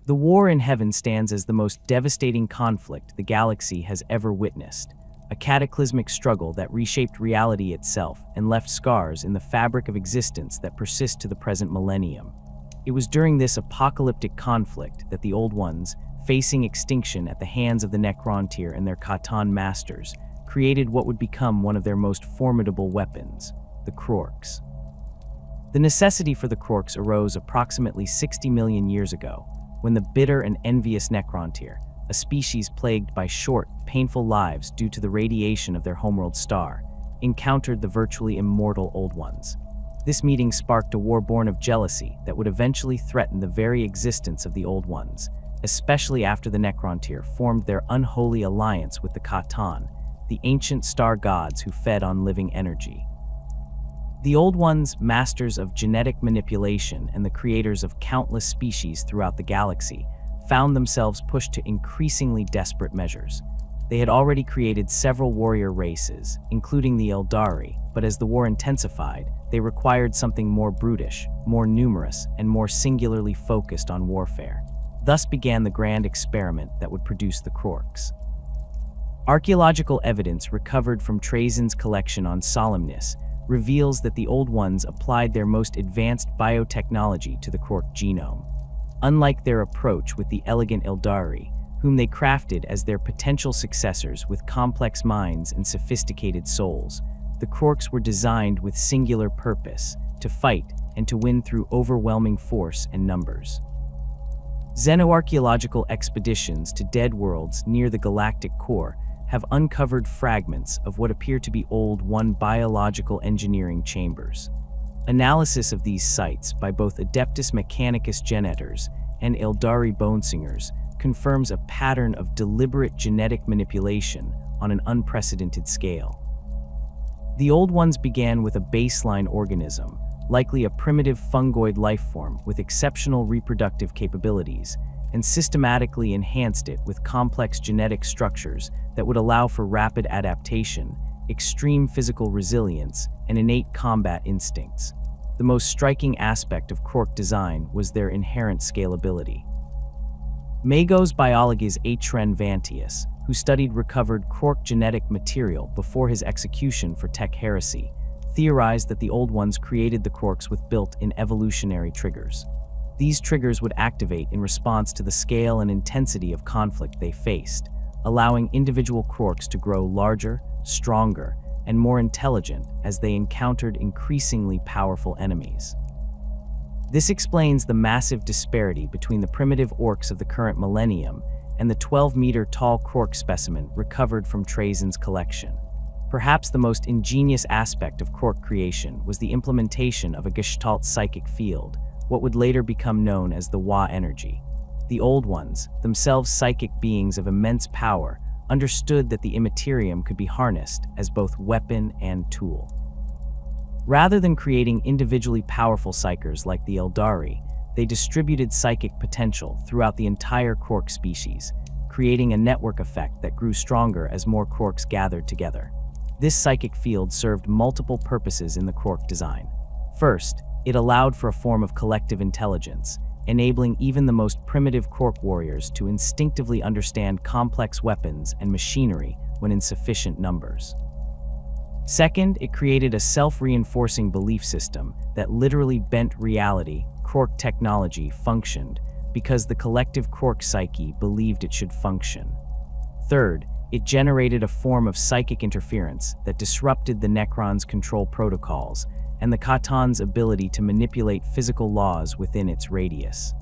The war in heaven stands as the most devastating conflict the galaxy has ever witnessed, a cataclysmic struggle that reshaped reality itself and left scars in the fabric of existence that persist to the present millennium. It was during this apocalyptic conflict that the Old Ones, facing extinction at the hands of the Necrontyr and their Catan masters, created what would become one of their most formidable weapons, the Krorks. The necessity for the Krorks arose approximately 60 million years ago, when the bitter and envious Necrontyr, a species plagued by short, painful lives due to the radiation of their homeworld star, encountered the virtually immortal Old Ones. This meeting sparked a war born of jealousy that would eventually threaten the very existence of the Old Ones, especially after the Necrontyr formed their unholy alliance with the Catan, the ancient star gods who fed on living energy. The Old Ones, masters of genetic manipulation and the creators of countless species throughout the galaxy, found themselves pushed to increasingly desperate measures. They had already created several warrior races, including the Eldari, but as the war intensified, they required something more brutish, more numerous, and more singularly focused on warfare. Thus began the grand experiment that would produce the Krorks. Archaeological evidence recovered from Trajan's collection on Solemnis reveals that the Old Ones applied their most advanced biotechnology to the Krork genome. Unlike their approach with the elegant Eldari, whom they crafted as their potential successors with complex minds and sophisticated souls, the Krorks were designed with singular purpose, to fight and to win through overwhelming force and numbers. Xenoarchaeological expeditions to dead worlds near the galactic core have uncovered fragments of what appear to be Old One biological engineering chambers. Analysis of these sites by both Adeptus Mechanicus geneters and Eldari bonesingers confirms a pattern of deliberate genetic manipulation on an unprecedented scale. The Old Ones began with a baseline organism, likely a primitive fungoid lifeform with exceptional reproductive capabilities, and systematically enhanced it with complex genetic structures that would allow for rapid adaptation, extreme physical resilience, and innate combat instincts. The most striking aspect of Krork design was their inherent scalability. Magos biologist Atren Vantius, who studied recovered Krork genetic material before his execution for tech heresy, theorized that the Old Ones created the Krorks with built-in evolutionary triggers. These triggers would activate in response to the scale and intensity of conflict they faced, allowing individual Krorks to grow larger, stronger, and more intelligent as they encountered increasingly powerful enemies. This explains the massive disparity between the primitive orcs of the current millennium and the 12-meter-tall Krork specimen recovered from Trajan's collection. Perhaps the most ingenious aspect of Krork creation was the implementation of a Gestalt psychic field, what would later become known as the WAAAGH energy. The Old Ones, themselves psychic beings of immense power, understood that the immaterium could be harnessed as both weapon and tool. Rather than creating individually powerful psykers like the Eldari, they distributed psychic potential throughout the entire Krork species, creating a network effect that grew stronger as more Krorks gathered together. This psychic field served multiple purposes in the Krork design. First, it allowed for a form of collective intelligence, enabling even the most primitive Krork warriors to instinctively understand complex weapons and machinery when in sufficient numbers. Second, it created a self-reinforcing belief system that literally bent reality. Krork technology functioned because the collective Krork psyche believed it should function. Third, it generated a form of psychic interference that disrupted the Necrons' control protocols and the Catan's ability to manipulate physical laws within its radius.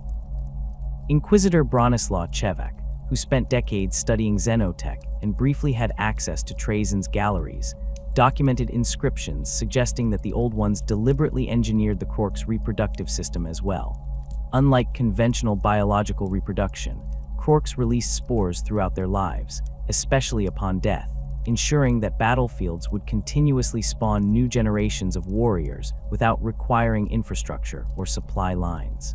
Inquisitor Bronislaw Chevak, who spent decades studying xenotech and briefly had access to Trajan's galleries, documented inscriptions suggesting that the Old Ones deliberately engineered the Krork's reproductive system as well. Unlike conventional biological reproduction, Krorks released spores throughout their lives, especially upon death, ensuring that battlefields would continuously spawn new generations of warriors without requiring infrastructure or supply lines.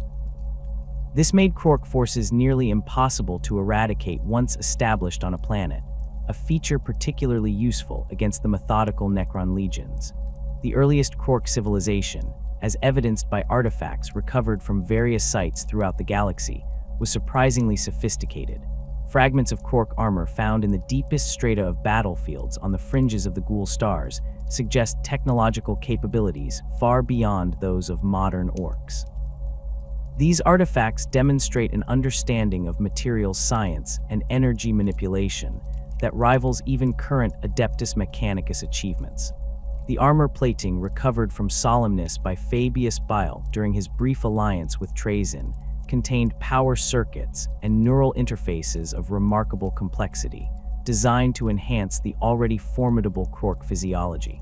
This made Krork forces nearly impossible to eradicate once established on a planet, a feature particularly useful against the methodical Necron legions. The earliest Krork civilization, as evidenced by artifacts recovered from various sites throughout the galaxy, was surprisingly sophisticated. Fragments of Krork armor found in the deepest strata of battlefields on the fringes of the Ghoul stars suggest technological capabilities far beyond those of modern Orks. These artifacts demonstrate an understanding of materials science and energy manipulation that rivals even current Adeptus Mechanicus achievements. The armor plating recovered from Solemnus by Fabius Bile during his brief alliance with Trazyn contained power circuits and neural interfaces of remarkable complexity, designed to enhance the already formidable Krork physiology.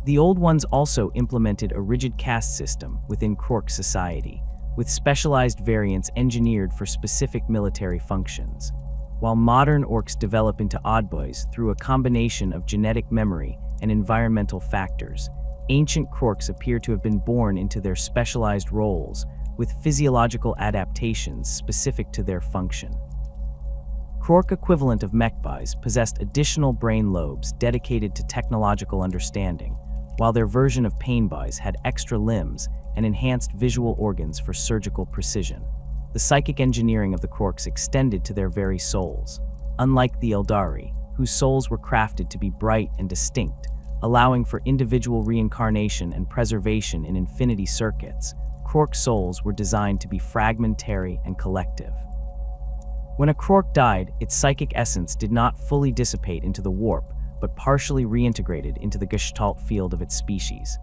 The Old Ones also implemented a rigid caste system within Krork society, with specialized variants engineered for specific military functions, while modern Orks develop into oddboys through a combination of genetic memory and environmental factors. Ancient Krorks appear to have been born into their specialized roles, with physiological adaptations specific to their function. Krork equivalent of mechboys possessed additional brain lobes dedicated to technological understanding, while their version of painboys had extra limbs and enhanced visual organs for surgical precision. The psychic engineering of the Krorks extended to their very souls. Unlike the Eldari, whose souls were crafted to be bright and distinct, allowing for individual reincarnation and preservation in infinity circuits, Krork souls were designed to be fragmentary and collective. When a Krork died, its psychic essence did not fully dissipate into the warp, but partially reintegrated into the gestalt field of its species.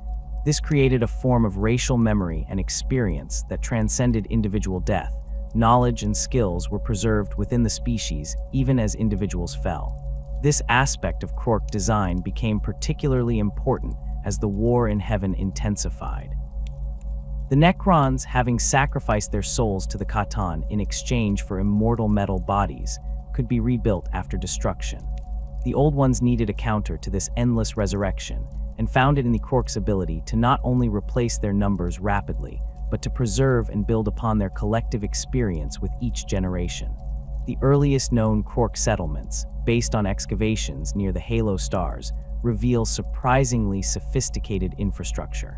This created a form of racial memory and experience that transcended individual death. Knowledge and skills were preserved within the species even as individuals fell. This aspect of Krork design became particularly important as the war in heaven intensified. The Necrons, having sacrificed their souls to the Khatan in exchange for immortal metal bodies, could be rebuilt after destruction. The Old Ones needed a counter to this endless resurrection, and found it in the Krork's ability to not only replace their numbers rapidly, but to preserve and build upon their collective experience with each generation. The earliest known Krork settlements, based on excavations near the Halo stars, reveal surprisingly sophisticated infrastructure.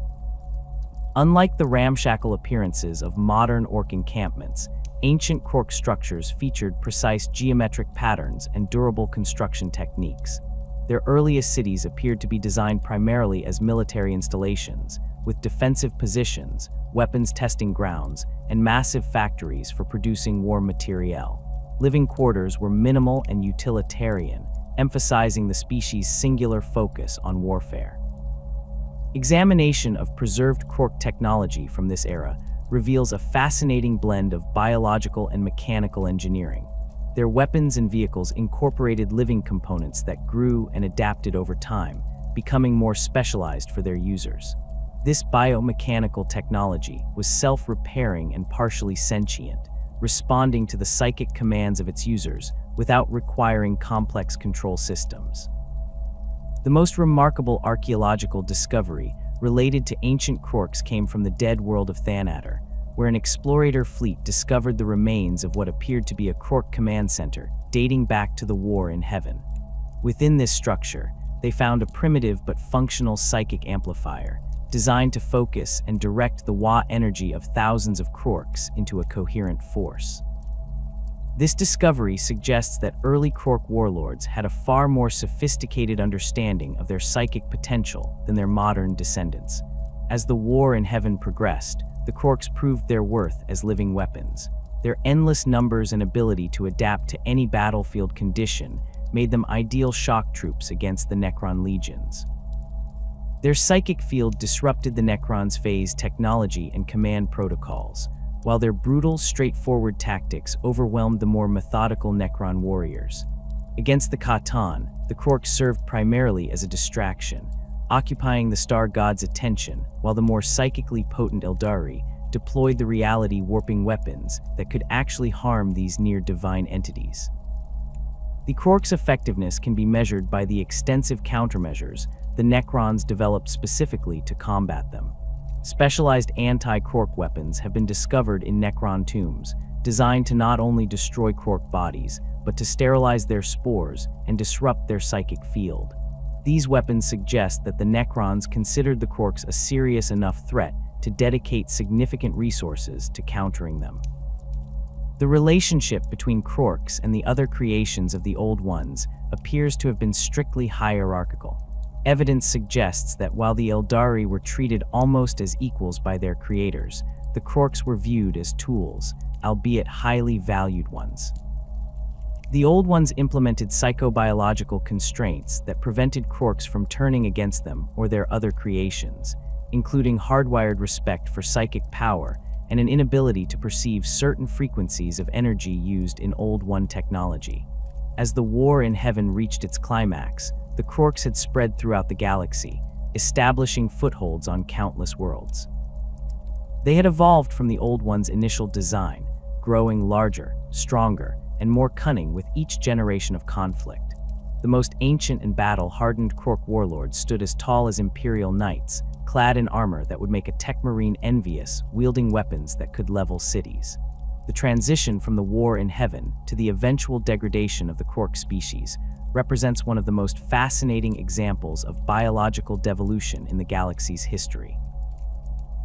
Unlike the ramshackle appearances of modern Ork encampments, ancient Krork structures featured precise geometric patterns and durable construction techniques. Their earliest cities appeared to be designed primarily as military installations, with defensive positions, weapons testing grounds, and massive factories for producing war materiel. Living quarters were minimal and utilitarian, emphasizing the species' singular focus on warfare. Examination of preserved Krork technology from this era reveals a fascinating blend of biological and mechanical engineering. Their weapons and vehicles incorporated living components that grew and adapted over time, becoming more specialized for their users. This biomechanical technology was self-repairing and partially sentient, responding to the psychic commands of its users without requiring complex control systems. The most remarkable archaeological discovery related to ancient Krorks came from the dead world of Thanatter, where an explorator fleet discovered the remains of what appeared to be a Krork command center dating back to the war in heaven. Within this structure, they found a primitive but functional psychic amplifier, designed to focus and direct the WAAAGH energy of thousands of Krorks into a coherent force. This discovery suggests that early Krork warlords had a far more sophisticated understanding of their psychic potential than their modern descendants. As the war in heaven progressed, the Krorks proved their worth as living weapons. Their endless numbers and ability to adapt to any battlefield condition made them ideal shock troops against the Necron legions. Their psychic field disrupted the Necrons' phase technology and command protocols, while their brutal, straightforward tactics overwhelmed the more methodical Necron warriors. Against the Khatan, the Krorks served primarily as a distraction, occupying the star god's attention, while the more psychically potent Eldari deployed the reality-warping weapons that could actually harm these near-divine entities. The Krorks' effectiveness can be measured by the extensive countermeasures the Necrons developed specifically to combat them. Specialized anti-Krork weapons have been discovered in Necron tombs, designed to not only destroy Krork bodies, but to sterilize their spores and disrupt their psychic field. These weapons suggest that the Necrons considered the Krorks a serious enough threat to dedicate significant resources to countering them. The relationship between Krorks and the other creations of the Old Ones appears to have been strictly hierarchical. Evidence suggests that while the Eldari were treated almost as equals by their creators, the Krorks were viewed as tools, albeit highly valued ones. The Old Ones implemented psychobiological constraints that prevented Krorks from turning against them or their other creations, including hardwired respect for psychic power and an inability to perceive certain frequencies of energy used in Old One technology. As the war in heaven reached its climax, the Krorks had spread throughout the galaxy, establishing footholds on countless worlds. They had evolved from the Old One's initial design, growing larger, stronger, and more cunning with each generation of conflict. The most ancient and battle-hardened Krork warlords stood as tall as Imperial knights, clad in armor that would make a tech marine envious, wielding weapons that could level cities. The transition from the war in heaven to the eventual degradation of the Krork species represents one of the most fascinating examples of biological devolution in the galaxy's history.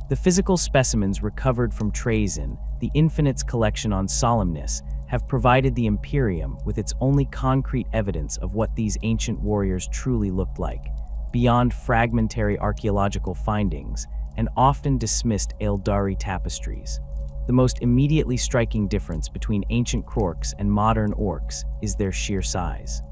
The physical specimens recovered from Trazyn, the Infinites collection on Solemnus, have provided the Imperium with its only concrete evidence of what these ancient warriors truly looked like, beyond fragmentary archaeological findings and often dismissed Eldari tapestries. The most immediately striking difference between ancient Krorks and modern Orks is their sheer size.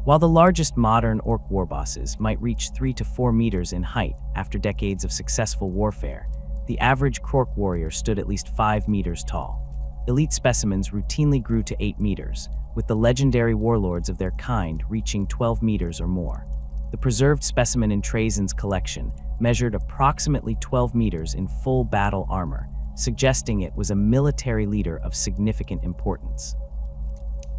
While the largest modern Ork warbosses might reach 3 to 4 meters in height after decades of successful warfare, the average Krork warrior stood at least 5 meters tall. Elite specimens routinely grew to 8 meters, with the legendary warlords of their kind reaching 12 meters or more. The preserved specimen in Trazyn's collection measured approximately 12 meters in full battle armor, suggesting it was a military leader of significant importance.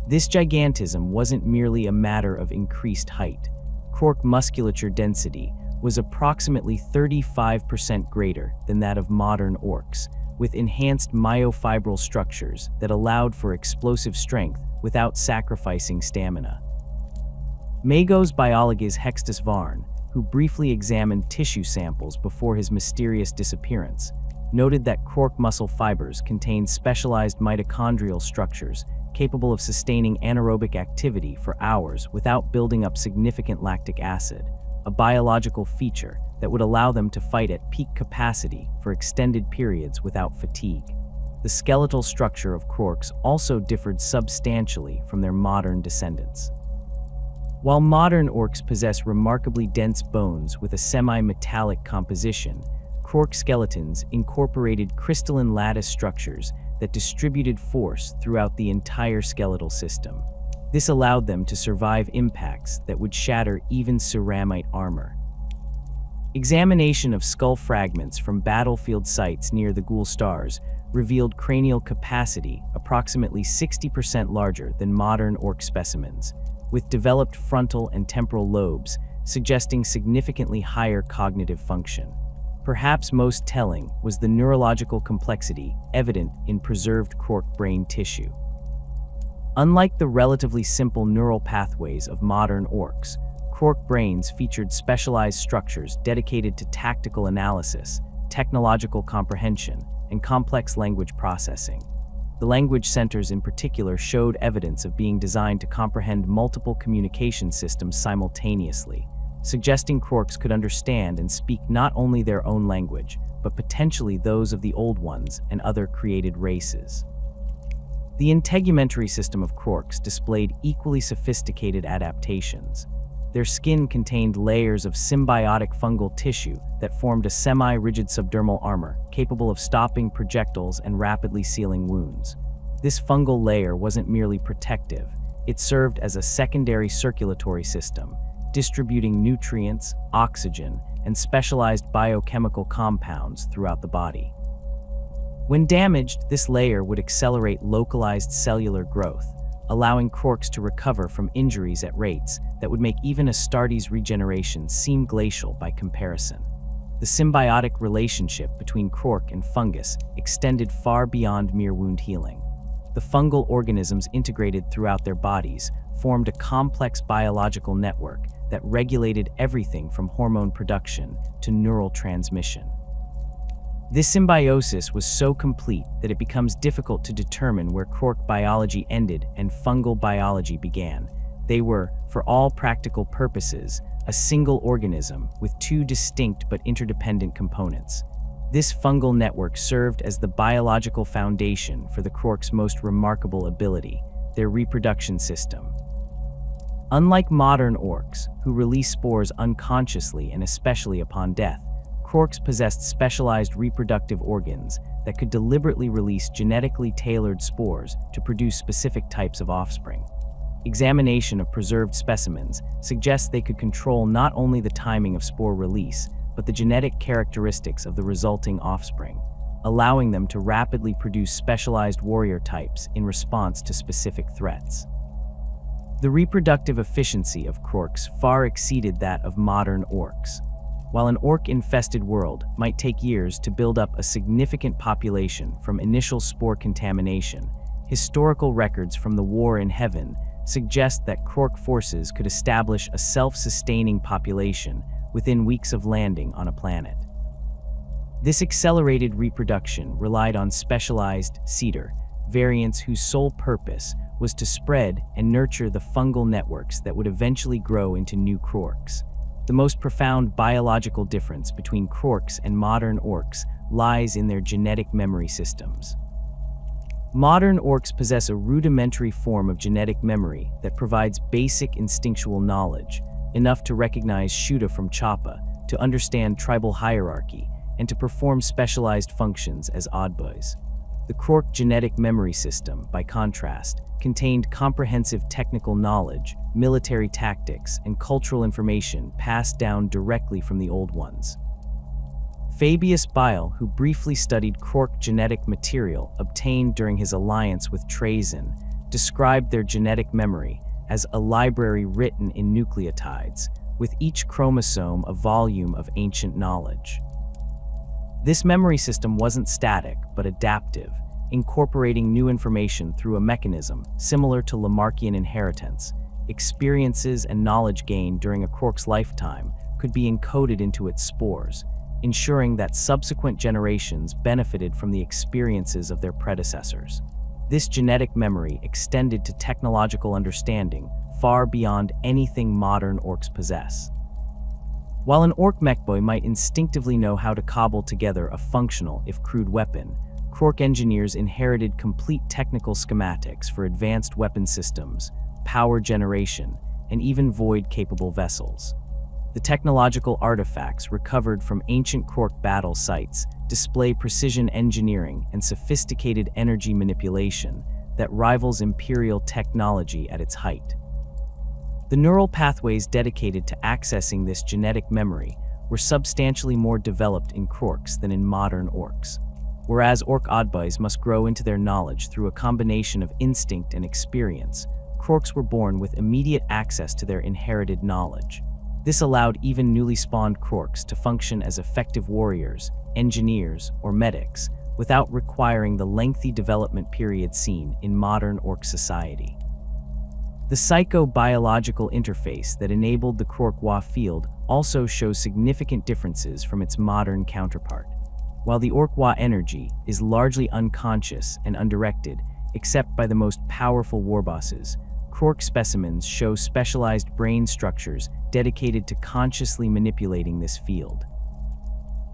This gigantism wasn't merely a matter of increased height. Krork musculature density was approximately 35% greater than that of modern Orks, with enhanced myofibril structures that allowed for explosive strength without sacrificing stamina. Magos biologist Hextus Varn, who briefly examined tissue samples before his mysterious disappearance, noted that Krork muscle fibers contained specialized mitochondrial structures capable of sustaining anaerobic activity for hours without building up significant lactic acid, a biological feature that would allow them to fight at peak capacity for extended periods without fatigue. The skeletal structure of Krorks also differed substantially from their modern descendants. While modern Orks possess remarkably dense bones with a semi-metallic composition, Krork skeletons incorporated crystalline lattice structures that distributed force throughout the entire skeletal system. This allowed them to survive impacts that would shatter even ceramite armor. Examination of skull fragments from battlefield sites near the Ghoul Stars revealed cranial capacity approximately 60% larger than modern Ork specimens, with developed frontal and temporal lobes suggesting significantly higher cognitive function. Perhaps most telling was the neurological complexity evident in preserved Krork brain tissue. Unlike the relatively simple neural pathways of modern Orks, Krork brains featured specialized structures dedicated to tactical analysis, technological comprehension, and complex language processing. The language centers in particular showed evidence of being designed to comprehend multiple communication systems simultaneously, suggesting Krorks could understand and speak not only their own language, but potentially those of the Old Ones and other created races. The integumentary system of Krorks displayed equally sophisticated adaptations. Their skin contained layers of symbiotic fungal tissue that formed a semi-rigid subdermal armor capable of stopping projectiles and rapidly sealing wounds. This fungal layer wasn't merely protective, it served as a secondary circulatory system, distributing nutrients, oxygen, and specialized biochemical compounds throughout the body. When damaged, this layer would accelerate localized cellular growth, allowing Krorks to recover from injuries at rates that would make even Astartes' regeneration seem glacial by comparison. The symbiotic relationship between Krork and fungus extended far beyond mere wound healing. The fungal organisms integrated throughout their bodies formed a complex biological network that regulated everything from hormone production to neural transmission. This symbiosis was so complete that it becomes difficult to determine where Krork biology ended and fungal biology began. They were, for all practical purposes, a single organism with two distinct but interdependent components. This fungal network served as the biological foundation for the Krorks' most remarkable ability, their reproduction system. Unlike modern orcs, who release spores unconsciously and especially upon death, Krorks possessed specialized reproductive organs that could deliberately release genetically tailored spores to produce specific types of offspring. Examination of preserved specimens suggests they could control not only the timing of spore release, but the genetic characteristics of the resulting offspring, allowing them to rapidly produce specialized warrior types in response to specific threats. The reproductive efficiency of Krorks far exceeded that of modern orcs. While an orc-infested world might take years to build up a significant population from initial spore contamination, historical records from the War in Heaven suggest that Krork forces could establish a self-sustaining population within weeks of landing on a planet. This accelerated reproduction relied on specialized cedar variants whose sole purpose was to spread and nurture the fungal networks that would eventually grow into new Krorks. The most profound biological difference between Krorks and modern orcs lies in their genetic memory systems. Modern orcs possess a rudimentary form of genetic memory that provides basic instinctual knowledge, enough to recognize Shuta from Choppa, to understand tribal hierarchy, and to perform specialized functions as oddboys. The Krork genetic memory system, by contrast, contained comprehensive technical knowledge, military tactics, and cultural information passed down directly from the Old Ones. Fabius Bile, who briefly studied Krork genetic material obtained during his alliance with Trazyn, described their genetic memory as a library written in nucleotides, with each chromosome a volume of ancient knowledge. This memory system wasn't static, but adaptive, incorporating new information through a mechanism similar to Lamarckian inheritance. Experiences and knowledge gained during a Krork's lifetime could be encoded into its spores, ensuring that subsequent generations benefited from the experiences of their predecessors. This genetic memory extended to technological understanding far beyond anything modern orcs possess. While an orc mechboy might instinctively know how to cobble together a functional, if crude, weapon, Krork engineers inherited complete technical schematics for advanced weapon systems, power generation, and even void-capable vessels. The technological artifacts recovered from ancient Krork battle sites display precision engineering and sophisticated energy manipulation that rivals Imperial technology at its height. The neural pathways dedicated to accessing this genetic memory were substantially more developed in Krorks than in modern orcs. Whereas orc oddboys must grow into their knowledge through a combination of instinct and experience, Krorks were born with immediate access to their inherited knowledge. This allowed even newly spawned Krorks to function as effective warriors, engineers, or medics, without requiring the lengthy development period seen in modern orc society. The psycho-biological interface that enabled the Krork WAAAGH field also shows significant differences from its modern counterpart. While the Ork WAAAGH energy is largely unconscious and undirected, except by the most powerful warbosses, Krork specimens show specialized brain structures dedicated to consciously manipulating this field.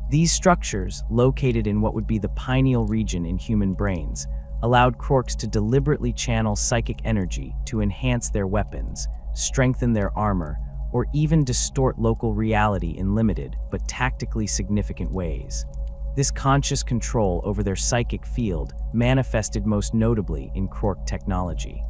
These structures, located in what would be the pineal region in human brains, allowed Krorks to deliberately channel psychic energy to enhance their weapons, strengthen their armor, or even distort local reality in limited but tactically significant ways. This conscious control over their psychic field manifested most notably in Krork technology.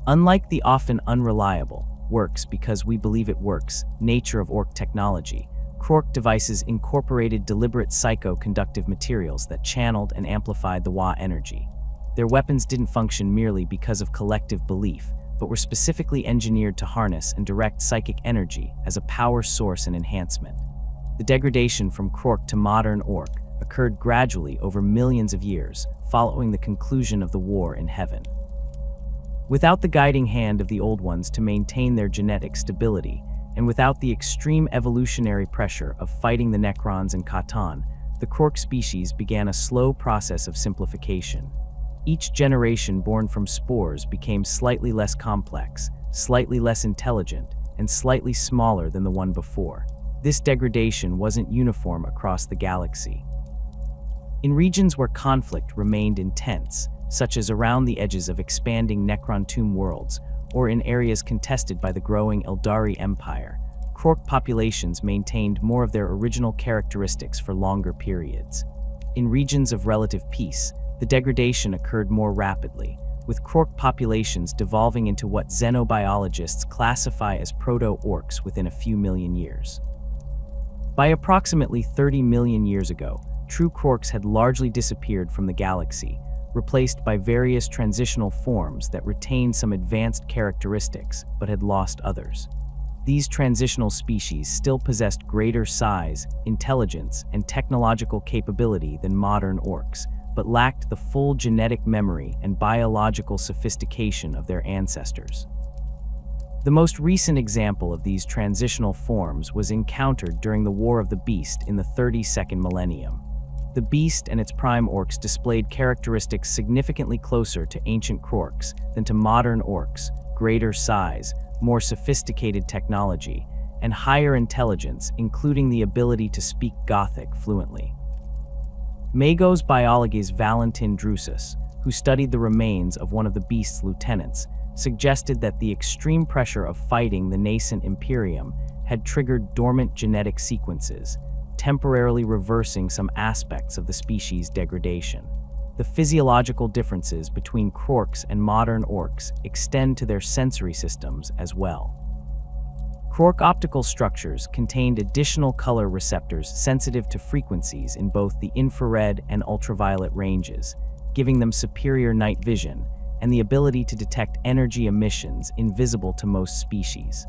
Unlike the often unreliable, works because we believe it works, nature of orc technology, Krork devices incorporated deliberate psycho-conductive materials that channeled and amplified the WAAAGH energy. Their weapons didn't function merely because of collective belief, but were specifically engineered to harness and direct psychic energy as a power source and enhancement. The degradation from Krork to modern orc occurred gradually over millions of years, following the conclusion of the War in Heaven. Without the guiding hand of the Old Ones to maintain their genetic stability, and without the extreme evolutionary pressure of fighting the Necrons and Catan, the Krork species began a slow process of simplification. Each generation born from spores became slightly less complex, slightly less intelligent, and slightly smaller than the one before. This degradation wasn't uniform across the galaxy. In regions where conflict remained intense, such as around the edges of expanding Necron tomb worlds, or in areas contested by the growing Eldari Empire, Krork populations maintained more of their original characteristics for longer periods. In regions of relative peace, the degradation occurred more rapidly, with Krork populations devolving into what xenobiologists classify as proto-orcs within a few million years. By approximately 30 million years ago, true Krorks had largely disappeared from the galaxy, replaced by various transitional forms that retained some advanced characteristics but had lost others. These transitional species still possessed greater size, intelligence, and technological capability than modern orcs, but lacked the full genetic memory and biological sophistication of their ancestors. The most recent example of these transitional forms was encountered during the War of the Beast in the 32nd millennium. The Beast and its prime orcs displayed characteristics significantly closer to ancient Krorks than to modern orcs: greater size, more sophisticated technology, and higher intelligence, including the ability to speak Gothic fluently. Magos biologist Valentin Drusus, who studied the remains of one of the Beast's lieutenants, suggested that the extreme pressure of fighting the nascent Imperium had triggered dormant genetic sequences, temporarily reversing some aspects of the species' degradation. The physiological differences between Krorks and modern orcs extend to their sensory systems as well. Krork optical structures contained additional color receptors sensitive to frequencies in both the infrared and ultraviolet ranges, giving them superior night vision and the ability to detect energy emissions invisible to most species.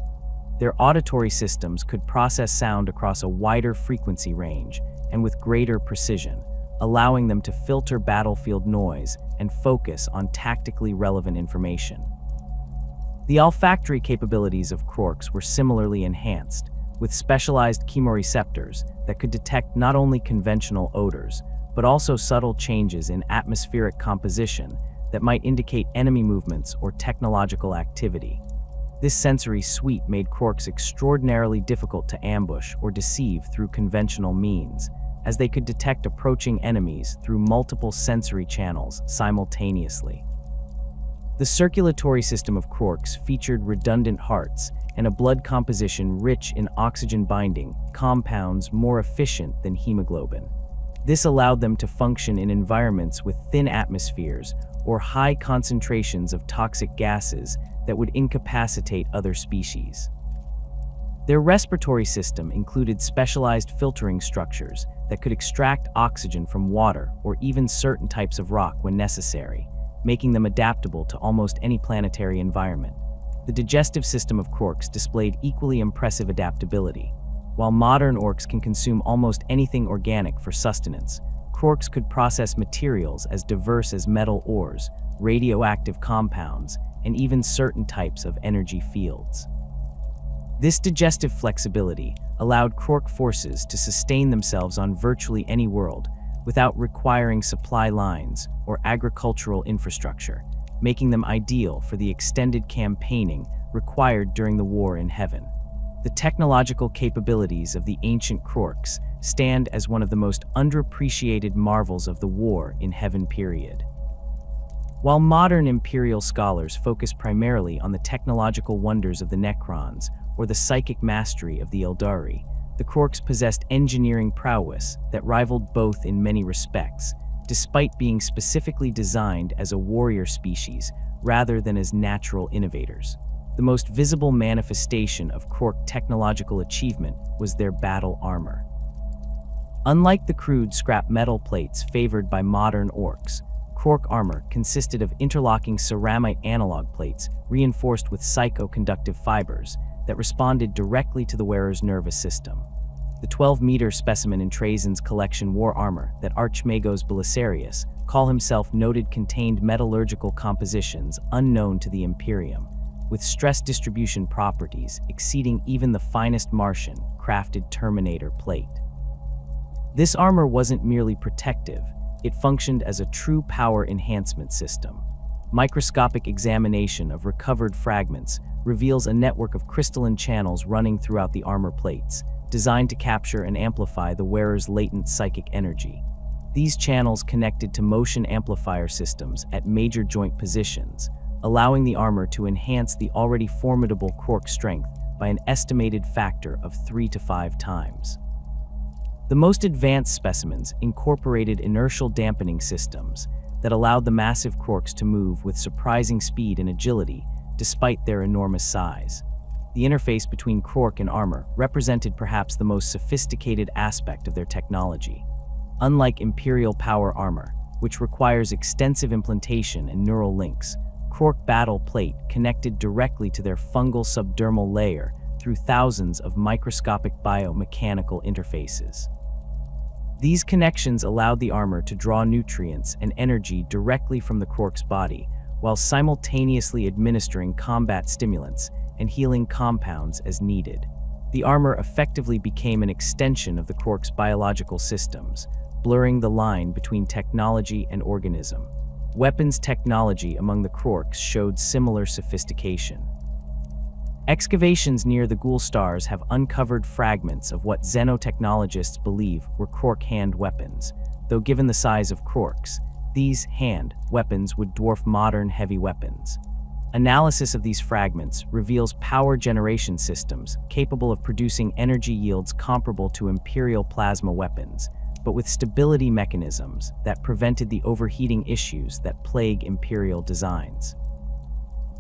Their auditory systems could process sound across a wider frequency range and with greater precision, allowing them to filter battlefield noise and focus on tactically relevant information. The olfactory capabilities of Krorks were similarly enhanced, with specialized chemoreceptors that could detect not only conventional odors, but also subtle changes in atmospheric composition that might indicate enemy movements or technological activity. This sensory suite made Krorks extraordinarily difficult to ambush or deceive through conventional means, as they could detect approaching enemies through multiple sensory channels simultaneously. The circulatory system of Krorks featured redundant hearts and a blood composition rich in oxygen binding compounds more efficient than hemoglobin. This allowed them to function in environments with thin atmospheres or high concentrations of toxic gases that would incapacitate other species. Their respiratory system included specialized filtering structures that could extract oxygen from water or even certain types of rock when necessary, making them adaptable to almost any planetary environment. The digestive system of Krorks displayed equally impressive adaptability. While modern orcs can consume almost anything organic for sustenance, Krorks could process materials as diverse as metal ores, radioactive compounds, and even certain types of energy fields. This digestive flexibility allowed Krork forces to sustain themselves on virtually any world without requiring supply lines or agricultural infrastructure, making them ideal for the extended campaigning required during the War in Heaven. The technological capabilities of the ancient Krorks stand as one of the most underappreciated marvels of the War in Heaven period. While modern Imperial scholars focus primarily on the technological wonders of the Necrons or the psychic mastery of the Eldari, the Krorks possessed engineering prowess that rivaled both in many respects, despite being specifically designed as a warrior species rather than as natural innovators. The most visible manifestation of Krork technological achievement was their battle armor. Unlike the crude scrap metal plates favored by modern orcs, Krork armor consisted of interlocking ceramite analog plates reinforced with psychoconductive fibers that responded directly to the wearer's nervous system. The 12-meter specimen in Trajan's collection war armor that Archmagos Belisarius call himself noted contained metallurgical compositions unknown to the Imperium, with stress distribution properties exceeding even the finest Martian crafted Terminator plate. This armor wasn't merely protective, it functioned as a true power enhancement system. Microscopic examination of recovered fragments reveals a network of crystalline channels running throughout the armor plates, designed to capture and amplify the wearer's latent psychic energy. These channels connected to motion amplifier systems at major joint positions, allowing the armor to enhance the already formidable Krork strength by an estimated factor of 3 to 5 times. The most advanced specimens incorporated inertial dampening systems that allowed the massive Krorks to move with surprising speed and agility despite their enormous size. The interface between Krork and armor represented perhaps the most sophisticated aspect of their technology. Unlike Imperial power armor, which requires extensive implantation and neural links, Krork battle plate connected directly to their fungal subdermal layer through thousands of microscopic biomechanical interfaces. These connections allowed the armor to draw nutrients and energy directly from the Krork's body, while simultaneously administering combat stimulants and healing compounds as needed. The armor effectively became an extension of the Krork's biological systems, blurring the line between technology and organism. Weapons technology among the Krorks showed similar sophistication. Excavations near the Ghoul Stars have uncovered fragments of what xenotechnologists believe were Krork hand weapons, though given the size of Krorks, these hand weapons would dwarf modern heavy weapons. Analysis of these fragments reveals power generation systems capable of producing energy yields comparable to Imperial plasma weapons, but with stability mechanisms that prevented the overheating issues that plague Imperial designs.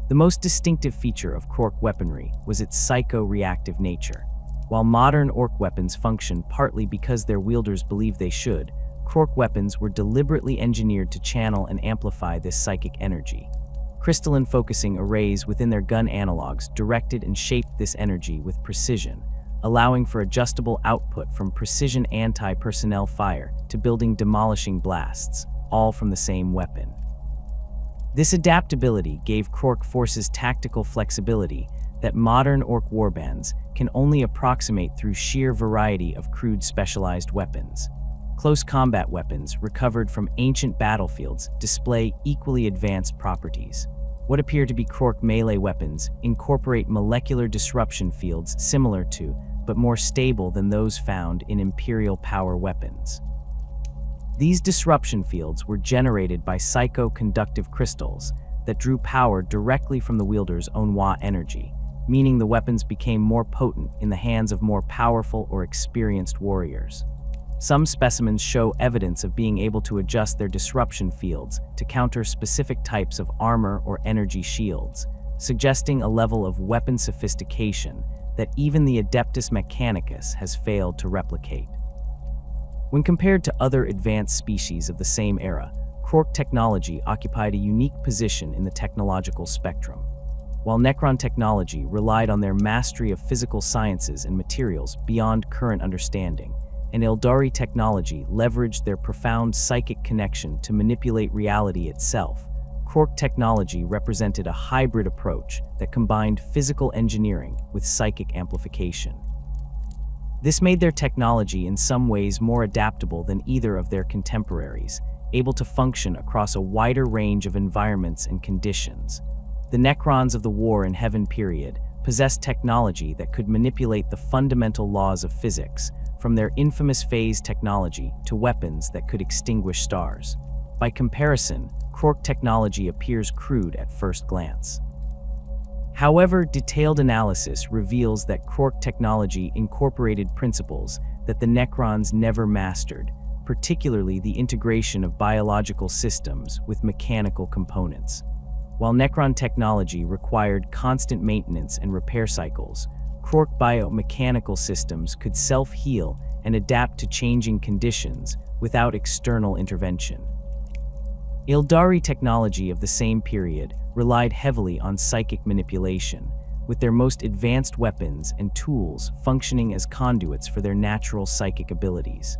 The most distinctive feature of Krork weaponry was its psycho-reactive nature. While modern Ork weapons function partly because their wielders believe they should, Krork weapons were deliberately engineered to channel and amplify this psychic energy. Crystalline focusing arrays within their gun analogs directed and shaped this energy with precision, allowing for adjustable output from precision anti-personnel fire to building demolishing blasts, all from the same weapon. This adaptability gave Krork forces tactical flexibility that modern Ork warbands can only approximate through sheer variety of crude specialized weapons. Close combat weapons recovered from ancient battlefields display equally advanced properties. What appear to be Krork melee weapons incorporate molecular disruption fields similar to, but more stable than those found in Imperial power weapons. These disruption fields were generated by psycho-conductive crystals that drew power directly from the wielder's own WAAAGH energy, meaning the weapons became more potent in the hands of more powerful or experienced warriors. Some specimens show evidence of being able to adjust their disruption fields to counter specific types of armor or energy shields, suggesting a level of weapon sophistication that even the Adeptus Mechanicus has failed to replicate. When compared to other advanced species of the same era, Krork technology occupied a unique position in the technological spectrum. While Necron technology relied on their mastery of physical sciences and materials beyond current understanding, and Eldari technology leveraged their profound psychic connection to manipulate reality itself, Krork technology represented a hybrid approach that combined physical engineering with psychic amplification. This made their technology in some ways more adaptable than either of their contemporaries, able to function across a wider range of environments and conditions. The Necrons of the War in Heaven period possessed technology that could manipulate the fundamental laws of physics, from their infamous phase technology to weapons that could extinguish stars. By comparison, Krork technology appears crude at first glance. However, detailed analysis reveals that Krork technology incorporated principles that the Necrons never mastered, particularly the integration of biological systems with mechanical components. While Necron technology required constant maintenance and repair cycles, Krork biomechanical systems could self-heal and adapt to changing conditions without external intervention. Eldari technology of the same period relied heavily on psychic manipulation, with their most advanced weapons and tools functioning as conduits for their natural psychic abilities.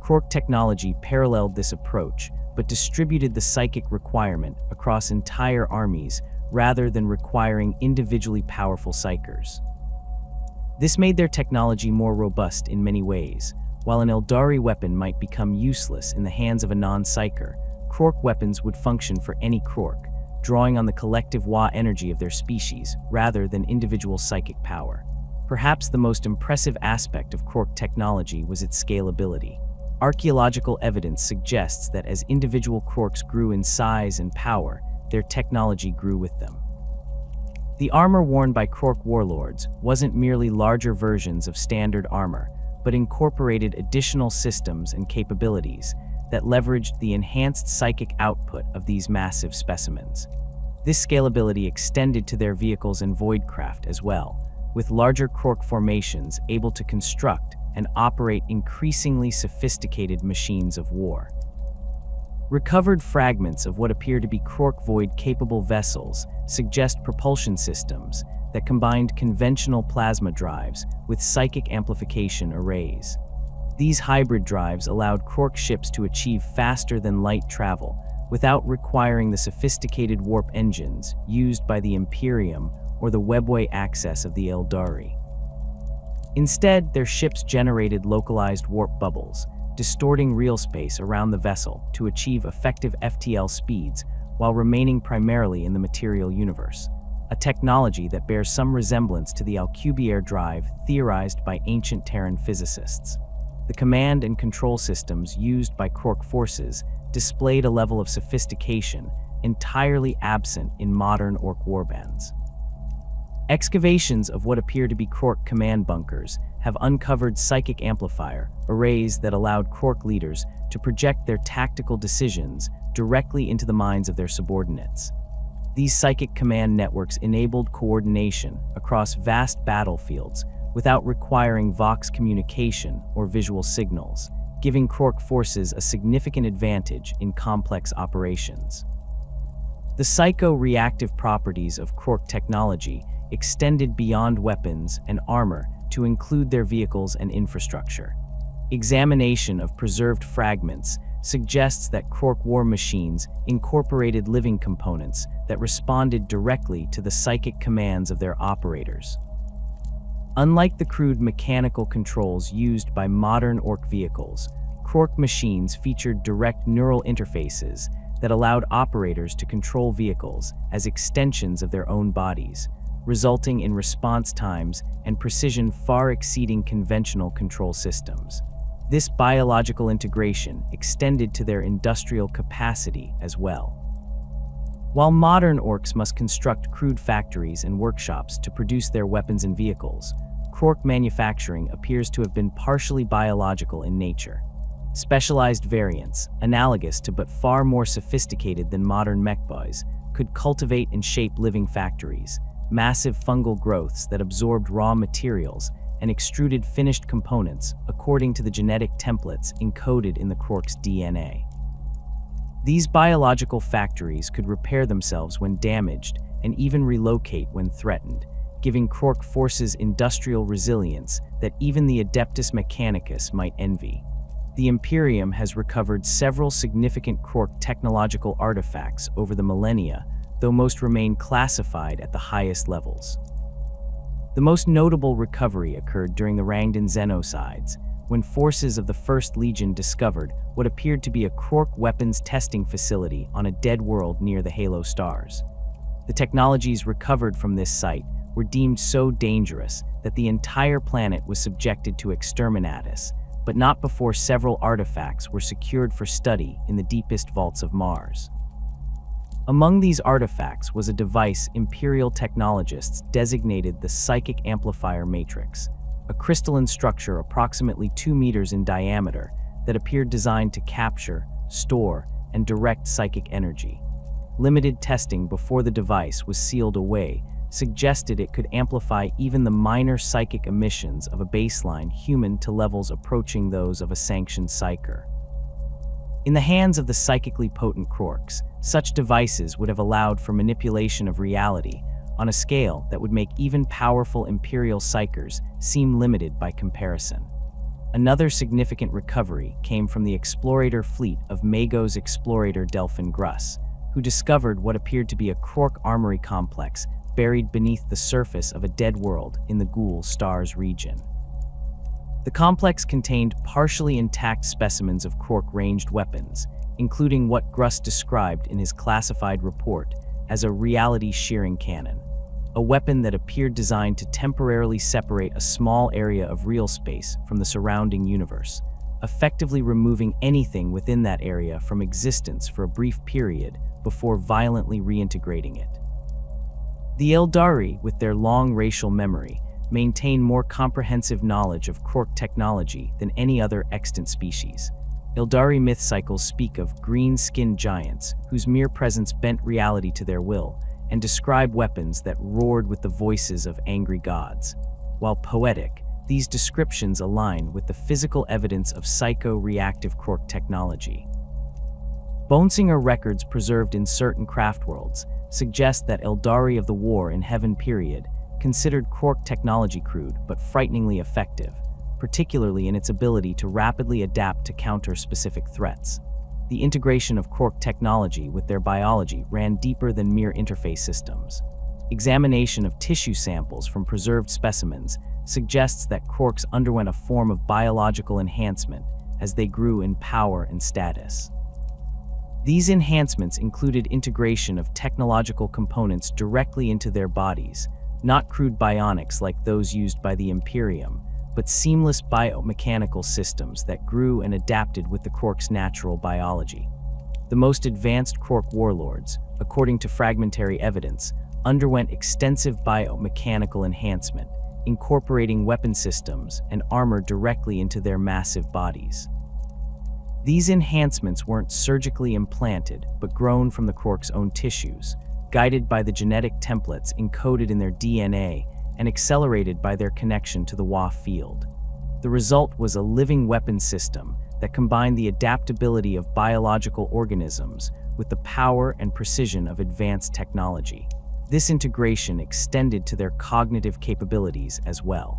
Krork technology paralleled this approach, but distributed the psychic requirement across entire armies rather than requiring individually powerful psykers. This made their technology more robust in many ways, While an Eldari weapon might become useless in the hands of a non-psyker, Krork weapons would function for any Krork, drawing on the collective WAAAGH energy of their species rather than individual psychic power. Perhaps the most impressive aspect of Krork technology was its scalability. Archaeological evidence suggests that as individual Krorks grew in size and power, their technology grew with them. The armor worn by Krork warlords wasn't merely larger versions of standard armor, but incorporated additional systems and capabilities that leveraged the enhanced psychic output of these massive specimens. This scalability extended to their vehicles and voidcraft as well, with larger Krork formations able to construct and operate increasingly sophisticated machines of war. Recovered fragments of what appear to be Krork void-capable vessels suggest propulsion systems that combined conventional plasma drives with psychic amplification arrays. These hybrid drives allowed Krork ships to achieve faster-than-light travel without requiring the sophisticated warp engines used by the Imperium or the webway access of the Eldari. Instead, their ships generated localized warp bubbles, distorting real space around the vessel to achieve effective FTL speeds while remaining primarily in the material universe, a technology that bears some resemblance to the Alcubierre drive theorized by ancient Terran physicists. The command and control systems used by Krork forces displayed a level of sophistication entirely absent in modern Ork warbands. Excavations of what appear to be Krork command bunkers have uncovered psychic amplifier arrays that allowed Krork leaders to project their tactical decisions directly into the minds of their subordinates. These psychic command networks enabled coordination across vast battlefields without requiring Vox communication or visual signals, giving Krork forces a significant advantage in complex operations. The psycho-reactive properties of Krork technology extended beyond weapons and armor to include their vehicles and infrastructure. Examination of preserved fragments suggests that Krork war machines incorporated living components that responded directly to the psychic commands of their operators. Unlike the crude mechanical controls used by modern Ork vehicles, Krork machines featured direct neural interfaces that allowed operators to control vehicles as extensions of their own bodies, resulting in response times and precision far exceeding conventional control systems. This biological integration extended to their industrial capacity as well. While modern Orks must construct crude factories and workshops to produce their weapons and vehicles, Krork manufacturing appears to have been partially biological in nature. Specialized variants, analogous to but far more sophisticated than modern mechboys, could cultivate and shape living factories, massive fungal growths that absorbed raw materials and extruded finished components according to the genetic templates encoded in the Krork's DNA. These biological factories could repair themselves when damaged and even relocate when threatened, giving Krork forces industrial resilience that even the Adeptus Mechanicus might envy. The Imperium has recovered several significant Krork technological artifacts over the millennia, though most remain classified at the highest levels. The most notable recovery occurred during the Rangdan Xenocides, when forces of the First Legion discovered what appeared to be a Krork weapons testing facility on a dead world near the Halo stars. The technologies recovered from this site were deemed so dangerous that the entire planet was subjected to exterminatus, but not before several artifacts were secured for study in the deepest vaults of Mars. Among these artifacts was a device Imperial technologists designated the Psychic Amplifier Matrix, a crystalline structure approximately 2 meters in diameter that appeared designed to capture, store, and direct psychic energy. Limited testing before the device was sealed away suggested it could amplify even the minor psychic emissions of a baseline human to levels approaching those of a sanctioned psyker. In the hands of the psychically potent Krorks, such devices would have allowed for manipulation of reality on a scale that would make even powerful Imperial psychers seem limited by comparison. Another significant recovery came from the explorator fleet of Mago's explorator Delphin Gruss, who discovered what appeared to be a Krork armory complex buried beneath the surface of a dead world in the Ghoul Stars region. The complex contained partially intact specimens of Krork ranged weapons, including what Gruss described in his classified report as a reality shearing cannon, a weapon that appeared designed to temporarily separate a small area of real space from the surrounding universe, effectively removing anything within that area from existence for a brief period before violently reintegrating it. The Eldari, with their long racial memory, maintain more comprehensive knowledge of Krork technology than any other extant species. Eldari myth cycles speak of green-skinned giants whose mere presence bent reality to their will, and describe weapons that roared with the voices of angry gods. While poetic, these descriptions align with the physical evidence of psycho-reactive Krork technology. Bonesinger records preserved in certain craft worlds suggest that Eldari of the War in Heaven period considered Krork technology crude but frighteningly effective, particularly in its ability to rapidly adapt to counter specific threats. The integration of Krork technology with their biology ran deeper than mere interface systems. Examination of tissue samples from preserved specimens suggests that Krorks underwent a form of biological enhancement as they grew in power and status. These enhancements included integration of technological components directly into their bodies, not crude bionics like those used by the Imperium, but seamless biomechanical systems that grew and adapted with the Krork's natural biology. The most advanced Krork warlords, according to fragmentary evidence, underwent extensive biomechanical enhancement, incorporating weapon systems and armor directly into their massive bodies. These enhancements weren't surgically implanted, but grown from the Krork's own tissues, guided by the genetic templates encoded in their DNA and accelerated by their connection to the WAAAGH field. The result was a living weapon system that combined the adaptability of biological organisms with the power and precision of advanced technology. This integration extended to their cognitive capabilities as well.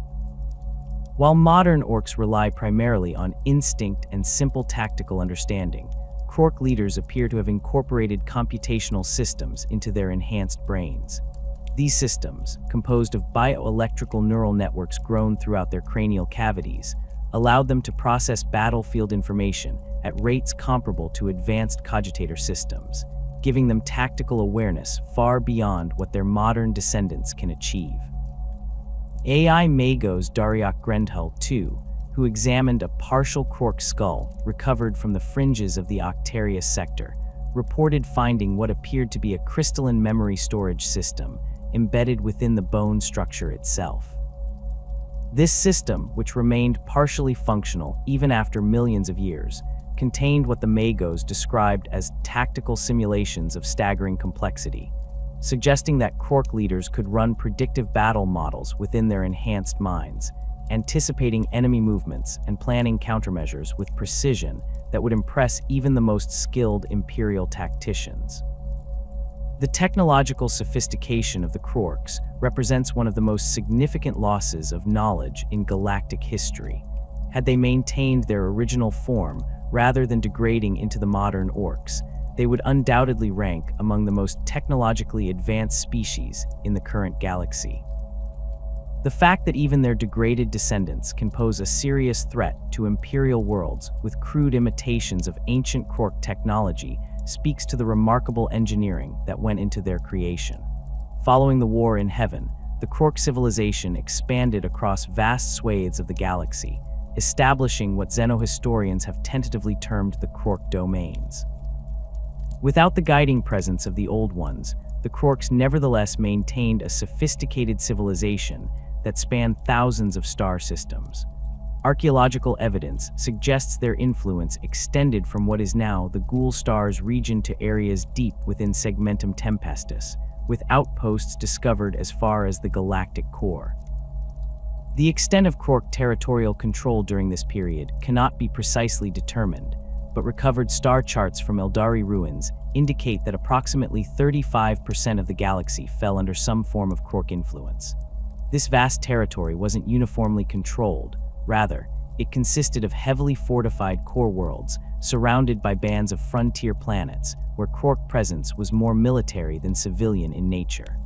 While modern Orks rely primarily on instinct and simple tactical understanding, Krork leaders appear to have incorporated computational systems into their enhanced brains. These systems, composed of bioelectrical neural networks grown throughout their cranial cavities, allowed them to process battlefield information at rates comparable to advanced cogitator systems, giving them tactical awareness far beyond what their modern descendants can achieve. AI Magos Dariak Grendhull II, who examined a partial Krork skull recovered from the fringes of the Octarius sector, reported finding what appeared to be a crystalline memory storage system embedded within the bone structure itself. This system, which remained partially functional even after millions of years, contained what the Magos described as tactical simulations of staggering complexity, suggesting that Krork leaders could run predictive battle models within their enhanced minds, anticipating enemy movements and planning countermeasures with precision that would impress even the most skilled Imperial tacticians. The technological sophistication of the Krorks represents one of the most significant losses of knowledge in galactic history. Had they maintained their original form rather than degrading into the modern Orks, they would undoubtedly rank among the most technologically advanced species in the current galaxy. The fact that even their degraded descendants can pose a serious threat to Imperial worlds with crude imitations of ancient Krork technology speaks to the remarkable engineering that went into their creation. Following the War in Heaven, the Krork civilization expanded across vast swathes of the galaxy, establishing what xenohistorians have tentatively termed the Krork domains. Without the guiding presence of the Old Ones, the Krorks nevertheless maintained a sophisticated civilization that spanned thousands of star systems. Archaeological evidence suggests their influence extended from what is now the Ghoul Stars region to areas deep within Segmentum Tempestus, with outposts discovered as far as the galactic core. The extent of Krork territorial control during this period cannot be precisely determined, but recovered star charts from Eldari ruins indicate that approximately 35% of the galaxy fell under some form of Krork influence. This vast territory wasn't uniformly controlled. Rather, it consisted of heavily fortified core worlds surrounded by bands of frontier planets where Krork presence was more military than civilian in nature.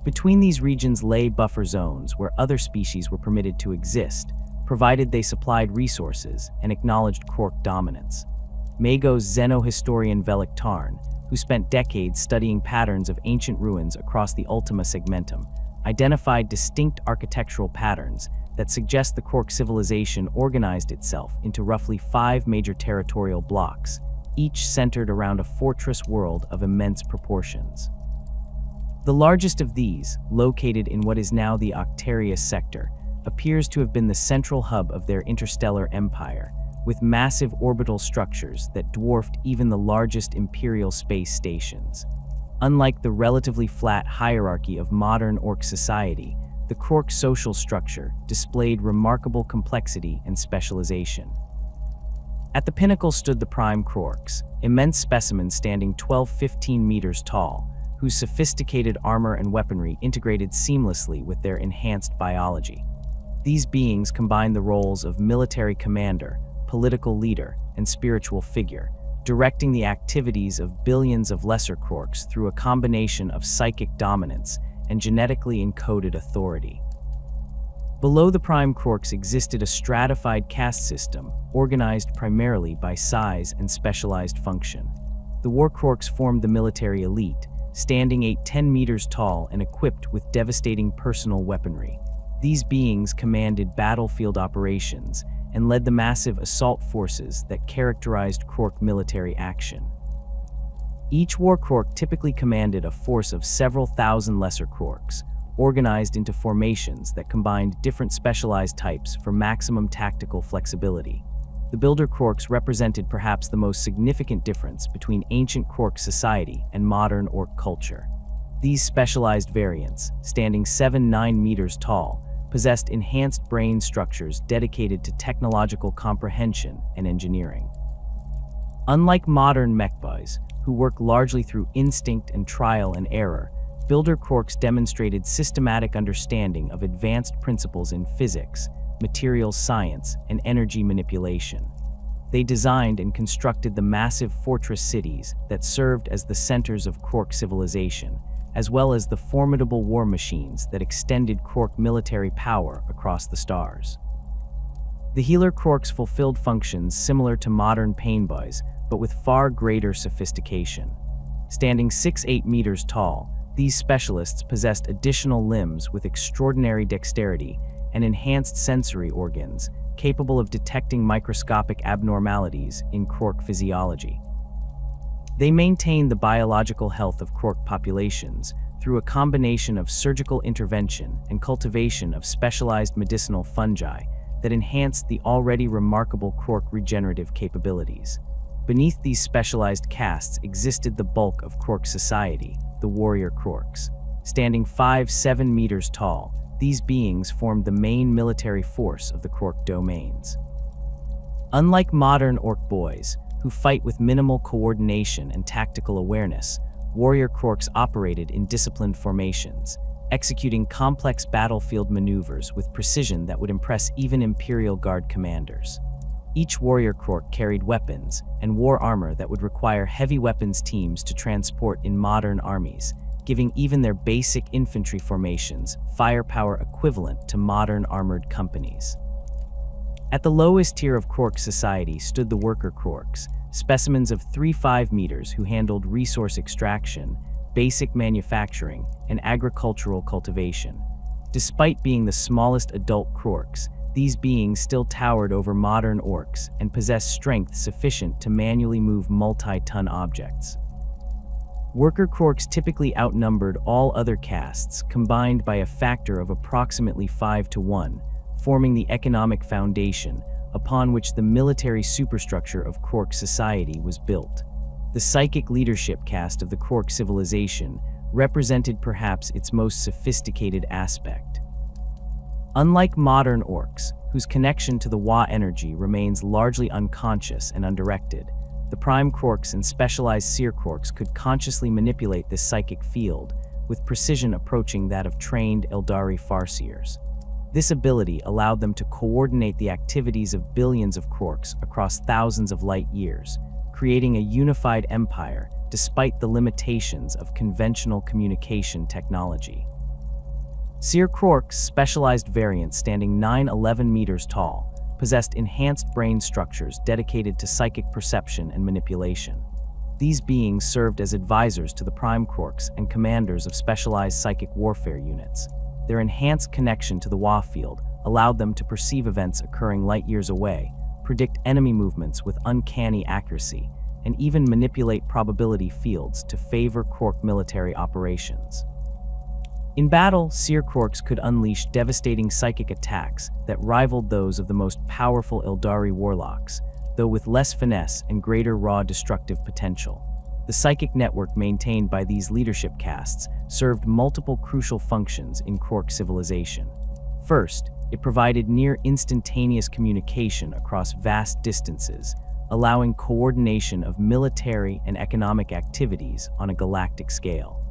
Between these regions lay buffer zones where other species were permitted to exist, provided they supplied resources and acknowledged Krork dominance. Mago's xenohistorian Velik Tarn, who spent decades studying patterns of ancient ruins across the Ultima Segmentum, identified distinct architectural patterns that suggest the Krork civilization organized itself into roughly 5 major territorial blocks, each centered around a fortress world of immense proportions. The largest of these, located in what is now the Octarius sector, appears to have been the central hub of their interstellar empire, with massive orbital structures that dwarfed even the largest Imperial space stations. Unlike the relatively flat hierarchy of modern Ork society, the Krork social structure displayed remarkable complexity and specialization. At the pinnacle stood the prime Krorks, immense specimens standing 12–15 meters tall, whose sophisticated armor and weaponry integrated seamlessly with their enhanced biology. These beings combined the roles of military commander, political leader, and spiritual figure, directing the activities of billions of lesser Krorks through a combination of psychic dominance and genetically encoded authority. Below the prime Krorks existed a stratified caste system, organized primarily by size and specialized function. The war Krorks formed the military elite, standing 8–10 meters tall and equipped with devastating personal weaponry. These beings commanded battlefield operations and led the massive assault forces that characterized Krork military action. Each war Krork typically commanded a force of several thousand lesser Krorks, organized into formations that combined different specialized types for maximum tactical flexibility. The Builder Krorks represented perhaps the most significant difference between ancient Krork society and modern Ork culture. These specialized variants, standing 7–9 meters tall, possessed enhanced brain structures dedicated to technological comprehension and engineering. Unlike modern mechbas, who work largely through instinct and trial and error, Builder Krorks demonstrated systematic understanding of advanced principles in physics, materials science, and energy manipulation. They designed and constructed the massive fortress cities that served as the centers of Krork civilization, as well as the formidable war machines that extended Krork military power across the stars. The healer Krorks fulfilled functions similar to modern painboys, but with far greater sophistication. Standing 6–8 meters tall, these specialists possessed additional limbs with extraordinary dexterity and enhanced sensory organs, capable of detecting microscopic abnormalities in Krork physiology. They maintain the biological health of Krork populations through a combination of surgical intervention and cultivation of specialized medicinal fungi that enhanced the already remarkable Krork regenerative capabilities. Beneath these specialized castes existed the bulk of Krork society, the warrior Krorks. Standing 5–7 meters tall, these beings formed the main military force of the Krork domains. Unlike modern Ork boys, who fight with minimal coordination and tactical awareness, warrior Krorks operated in disciplined formations, executing complex battlefield maneuvers with precision that would impress even Imperial Guard commanders. Each warrior Krork carried weapons and wore armor that would require heavy weapons teams to transport in modern armies, giving even their basic infantry formations firepower equivalent to modern armored companies. At the lowest tier of Krork society stood the worker Krorks, specimens of 3–5 meters who handled resource extraction, basic manufacturing, and agricultural cultivation. Despite being the smallest adult Krorks, these beings still towered over modern Orks and possessed strength sufficient to manually move multi-ton objects. Worker Krorks typically outnumbered all other castes, combined by a factor of approximately 5–1, forming the economic foundation upon which the military superstructure of Krork society was built. The psychic leadership caste of the Krork civilization represented perhaps its most sophisticated aspect. Unlike modern Orks, whose connection to the WAAAGH energy remains largely unconscious and undirected, the prime Krorks and specialized seer Krorks could consciously manipulate this psychic field, with precision approaching that of trained Eldari farseers. This ability allowed them to coordinate the activities of billions of Krorks across thousands of light years, creating a unified empire despite the limitations of conventional communication technology. Krorks, specialized variants standing 9-11 meters tall, possessed enhanced brain structures dedicated to psychic perception and manipulation. These beings served as advisors to the prime Krorks and commanders of specialized psychic warfare units. Their enhanced connection to the WAAAGH field allowed them to perceive events occurring light years away, predict enemy movements with uncanny accuracy, and even manipulate probability fields to favor Krork military operations. In battle, Krorks could unleash devastating psychic attacks that rivaled those of the most powerful Eldari warlocks, though with less finesse and greater raw destructive potential. The psychic network maintained by these leadership castes served multiple crucial functions in Krork civilization. First, it provided near instantaneous communication across vast distances, allowing coordination of military and economic activities on a galactic scale.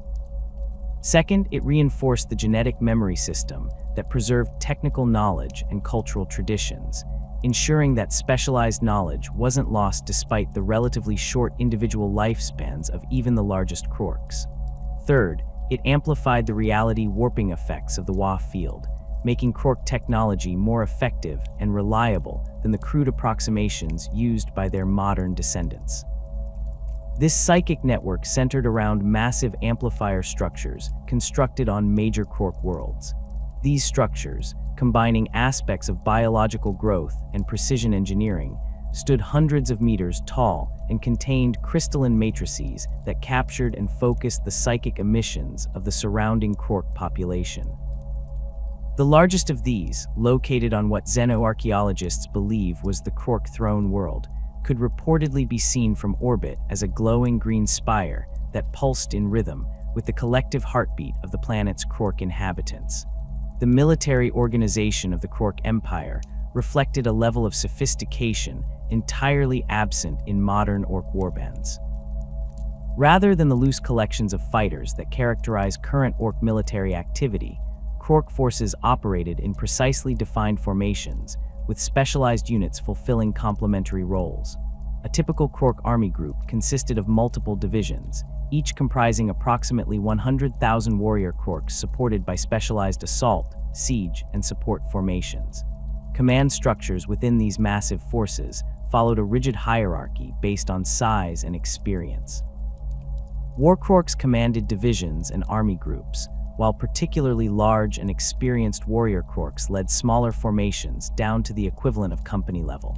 Second, it reinforced the genetic memory system that preserved technical knowledge and cultural traditions, ensuring that specialized knowledge wasn't lost despite the relatively short individual lifespans of even the largest Krorks. Third, it amplified the reality warping effects of the WAAAGH field, making Krork technology more effective and reliable than the crude approximations used by their modern descendants. This psychic network centered around massive amplifier structures constructed on major Krork worlds. These structures, combining aspects of biological growth and precision engineering, stood hundreds of meters tall and contained crystalline matrices that captured and focused the psychic emissions of the surrounding Krork population. The largest of these, located on what xenoarchaeologists believe was the Krork throne world, could reportedly be seen from orbit as a glowing green spire that pulsed in rhythm with the collective heartbeat of the planet's Krork inhabitants. The military organization of the Krork Empire reflected a level of sophistication entirely absent in modern Ork warbands. Rather than the loose collections of fighters that characterize current Ork military activity, Krork forces operated in precisely defined formations, with specialized units fulfilling complementary roles. A typical Krork army group consisted of multiple divisions, each comprising approximately 100,000 warrior Krorks supported by specialized assault, siege, and support formations. Command structures within these massive forces followed a rigid hierarchy based on size and experience. War Krorks commanded divisions and army groups, while particularly large and experienced warrior Krorks led smaller formations down to the equivalent of company level.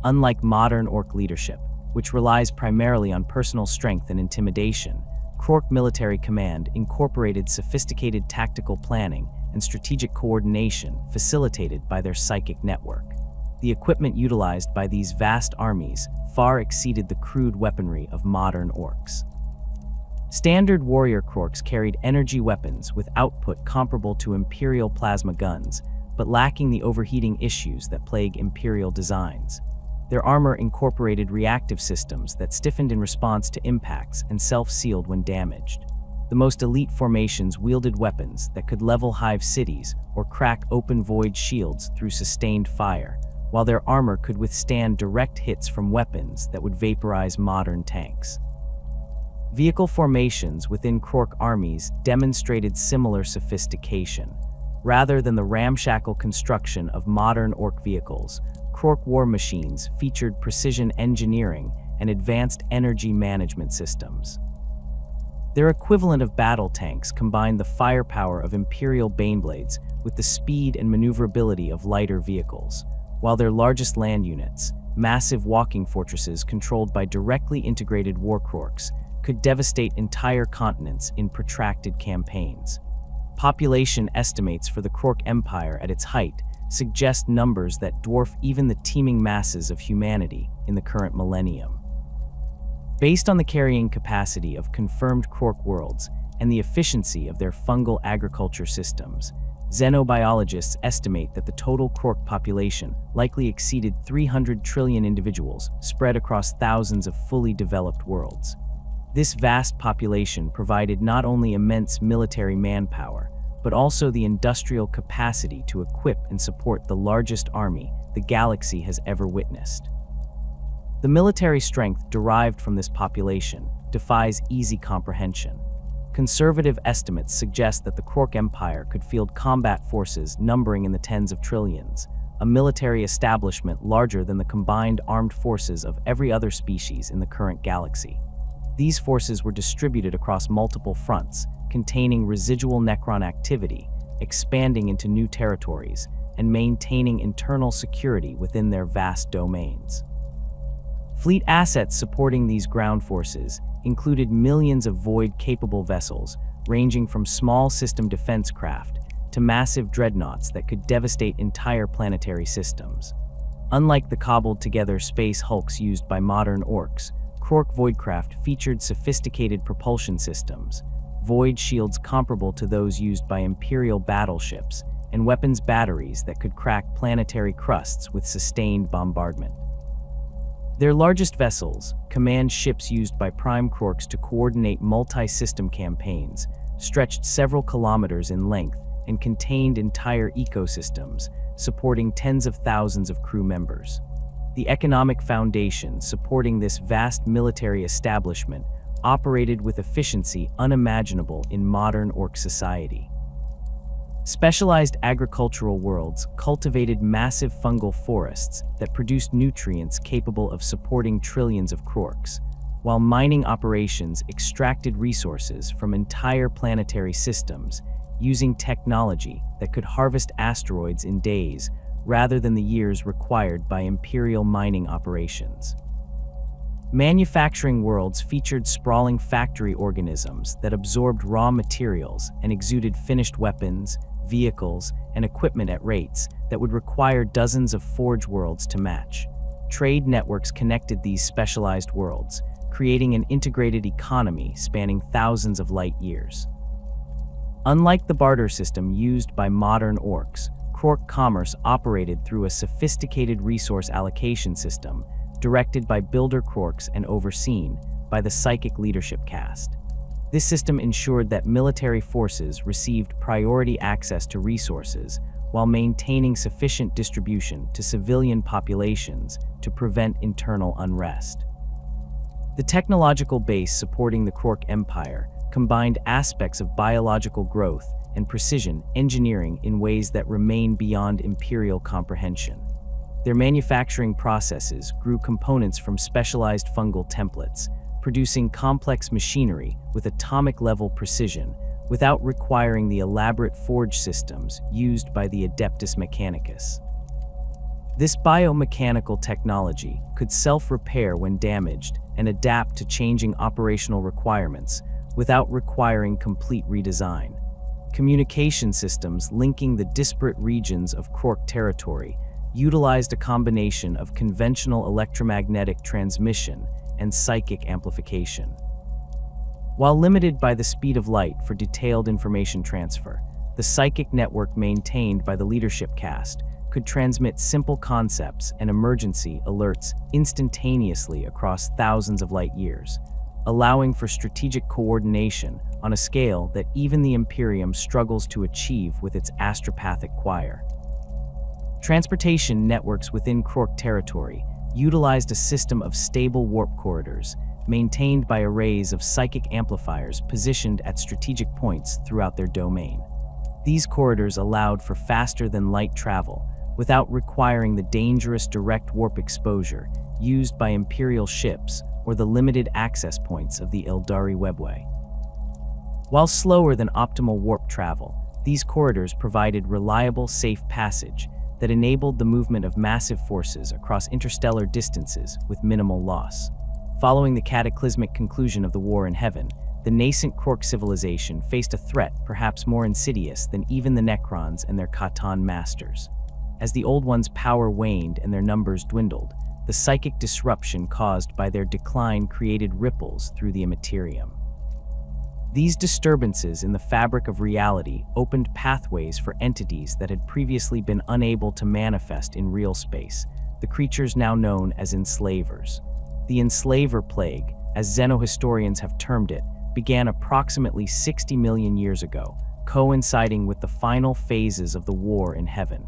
Unlike modern Ork leadership, which relies primarily on personal strength and intimidation, Krork military command incorporated sophisticated tactical planning and strategic coordination facilitated by their psychic network. The equipment utilized by these vast armies far exceeded the crude weaponry of modern Orks. Standard warrior Krorks carried energy weapons with output comparable to Imperial plasma guns, but lacking the overheating issues that plague Imperial designs. Their armor incorporated reactive systems that stiffened in response to impacts and self-sealed when damaged. The most elite formations wielded weapons that could level hive cities or crack open void shields through sustained fire, while their armor could withstand direct hits from weapons that would vaporize modern tanks. Vehicle formations within Krork armies demonstrated similar sophistication. Rather than the ramshackle construction of modern Ork vehicles, Krork war machines featured precision engineering and advanced energy management systems. Their equivalent of battle tanks combined the firepower of Imperial baneblades with the speed and maneuverability of lighter vehicles, while their largest land units, massive walking fortresses controlled by directly integrated war Krorks, could devastate entire continents in protracted campaigns. Population estimates for the Krork Empire at its height suggest numbers that dwarf even the teeming masses of humanity in the current millennium. Based on the carrying capacity of confirmed Krork worlds and the efficiency of their fungal agriculture systems, xenobiologists estimate that the total Krork population likely exceeded 300 trillion individuals spread across thousands of fully developed worlds. This vast population provided not only immense military manpower, but also the industrial capacity to equip and support the largest army the galaxy has ever witnessed. The military strength derived from this population defies easy comprehension. Conservative estimates suggest that the Krork Empire could field combat forces numbering in the tens of trillions, a military establishment larger than the combined armed forces of every other species in the current galaxy. These forces were distributed across multiple fronts, containing residual Necron activity, expanding into new territories, and maintaining internal security within their vast domains. Fleet assets supporting these ground forces included millions of void-capable vessels, ranging from small system defense craft to massive dreadnoughts that could devastate entire planetary systems. Unlike the cobbled-together space hulks used by modern Orks, Krork voidcraft featured sophisticated propulsion systems, void shields comparable to those used by Imperial battleships, and weapons batteries that could crack planetary crusts with sustained bombardment. Their largest vessels, command ships used by prime Krorks to coordinate multi-system campaigns, stretched several kilometers in length and contained entire ecosystems, supporting tens of thousands of crew members. The economic foundation supporting this vast military establishment operated with efficiency unimaginable in modern Ork society. Specialized agricultural worlds cultivated massive fungal forests that produced nutrients capable of supporting trillions of Krorks, while mining operations extracted resources from entire planetary systems using technology that could harvest asteroids in days rather than the years required by Imperial mining operations. Manufacturing worlds featured sprawling factory organisms that absorbed raw materials and exuded finished weapons, vehicles, and equipment at rates that would require dozens of forge worlds to match. Trade networks connected these specialized worlds, creating an integrated economy spanning thousands of light years. Unlike the barter system used by modern Orks, Krork commerce operated through a sophisticated resource allocation system directed by builder Krorks and overseen by the Psychic Leadership Caste. This system ensured that military forces received priority access to resources while maintaining sufficient distribution to civilian populations to prevent internal unrest. The technological base supporting the Krork Empire combined aspects of biological growth and precision engineering in ways that remain beyond Imperial comprehension. Their manufacturing processes grew components from specialized fungal templates, producing complex machinery with atomic-level precision without requiring the elaborate forge systems used by the Adeptus Mechanicus. This biomechanical technology could self-repair when damaged and adapt to changing operational requirements without requiring complete redesign. Communication systems linking the disparate regions of Krork territory utilized a combination of conventional electromagnetic transmission and psychic amplification. While limited by the speed of light for detailed information transfer, the psychic network maintained by the leadership caste could transmit simple concepts and emergency alerts instantaneously across thousands of light years, allowing for strategic coordination on a scale that even the Imperium struggles to achieve with its astropathic choir. Transportation networks within Krork territory utilized a system of stable warp corridors maintained by arrays of psychic amplifiers positioned at strategic points throughout their domain. These corridors allowed for faster-than-light travel without requiring the dangerous direct warp exposure used by Imperial ships or the limited access points of the Eldari webway. While slower than optimal warp travel, these corridors provided reliable, safe passage that enabled the movement of massive forces across interstellar distances with minimal loss. Following the cataclysmic conclusion of the War in Heaven, the nascent Krork civilization faced a threat perhaps more insidious than even the Necrons and their Khatan masters. As the Old Ones' power waned and their numbers dwindled, the psychic disruption caused by their decline created ripples through the immaterium. These disturbances in the fabric of reality opened pathways for entities that had previously been unable to manifest in real space, the creatures now known as enslavers. The enslaver plague, as xenohistorians have termed it, began approximately 60 million years ago, coinciding with the final phases of the War in Heaven.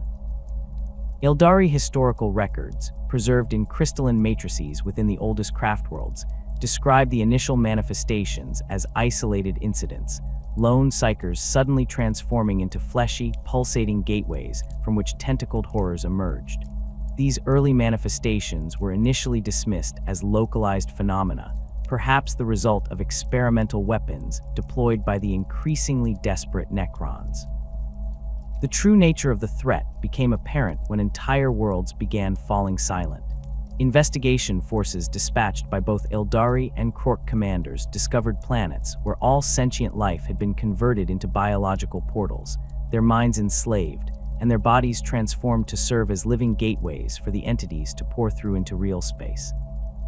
Eldari historical records, preserved in crystalline matrices within the oldest craft worlds, describe the initial manifestations as isolated incidents, lone psychers suddenly transforming into fleshy, pulsating gateways from which tentacled horrors emerged. These early manifestations were initially dismissed as localized phenomena, perhaps the result of experimental weapons deployed by the increasingly desperate Necrons. The true nature of the threat became apparent when entire worlds began falling silent. Investigation forces dispatched by both Eldari and Krork commanders discovered planets where all sentient life had been converted into biological portals, their minds enslaved, and their bodies transformed to serve as living gateways for the entities to pour through into real space.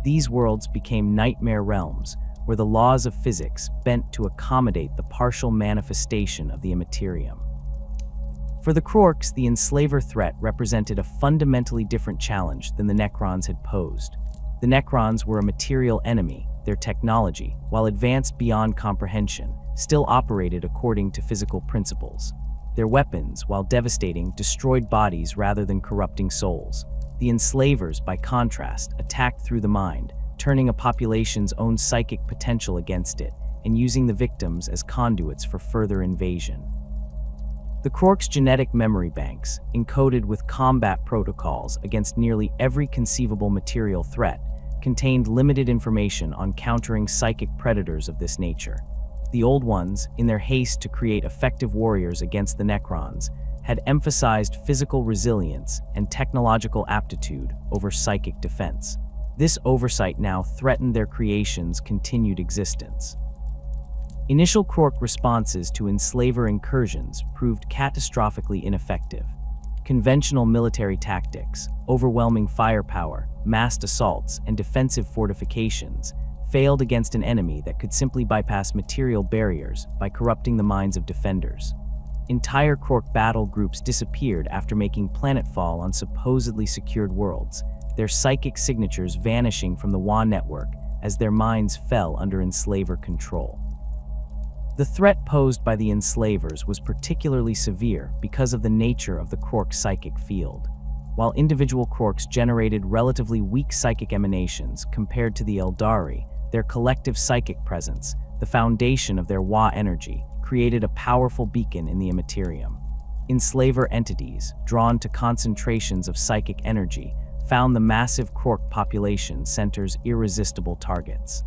These worlds became nightmare realms, where the laws of physics bent to accommodate the partial manifestation of the immaterium. For the Krorks, the enslaver threat represented a fundamentally different challenge than the Necrons had posed. The Necrons were a material enemy. Their technology, while advanced beyond comprehension, still operated according to physical principles. Their weapons, while devastating, destroyed bodies rather than corrupting souls. The enslavers, by contrast, attacked through the mind, turning a population's own psychic potential against it, and using the victims as conduits for further invasion. The Krorks' genetic memory banks, encoded with combat protocols against nearly every conceivable material threat, contained limited information on countering psychic predators of this nature. The Old Ones, in their haste to create effective warriors against the Necrons, had emphasized physical resilience and technological aptitude over psychic defense. This oversight now threatened their creation's continued existence. Initial Krork responses to enslaver incursions proved catastrophically ineffective. Conventional military tactics, overwhelming firepower, massed assaults, and defensive fortifications failed against an enemy that could simply bypass material barriers by corrupting the minds of defenders. Entire Krork battle groups disappeared after making planetfall on supposedly secured worlds, their psychic signatures vanishing from the WAAAGH network as their minds fell under enslaver control. The threat posed by the enslavers was particularly severe because of the nature of the Krork psychic field. While individual Krorks generated relatively weak psychic emanations compared to the Eldari, their collective psychic presence, the foundation of their WAAAGH energy, created a powerful beacon in the immaterium. Enslaver entities, drawn to concentrations of psychic energy, found the massive Krork population centers irresistible targets.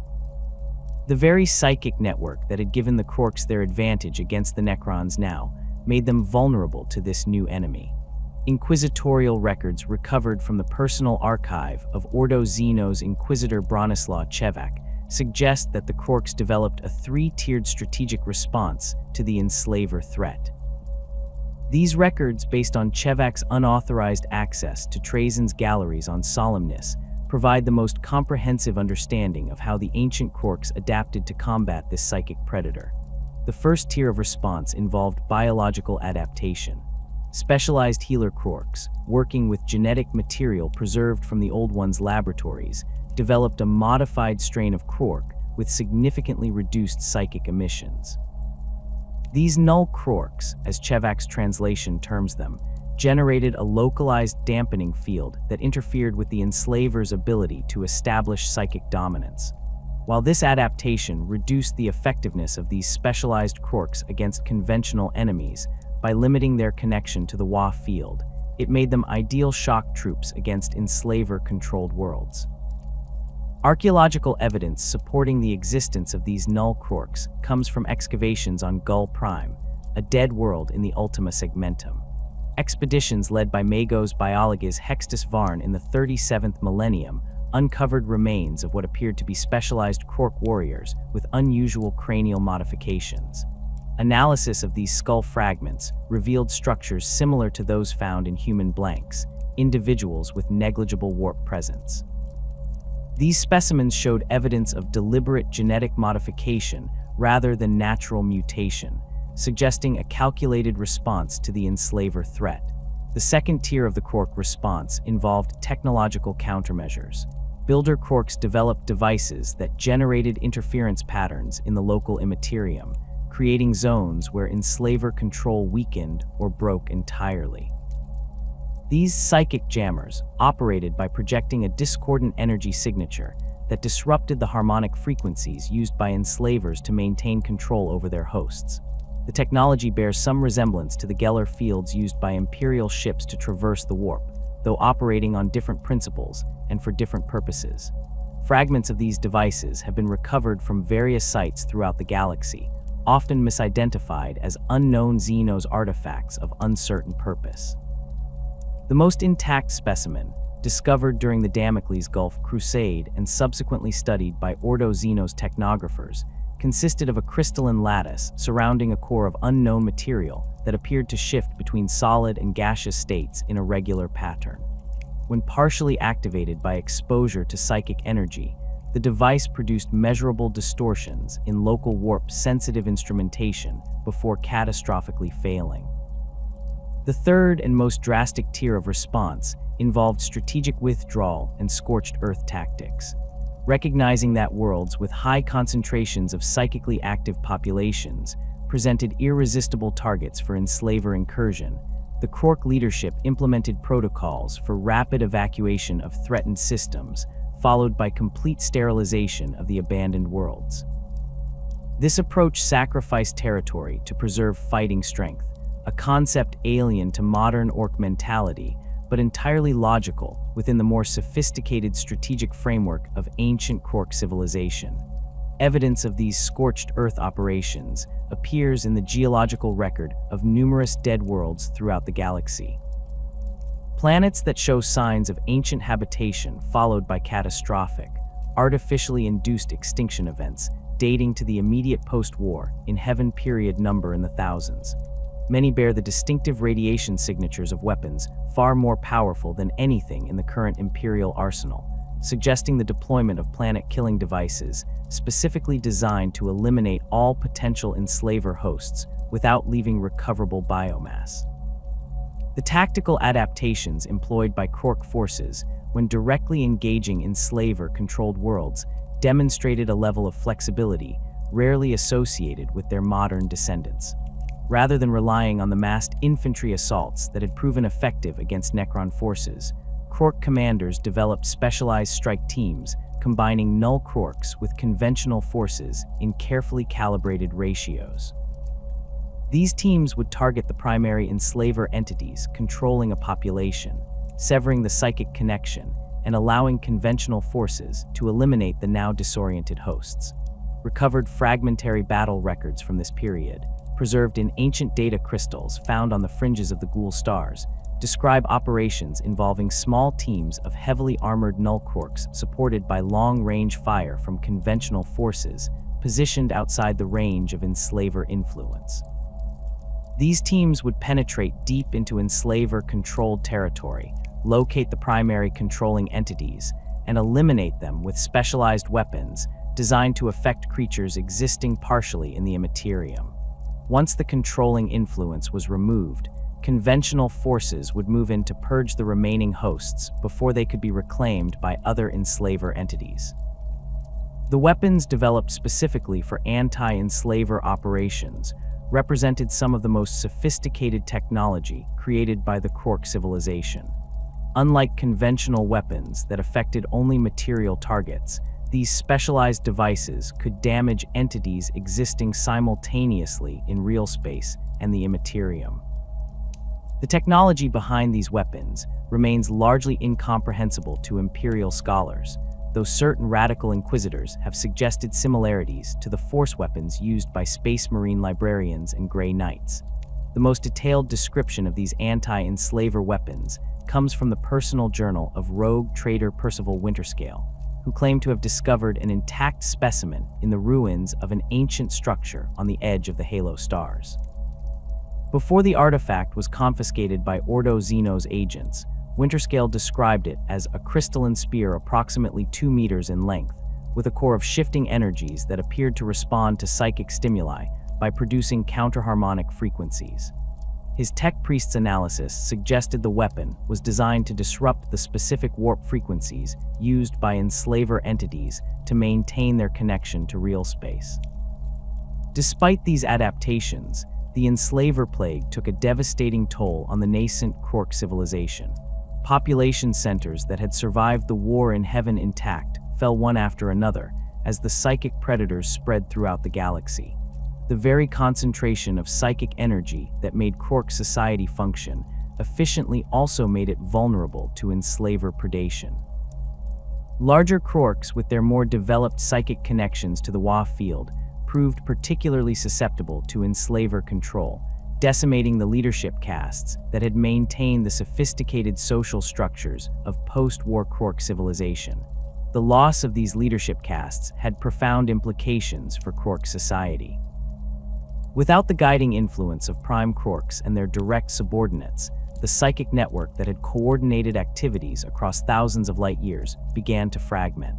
The very psychic network that had given the Krorks their advantage against the Necrons now made them vulnerable to this new enemy. Inquisitorial records recovered from the personal archive of Ordo Xeno's Inquisitor Bronislaw Chevak suggest that the Krorks developed a three-tiered strategic response to the enslaver threat. These records, based on Chevak's unauthorized access to Trajan's galleries on Solemnis, provide the most comprehensive understanding of how the ancient Krorks adapted to combat this psychic predator. The first tier of response involved biological adaptation. Specialized healer Krorks, working with genetic material preserved from the Old Ones' laboratories, developed a modified strain of Krork with significantly reduced psychic emissions. These null Krorks, as Chevak's translation terms them, generated a localized dampening field that interfered with the enslaver's ability to establish psychic dominance. While this adaptation reduced the effectiveness of these specialized Krorks against conventional enemies by limiting their connection to the WAAAGH field, it made them ideal shock troops against enslaver-controlled worlds. Archaeological evidence supporting the existence of these null Krorks comes from excavations on Gull Prime, a dead world in the Ultima Segmentum. Expeditions led by Magos WAAAGH's Hextus Varn in the 37th millennium uncovered remains of what appeared to be specialized Krork warriors with unusual cranial modifications. Analysis of these skull fragments revealed structures similar to those found in human blanks, individuals with negligible warp presence. These specimens showed evidence of deliberate genetic modification rather than natural mutation, suggesting a calculated response to the enslaver threat. The second tier of the Krork response involved technological countermeasures. Builder Krorks developed devices that generated interference patterns in the local immaterium, creating zones where enslaver control weakened or broke entirely. These psychic jammers operated by projecting a discordant energy signature that disrupted the harmonic frequencies used by enslavers to maintain control over their hosts. The technology bears some resemblance to the Geller fields used by Imperial ships to traverse the warp, though operating on different principles and for different purposes. Fragments of these devices have been recovered from various sites throughout the galaxy, often misidentified as unknown Xenos artifacts of uncertain purpose. The most intact specimen, discovered during the Damocles Gulf Crusade and subsequently studied by Ordo Xenos technographers, consisted of a crystalline lattice surrounding a core of unknown material that appeared to shift between solid and gaseous states in a regular pattern. When partially activated by exposure to psychic energy, the device produced measurable distortions in local warp-sensitive instrumentation before catastrophically failing. The third and most drastic tier of response involved strategic withdrawal and scorched earth tactics. Recognizing that worlds with high concentrations of psychically active populations presented irresistible targets for enslaver incursion, the Krork leadership implemented protocols for rapid evacuation of threatened systems, followed by complete sterilization of the abandoned worlds. This approach sacrificed territory to preserve fighting strength, a concept alien to modern Ork mentality, but entirely logical within the more sophisticated strategic framework of ancient Krork civilization. Evidence of these scorched earth operations appears in the geological record of numerous dead worlds throughout the galaxy. Planets that show signs of ancient habitation followed by catastrophic, artificially induced extinction events dating to the immediate post-war in Heaven period number in the thousands. Many bear the distinctive radiation signatures of weapons far more powerful than anything in the current Imperial arsenal, suggesting the deployment of planet-killing devices specifically designed to eliminate all potential enslaver hosts without leaving recoverable biomass. The tactical adaptations employed by Krork forces when directly engaging enslaver-controlled worlds demonstrated a level of flexibility rarely associated with their modern descendants. Rather than relying on the massed infantry assaults that had proven effective against Necron forces, Krork commanders developed specialized strike teams combining null Krorks with conventional forces in carefully calibrated ratios. These teams would target the primary enslaver entities controlling a population, severing the psychic connection and allowing conventional forces to eliminate the now disoriented hosts. Recovered fragmentary battle records from this period, preserved in ancient data crystals found on the fringes of the Ghoul stars, describe operations involving small teams of heavily armored null Krorks supported by long-range fire from conventional forces positioned outside the range of enslaver influence. These teams would penetrate deep into enslaver-controlled territory, locate the primary controlling entities, and eliminate them with specialized weapons designed to affect creatures existing partially in the immaterium. Once the controlling influence was removed, conventional forces would move in to purge the remaining hosts before they could be reclaimed by other enslaver entities. The weapons developed specifically for anti-enslaver operations represented some of the most sophisticated technology created by the Krork civilization. Unlike conventional weapons that affected only material targets, these specialized devices could damage entities existing simultaneously in real space and the immaterium. The technology behind these weapons remains largely incomprehensible to Imperial scholars, though certain radical inquisitors have suggested similarities to the force weapons used by Space Marine librarians and Grey Knights. The most detailed description of these anti-enslaver weapons comes from the personal journal of rogue trader Percival Winterscale, who claimed to have discovered an intact specimen in the ruins of an ancient structure on the edge of the Halo stars. Before the artifact was confiscated by Ordo Xenos agents, Winterscale described it as a crystalline spear approximately 2 meters in length, with a core of shifting energies that appeared to respond to psychic stimuli by producing counterharmonic frequencies. His Tech Priest's analysis suggested the weapon was designed to disrupt the specific warp frequencies used by enslaver entities to maintain their connection to real space. Despite these adaptations, the enslaver plague took a devastating toll on the nascent Krork civilization. Population centers that had survived the war in Heaven intact fell one after another as the psychic predators spread throughout the galaxy. The very concentration of psychic energy that made Krork society function efficiently also made it vulnerable to enslaver predation. Larger Krorks, with their more developed psychic connections to the WAAAGH field, proved particularly susceptible to enslaver control, decimating the leadership castes that had maintained the sophisticated social structures of post-war Krork civilization. The loss of these leadership castes had profound implications for Krork society. Without the guiding influence of prime Krorks and their direct subordinates, the psychic network that had coordinated activities across thousands of light years began to fragment.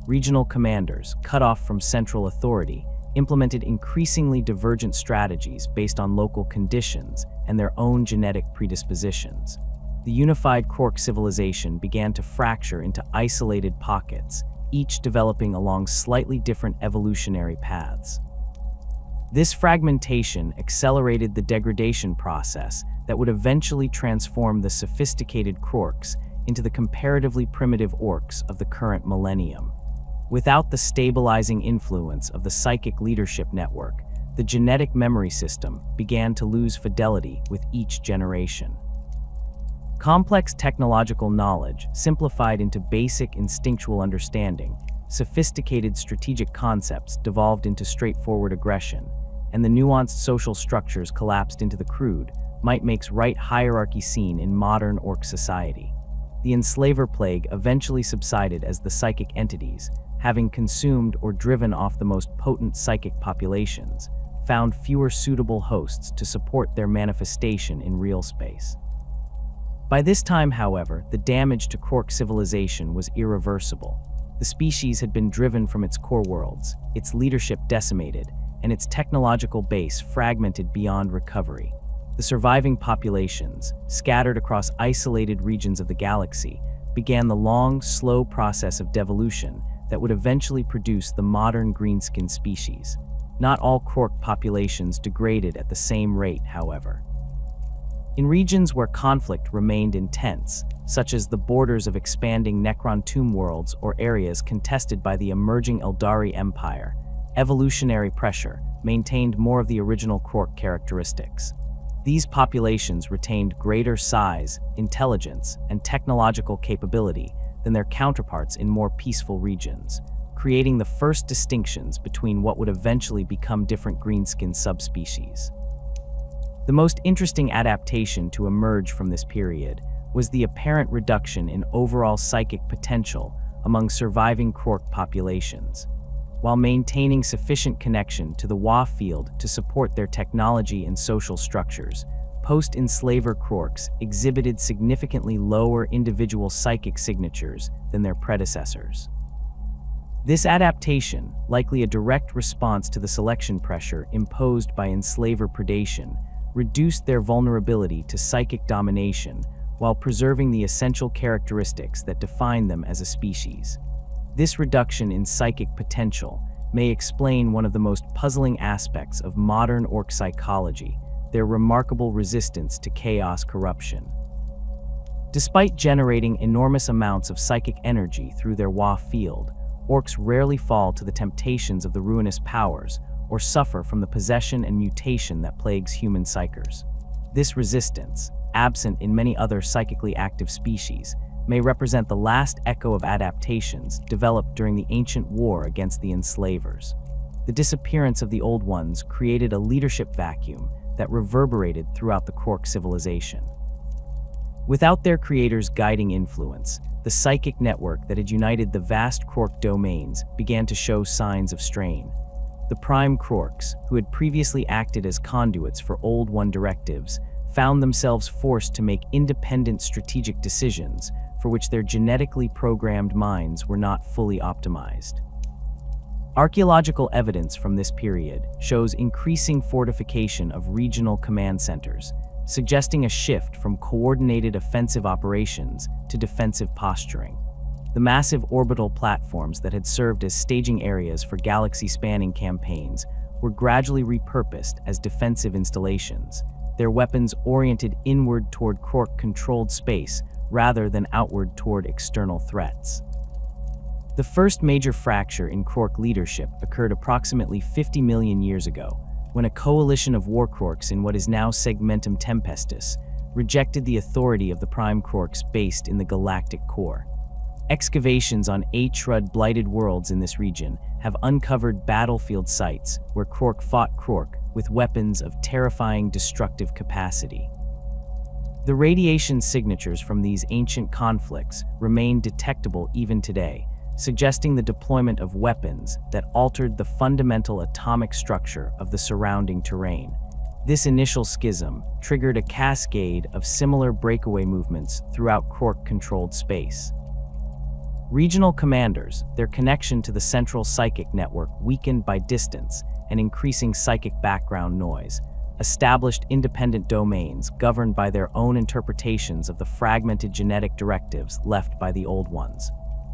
Regional commanders, cut off from central authority, implemented increasingly divergent strategies based on local conditions and their own genetic predispositions. The unified Krork civilization began to fracture into isolated pockets, each developing along slightly different evolutionary paths. This fragmentation accelerated the degradation process that would eventually transform the sophisticated Krorks into the comparatively primitive Orks of the current millennium. Without the stabilizing influence of the psychic leadership network, the genetic memory system began to lose fidelity with each generation. Complex technological knowledge simplified into basic instinctual understanding, sophisticated strategic concepts devolved into straightforward aggression, and the nuanced social structures collapsed into the crude, might-makes right hierarchy seen in modern Ork society. The enslaver plague eventually subsided as the psychic entities, having consumed or driven off the most potent psychic populations, found fewer suitable hosts to support their manifestation in real space. By this time, however, the damage to Krork civilization was irreversible. The species had been driven from its core worlds, its leadership decimated, and its technological base fragmented beyond recovery. The surviving populations, scattered across isolated regions of the galaxy, began the long, slow process of devolution that would eventually produce the modern greenskin species. Not all Krork populations degraded at the same rate, however. In regions where conflict remained intense, such as the borders of expanding Necron tomb worlds or areas contested by the emerging Eldari Empire, evolutionary pressure maintained more of the original Krork characteristics. These populations retained greater size, intelligence, and technological capability than their counterparts in more peaceful regions, creating the first distinctions between what would eventually become different greenskin subspecies. The most interesting adaptation to emerge from this period was the apparent reduction in overall psychic potential among surviving Krork populations. While maintaining sufficient connection to the WAAAGH field to support their technology and social structures, post-enslaver Krorks exhibited significantly lower individual psychic signatures than their predecessors. This adaptation, likely a direct response to the selection pressure imposed by enslaver predation, reduced their vulnerability to psychic domination while preserving the essential characteristics that define them as a species. This reduction in psychic potential may explain one of the most puzzling aspects of modern Ork psychology, their remarkable resistance to chaos corruption. Despite generating enormous amounts of psychic energy through their WAAAGH field, Orks rarely fall to the temptations of the ruinous powers or suffer from the possession and mutation that plagues human psychers. This resistance, absent in many other psychically active species, may represent the last echo of adaptations developed during the ancient war against the enslavers. The disappearance of the Old Ones created a leadership vacuum that reverberated throughout the Krork civilization. Without their creators' guiding influence, the psychic network that had united the vast Krork domains began to show signs of strain. The prime Krorks, who had previously acted as conduits for Old One directives, found themselves forced to make independent strategic decisions for which their genetically programmed minds were not fully optimized. Archaeological evidence from this period shows increasing fortification of regional command centers, suggesting a shift from coordinated offensive operations to defensive posturing. The massive orbital platforms that had served as staging areas for galaxy-spanning campaigns were gradually repurposed as defensive installations, their weapons oriented inward toward Krork-controlled space rather than outward toward external threats. The first major fracture in Krork leadership occurred approximately 50 million years ago, when a coalition of war Krorks in what is now Segmentum Tempestus rejected the authority of the prime Krorks based in the galactic core. Excavations on Shrud blighted worlds in this region have uncovered battlefield sites where Krork fought Krork with weapons of terrifying destructive capacity. The radiation signatures from these ancient conflicts remain detectable even today, suggesting the deployment of weapons that altered the fundamental atomic structure of the surrounding terrain. This initial schism triggered a cascade of similar breakaway movements throughout Krork-controlled space. Regional commanders, their connection to the central psychic network weakened by distance and increasing psychic background noise, established independent domains governed by their own interpretations of the fragmented genetic directives left by the Old Ones.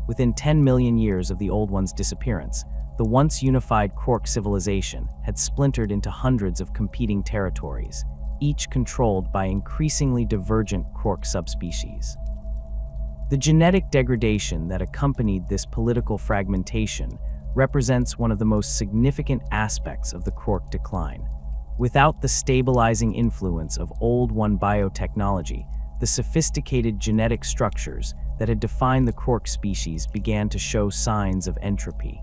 Within 10 million years of the Old Ones' disappearance, the once unified Krork civilization had splintered into hundreds of competing territories, each controlled by increasingly divergent Krork subspecies. The genetic degradation that accompanied this political fragmentation represents one of the most significant aspects of the Krork decline. Without the stabilizing influence of Old One biotechnology, the sophisticated genetic structures that had defined the Krork species began to show signs of entropy.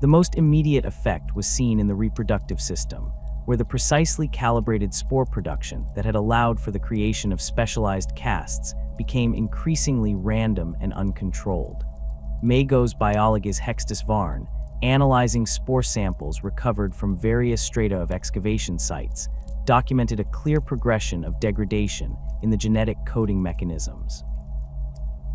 The most immediate effect was seen in the reproductive system, where the precisely calibrated spore production that had allowed for the creation of specialized castes became increasingly random and uncontrolled. Mago's biologist Hextus Varn, analyzing spore samples recovered from various strata of excavation sites, documented a clear progression of degradation in the genetic coding mechanisms.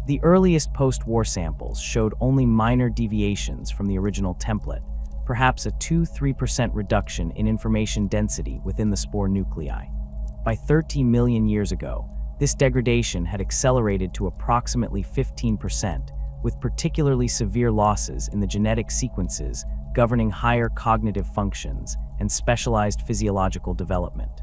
The earliest post-war samples showed only minor deviations from the original template, perhaps a 2–3% reduction in information density within the spore nuclei. By 30 million years ago, this degradation had accelerated to approximately 15%, with particularly severe losses in the genetic sequences governing higher cognitive functions and specialized physiological development.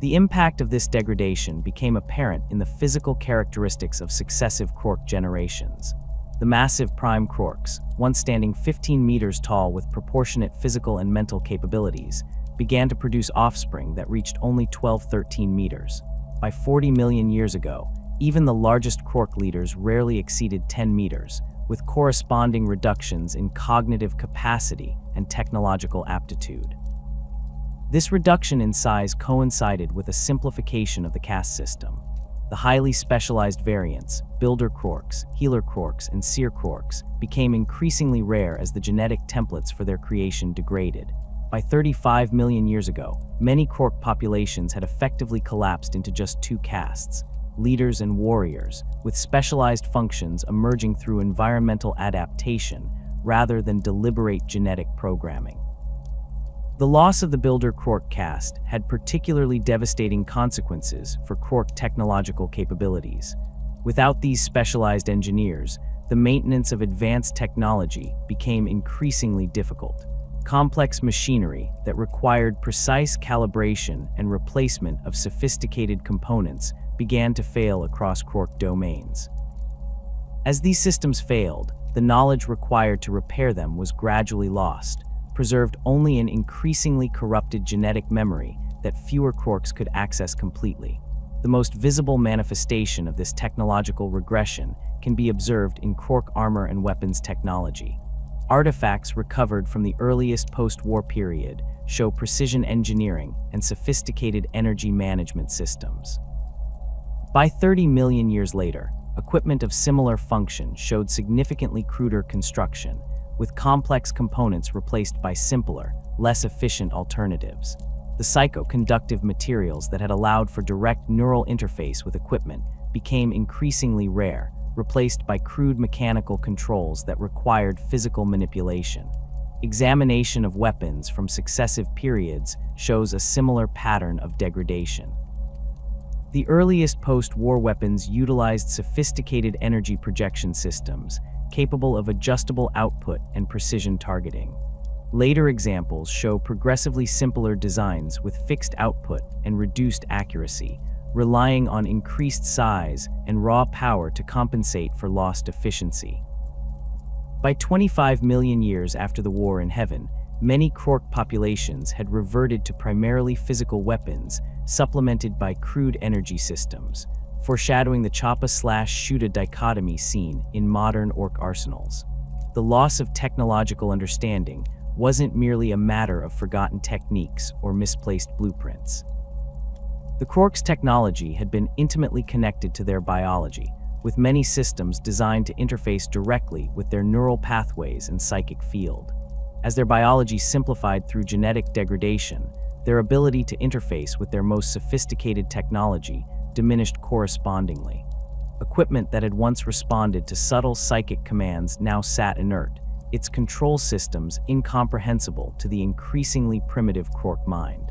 The impact of this degradation became apparent in the physical characteristics of successive Krork generations. The massive prime Krorks, once standing 15 meters tall with proportionate physical and mental capabilities, began to produce offspring that reached only 12–13 meters. By 40 million years ago, even the largest Krork leaders rarely exceeded 10 meters, with corresponding reductions in cognitive capacity and technological aptitude. This reduction in size coincided with a simplification of the caste system. The highly specialized variants, Builder Krorks, Healer Krorks, and Seer Krorks, became increasingly rare as the genetic templates for their creation degraded. By 35 million years ago, many Krork populations had effectively collapsed into just two castes, leaders and warriors, with specialized functions emerging through environmental adaptation rather than deliberate genetic programming. The loss of the Builder Krork caste had particularly devastating consequences for Krork technological capabilities. Without these specialized engineers, the maintenance of advanced technology became increasingly difficult. Complex machinery that required precise calibration and replacement of sophisticated components began to fail across Krork domains. As these systems failed, the knowledge required to repair them was gradually lost, preserved only in increasingly corrupted genetic memory that fewer Krorks could access completely. The most visible manifestation of this technological regression can be observed in Krork armor and weapons technology. Artifacts recovered from the earliest post-war period show precision engineering and sophisticated energy management systems. By 30 million years later, equipment of similar function showed significantly cruder construction, with complex components replaced by simpler, less efficient alternatives. The psychoconductive materials that had allowed for direct neural interface with equipment became increasingly rare, replaced by crude mechanical controls that required physical manipulation. Examination of weapons from successive periods shows a similar pattern of degradation. The earliest post-war weapons utilized sophisticated energy projection systems, capable of adjustable output and precision targeting. Later examples show progressively simpler designs with fixed output and reduced accuracy, relying on increased size and raw power to compensate for lost efficiency. By 25 million years after the War in Heaven, many Krork populations had reverted to primarily physical weapons, supplemented by crude energy systems, foreshadowing the choppa-slash-shoota dichotomy seen in modern Ork arsenals. The loss of technological understanding wasn't merely a matter of forgotten techniques or misplaced blueprints. The Krorks' technology had been intimately connected to their biology, with many systems designed to interface directly with their neural pathways and psychic field. As their biology simplified through genetic degradation, their ability to interface with their most sophisticated technology diminished correspondingly. Equipment that had once responded to subtle psychic commands now sat inert, its control systems incomprehensible to the increasingly primitive Krork mind.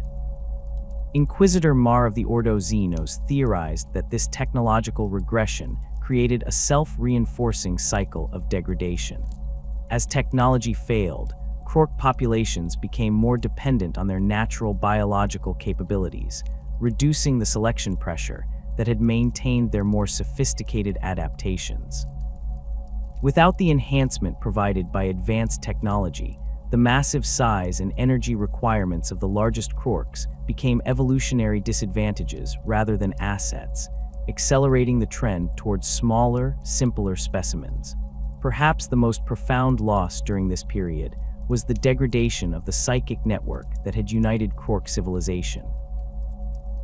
Inquisitor Mar of the Ordo Xenos theorized that this technological regression created a self-reinforcing cycle of degradation. As technology failed, Krork populations became more dependent on their natural biological capabilities, reducing the selection pressure that had maintained their more sophisticated adaptations. Without the enhancement provided by advanced technology, the massive size and energy requirements of the largest Krorks became evolutionary disadvantages rather than assets, accelerating the trend towards smaller, simpler specimens. Perhaps the most profound loss during this period was the degradation of the psychic network that had united Krork civilization.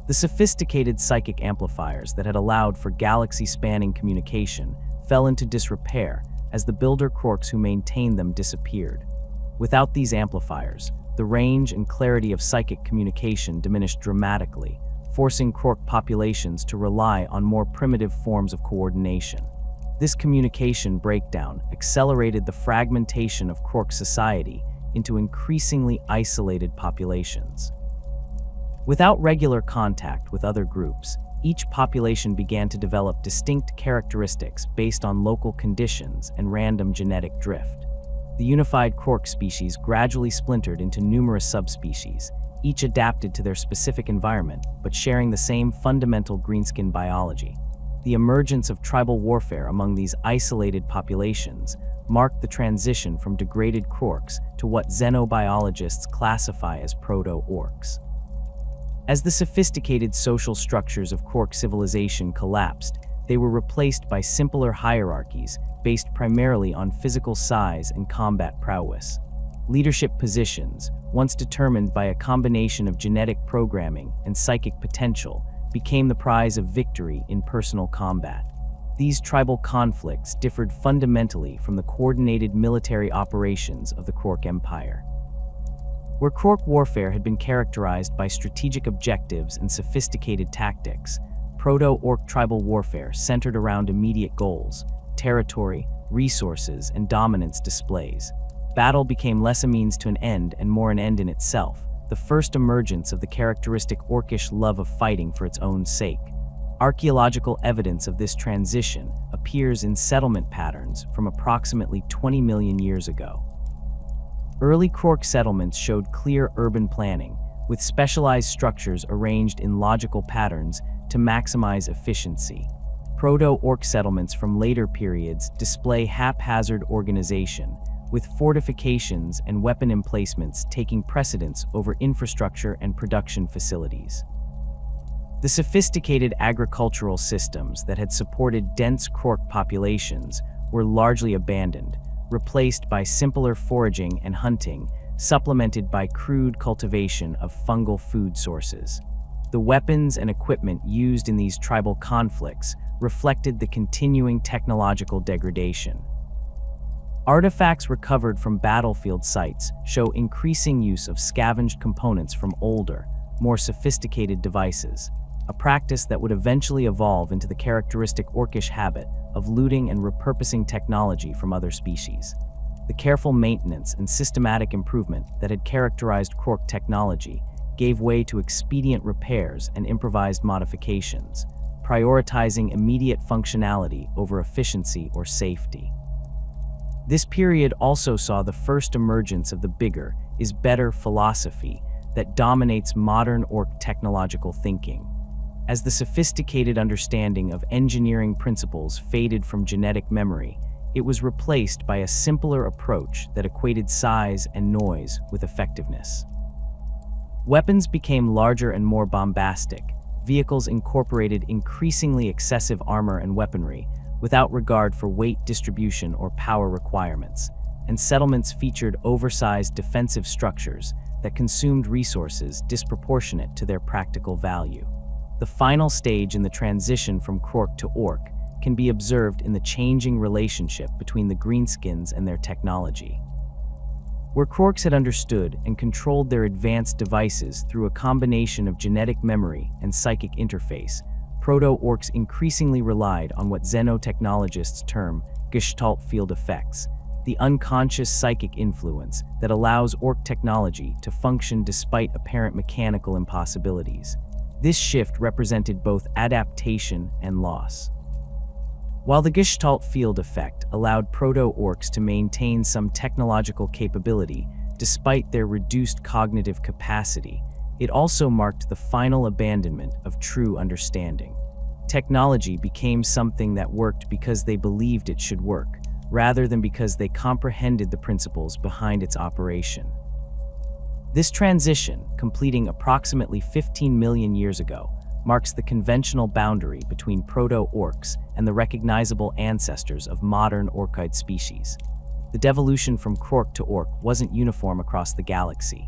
The sophisticated psychic amplifiers that had allowed for galaxy-spanning communication fell into disrepair as the builder Krorks who maintained them disappeared. Without these amplifiers, the range and clarity of psychic communication diminished dramatically, forcing Krork populations to rely on more primitive forms of coordination. This communication breakdown accelerated the fragmentation of Krork society into increasingly isolated populations. Without regular contact with other groups, each population began to develop distinct characteristics based on local conditions and random genetic drift. The unified Krork species gradually splintered into numerous subspecies, each adapted to their specific environment but sharing the same fundamental greenskin biology. The emergence of tribal warfare among these isolated populations marked the transition from degraded Krorks to what xenobiologists classify as proto-Orks. As the sophisticated social structures of Krork civilization collapsed, they were replaced by simpler hierarchies based primarily on physical size and combat prowess. Leadership positions, once determined by a combination of genetic programming and psychic potential, became the prize of victory in personal combat. These tribal conflicts differed fundamentally from the coordinated military operations of the Krork Empire. Where Krork warfare had been characterized by strategic objectives and sophisticated tactics, Proto-Ork tribal warfare centered around immediate goals, territory, resources, and dominance displays. Battle became less a means to an end and more an end in itself, the first emergence of the characteristic Orkish love of fighting for its own sake. Archaeological evidence of this transition appears in settlement patterns from approximately 20 million years ago. Early Krork settlements showed clear urban planning, with specialized structures arranged in logical patterns to maximize efficiency. Proto-Ork settlements from later periods display haphazard organization, with fortifications and weapon emplacements taking precedence over infrastructure and production facilities. The sophisticated agricultural systems that had supported dense Krork populations were largely abandoned, replaced by simpler foraging and hunting, supplemented by crude cultivation of fungal food sources. The weapons and equipment used in these tribal conflicts reflected the continuing technological degradation. Artifacts recovered from battlefield sites show increasing use of scavenged components from older, more sophisticated devices, a practice that would eventually evolve into the characteristic Orkish habit of looting and repurposing technology from other species. The careful maintenance and systematic improvement that had characterized Krork technology gave way to expedient repairs and improvised modifications, prioritizing immediate functionality over efficiency or safety. This period also saw the first emergence of the bigger is better philosophy that dominates modern Ork technological thinking. As the sophisticated understanding of engineering principles faded from genetic memory, it was replaced by a simpler approach that equated size and noise with effectiveness. Weapons became larger and more bombastic. Vehicles incorporated increasingly excessive armor and weaponry, without regard for weight distribution or power requirements, and settlements featured oversized defensive structures that consumed resources disproportionate to their practical value. The final stage in the transition from Krork to Ork can be observed in the changing relationship between the greenskins and their technology. Where Krorks had understood and controlled their advanced devices through a combination of genetic memory and psychic interface, Proto-Orks increasingly relied on what xenotechnologists term Gestalt field effects, the unconscious psychic influence that allows Ork technology to function despite apparent mechanical impossibilities. This shift represented both adaptation and loss. While the Gestalt field effect allowed Proto-Orks to maintain some technological capability despite their reduced cognitive capacity, it also marked the final abandonment of true understanding. Technology became something that worked because they believed it should work, rather than because they comprehended the principles behind its operation. This transition, completing approximately 15 million years ago, marks the conventional boundary between Proto-Orks and the recognizable ancestors of modern Orkoid species. The devolution from Krork to Ork wasn't uniform across the galaxy.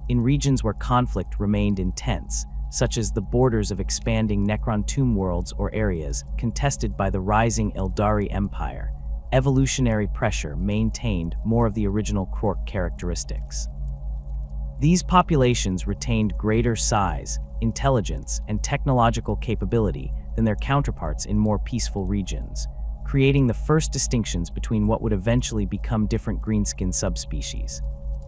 In regions where conflict remained intense, such as the borders of expanding Necron tomb worlds or areas contested by the rising Eldari Empire, evolutionary pressure maintained more of the original Krork characteristics. These populations retained greater size, intelligence, and technological capability than their counterparts in more peaceful regions, creating the first distinctions between what would eventually become different greenskin subspecies.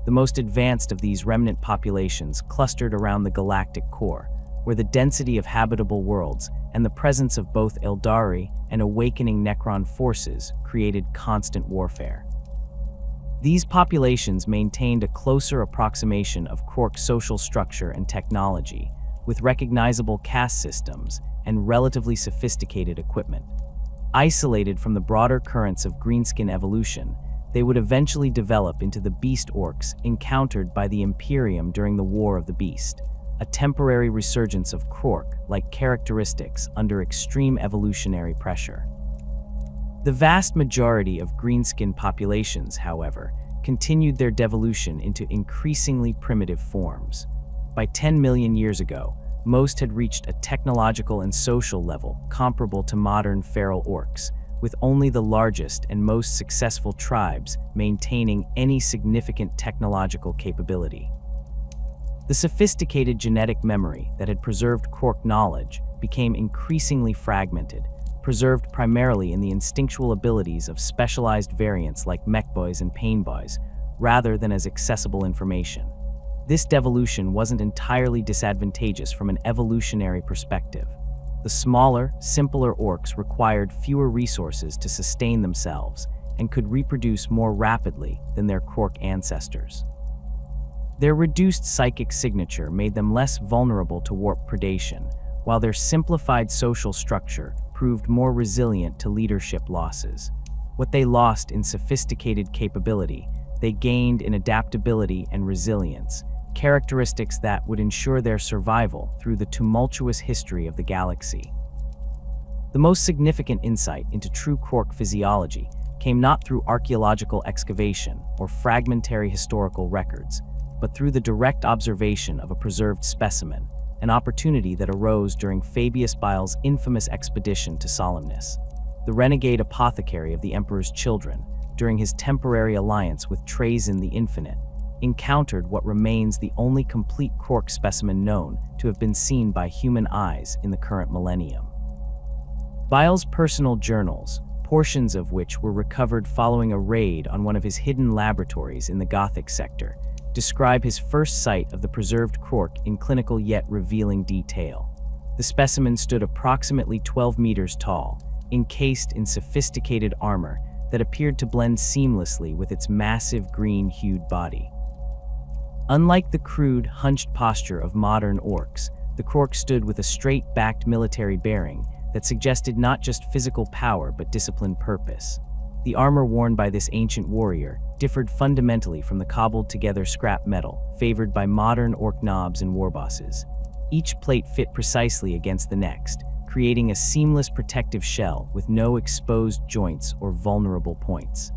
The most advanced of these remnant populations clustered around the galactic core, where the density of habitable worlds and the presence of both Eldari and awakening Necron forces created constant warfare. These populations maintained a closer approximation of Krork's social structure and technology, with recognizable caste systems and relatively sophisticated equipment. Isolated from the broader currents of greenskin evolution, they would eventually develop into the beast orcs encountered by the Imperium during the War of the Beast, a temporary resurgence of Krork-like characteristics under extreme evolutionary pressure. The vast majority of greenskin populations, however, continued their devolution into increasingly primitive forms. By 10 million years ago, most had reached a technological and social level comparable to modern feral orcs, with only the largest and most successful tribes maintaining any significant technological capability. The sophisticated genetic memory that had preserved Krork knowledge became increasingly fragmented, preserved primarily in the instinctual abilities of specialized variants like mechboys and painboys, rather than as accessible information. This devolution wasn't entirely disadvantageous from an evolutionary perspective. The smaller, simpler orcs required fewer resources to sustain themselves and could reproduce more rapidly than their Krork ancestors. Their reduced psychic signature made them less vulnerable to warp predation, while their simplified social structure proved more resilient to leadership losses. What they lost in sophisticated capability, they gained in adaptability and resilience, characteristics that would ensure their survival through the tumultuous history of the galaxy. The most significant insight into true Krork physiology came not through archaeological excavation or fragmentary historical records, but through the direct observation of a preserved specimen, an opportunity that arose during Fabius Bile's infamous expedition to Solemnus. The renegade apothecary of the Emperor's children, during his temporary alliance with Trazyn the Infinite, encountered what remains the only complete Krork specimen known to have been seen by human eyes in the current millennium. Bile's personal journals, portions of which were recovered following a raid on one of his hidden laboratories in the Gothic sector, describe his first sight of the preserved Krork in clinical yet revealing detail. The specimen stood approximately 12 meters tall, encased in sophisticated armor that appeared to blend seamlessly with its massive green-hued body. Unlike the crude, hunched posture of modern orcs, the Krork stood with a straight-backed military bearing that suggested not just physical power but disciplined purpose. The armor worn by this ancient warrior differed fundamentally from the cobbled-together scrap metal favored by modern orc knobs and warbosses. Each plate fit precisely against the next, creating a seamless protective shell with no exposed joints or vulnerable points.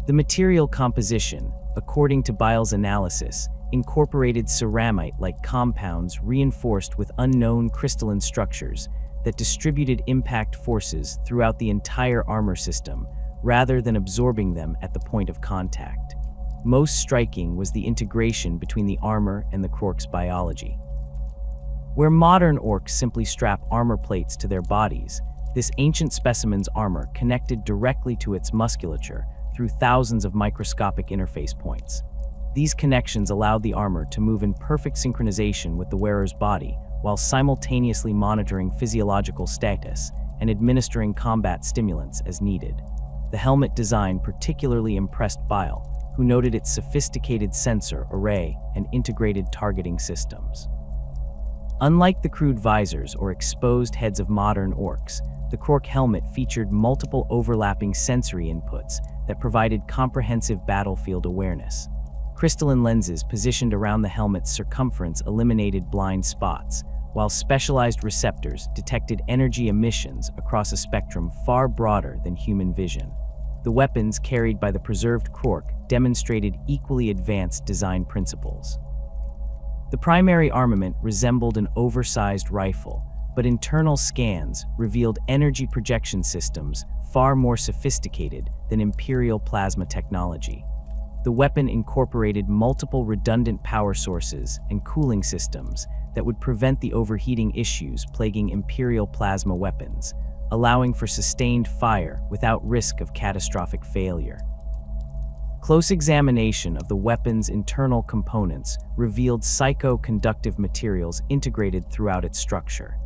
The material composition, according to Bile's analysis, incorporated ceramite-like compounds reinforced with unknown crystalline structures that distributed impact forces throughout the entire armor system, rather than absorbing them at the point of contact. Most striking was the integration between the armor and the Krork's biology. Where modern orcs simply strap armor plates to their bodies, this ancient specimen's armor connected directly to its musculature through thousands of microscopic interface points. These connections allowed the armor to move in perfect synchronization with the wearer's body, while simultaneously monitoring physiological status and administering combat stimulants as needed. The helmet design particularly impressed Bile, who noted its sophisticated sensor array and integrated targeting systems. Unlike the crude visors or exposed heads of modern orcs, the Krork helmet featured multiple overlapping sensory inputs that provided comprehensive battlefield awareness. Crystalline lenses positioned around the helmet's circumference eliminated blind spots, while specialized receptors detected energy emissions across a spectrum far broader than human vision. The weapons carried by the preserved Krork demonstrated equally advanced design principles. The primary armament resembled an oversized rifle, but internal scans revealed energy projection systems far more sophisticated than Imperial plasma technology. The weapon incorporated multiple redundant power sources and cooling systems that would prevent the overheating issues plaguing Imperial plasma weapons, allowing for sustained fire without risk of catastrophic failure. Close examination of the weapon's internal components revealed psycho-conductive materials integrated throughout its structure.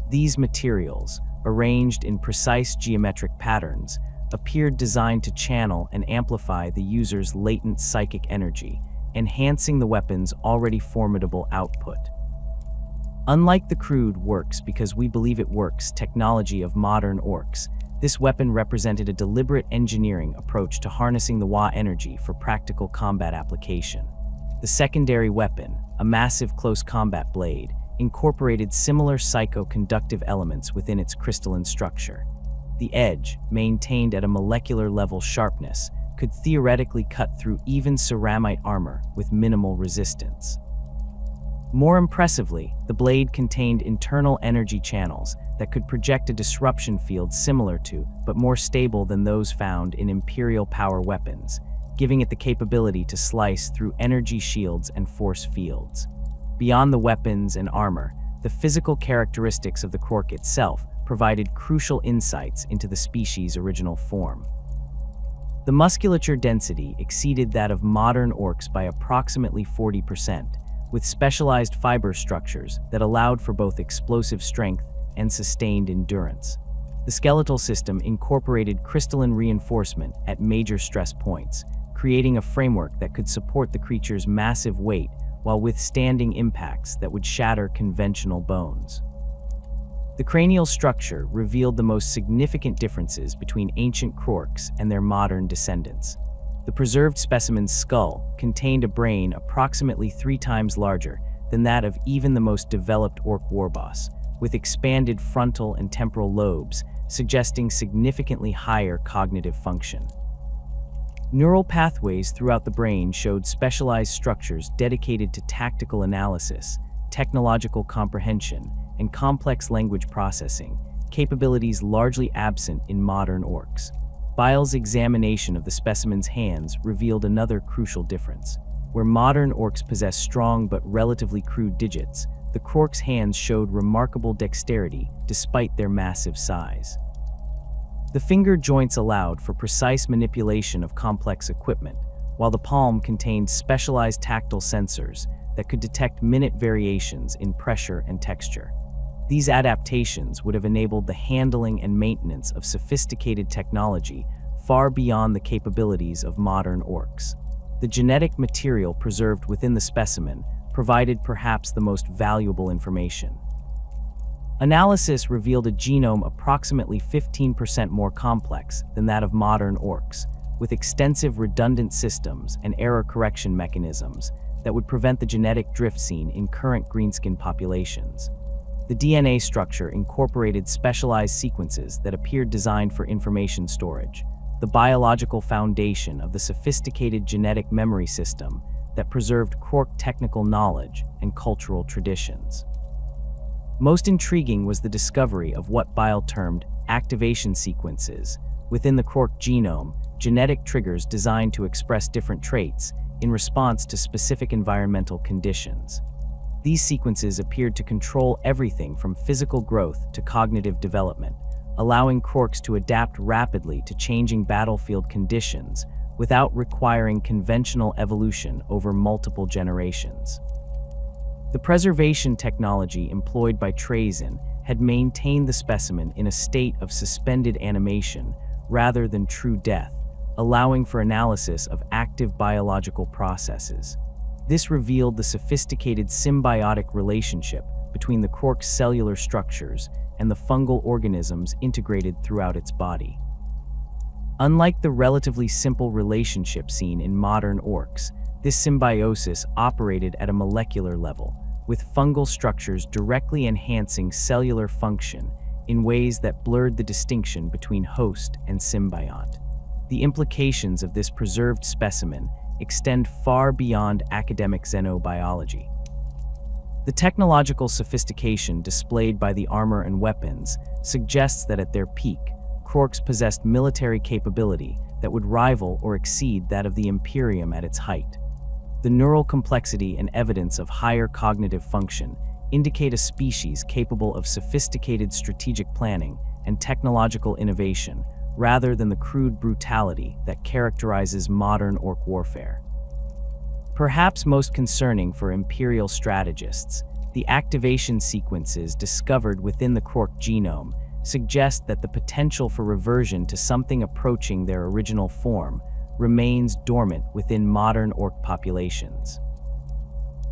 These materials, arranged in precise geometric patterns, appeared designed to channel and amplify the user's latent psychic energy, enhancing the weapon's already formidable output. Unlike the crude "works because we believe it works" technology of modern orcs, this weapon represented a deliberate engineering approach to harnessing the WAAAGH energy for practical combat application. The secondary weapon, a massive close combat blade, incorporated similar psycho-conductive elements within its crystalline structure. The edge, maintained at a molecular level sharpness, could theoretically cut through even ceramite armor with minimal resistance. More impressively, the blade contained internal energy channels that could project a disruption field similar to, but more stable than those found in Imperial power weapons, giving it the capability to slice through energy shields and force fields. Beyond the weapons and armor, the physical characteristics of the Krork itself provided crucial insights into the species' original form. The musculature density exceeded that of modern orcs by approximately 40%, with specialized fiber structures that allowed for both explosive strength and sustained endurance. The skeletal system incorporated crystalline reinforcement at major stress points, creating a framework that could support the creature's massive weight while withstanding impacts that would shatter conventional bones. The cranial structure revealed the most significant differences between ancient Krorks and their modern descendants. The preserved specimen's skull contained a brain approximately 3 times larger than that of even the most developed orc warboss, with expanded frontal and temporal lobes suggesting significantly higher cognitive function. Neural pathways throughout the brain showed specialized structures dedicated to tactical analysis, technological comprehension, and complex language processing, capabilities largely absent in modern orcs. Bile's examination of the specimen's hands revealed another crucial difference. Where modern orcs possess strong but relatively crude digits, the Krork's hands showed remarkable dexterity despite their massive size. The finger joints allowed for precise manipulation of complex equipment, while the palm contained specialized tactile sensors that could detect minute variations in pressure and texture. These adaptations would have enabled the handling and maintenance of sophisticated technology far beyond the capabilities of modern orcs. The genetic material preserved within the specimen provided perhaps the most valuable information. Analysis revealed a genome approximately 15% more complex than that of modern Orks, with extensive redundant systems and error correction mechanisms that would prevent the genetic drift seen in current greenskin populations. The DNA structure incorporated specialized sequences that appeared designed for information storage, the biological foundation of the sophisticated genetic memory system that preserved Krork technical knowledge and cultural traditions. Most intriguing was the discovery of what Bile termed activation sequences within the Krork genome, genetic triggers designed to express different traits in response to specific environmental conditions. These sequences appeared to control everything from physical growth to cognitive development, allowing Krorks to adapt rapidly to changing battlefield conditions without requiring conventional evolution over multiple generations. The preservation technology employed by Trazen had maintained the specimen in a state of suspended animation rather than true death, allowing for analysis of active biological processes. This revealed the sophisticated symbiotic relationship between the Krork's cellular structures and the fungal organisms integrated throughout its body. Unlike the relatively simple relationship seen in modern Orks, this symbiosis operated at a molecular level, with fungal structures directly enhancing cellular function in ways that blurred the distinction between host and symbiont. The implications of this preserved specimen extend far beyond academic xenobiology. The technological sophistication displayed by the armor and weapons suggests that at their peak, Krorks possessed military capability that would rival or exceed that of the Imperium at its height. The neural complexity and evidence of higher cognitive function indicate a species capable of sophisticated strategic planning and technological innovation, rather than the crude brutality that characterizes modern Ork warfare. Perhaps most concerning for Imperial strategists, the activation sequences discovered within the Krork genome suggest that the potential for reversion to something approaching their original form remains dormant within modern Ork populations.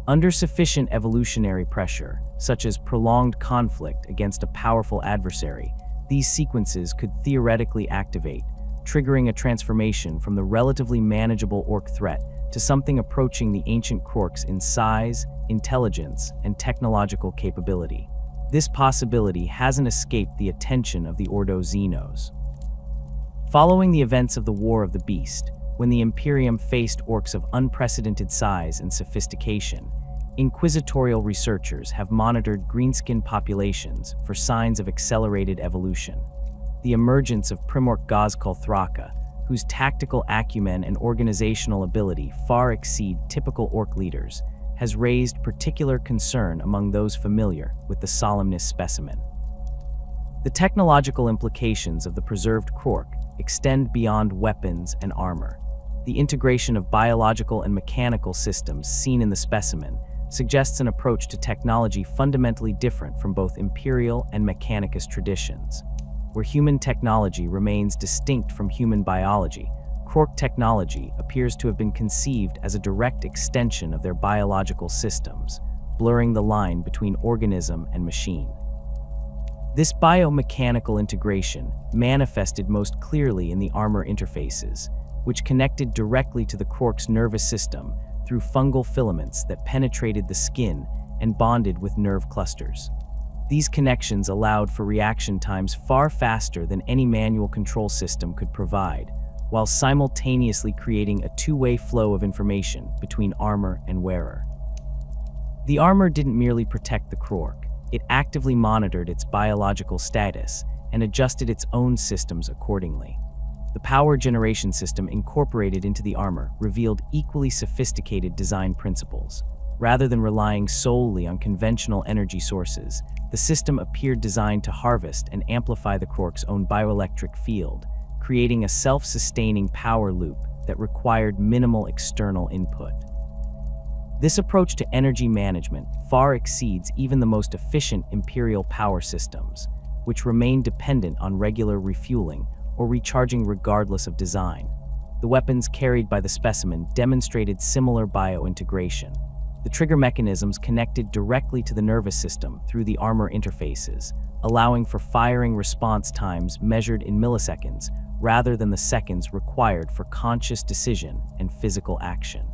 Under sufficient evolutionary pressure, such as prolonged conflict against a powerful adversary, these sequences could theoretically activate, triggering a transformation from the relatively manageable Ork threat to something approaching the ancient Krorks in size, intelligence, and technological capability. This possibility hasn't escaped the attention of the Ordo Xenos. Following the events of the War of the Beast, when the Imperium faced Orks of unprecedented size and sophistication, inquisitorial researchers have monitored greenskin populations for signs of accelerated evolution. The emergence of Primork Gozkal Thraka, whose tactical acumen and organizational ability far exceed typical Ork leaders, has raised particular concern among those familiar with the Solemnis specimen. The technological implications of the preserved Krork extend beyond weapons and armor. The integration of biological and mechanical systems seen in the specimen suggests an approach to technology fundamentally different from both Imperial and Mechanicus traditions. Where human technology remains distinct from human biology, Krork technology appears to have been conceived as a direct extension of their biological systems, blurring the line between organism and machine. This biomechanical integration manifested most clearly in the armor interfaces, which connected directly to the Krork's nervous system through fungal filaments that penetrated the skin and bonded with nerve clusters. These connections allowed for reaction times far faster than any manual control system could provide, while simultaneously creating a two-way flow of information between armor and wearer. The armor didn't merely protect the Krork, it actively monitored its biological status and adjusted its own systems accordingly. The power generation system incorporated into the armor revealed equally sophisticated design principles. Rather than relying solely on conventional energy sources, the system appeared designed to harvest and amplify the Krork's own bioelectric field, creating a self-sustaining power loop that required minimal external input. This approach to energy management far exceeds even the most efficient Imperial power systems, which remain dependent on regular refueling or recharging regardless of design. The weapons carried by the specimen demonstrated similar biointegration. The trigger mechanisms connected directly to the nervous system through the armor interfaces, allowing for firing response times measured in milliseconds rather than the seconds required for conscious decision and physical action.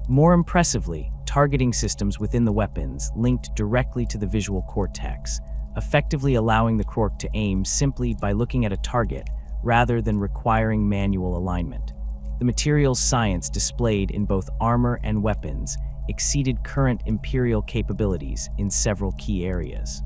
More impressively, targeting systems within the weapons linked directly to the visual cortex, effectively allowing the Krork to aim simply by looking at a target rather than requiring manual alignment. The materials science displayed in both armor and weapons exceeded current Imperial capabilities in several key areas.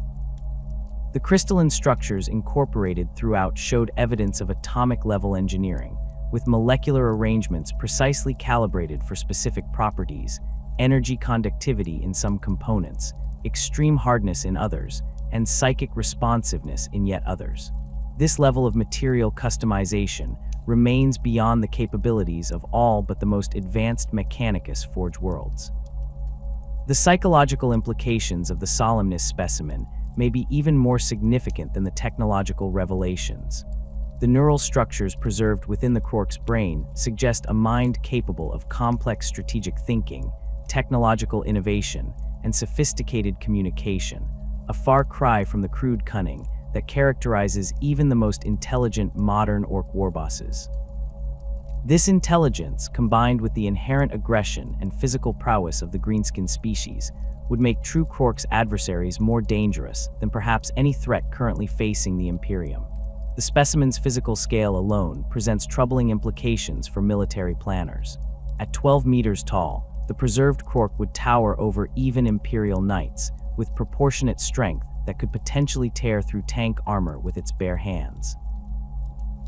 The crystalline structures incorporated throughout showed evidence of atomic-level engineering, with molecular arrangements precisely calibrated for specific properties, energy conductivity in some components, extreme hardness in others, and psychic responsiveness in yet others. This level of material customization remains beyond the capabilities of all but the most advanced Mechanicus Forge worlds. The psychological implications of the Solemnis specimen may be even more significant than the technological revelations. The neural structures preserved within the Krork's brain suggest a mind capable of complex strategic thinking, technological innovation, and sophisticated communication, a far cry from the crude cunning that characterizes even the most intelligent modern Ork warbosses. This intelligence, combined with the inherent aggression and physical prowess of the greenskin species, would make true Krork's adversaries more dangerous than perhaps any threat currently facing the Imperium. The specimen's physical scale alone presents troubling implications for military planners. At 12 meters tall, the preserved Krork would tower over even Imperial knights, with proportionate strength that could potentially tear through tank armor with its bare hands.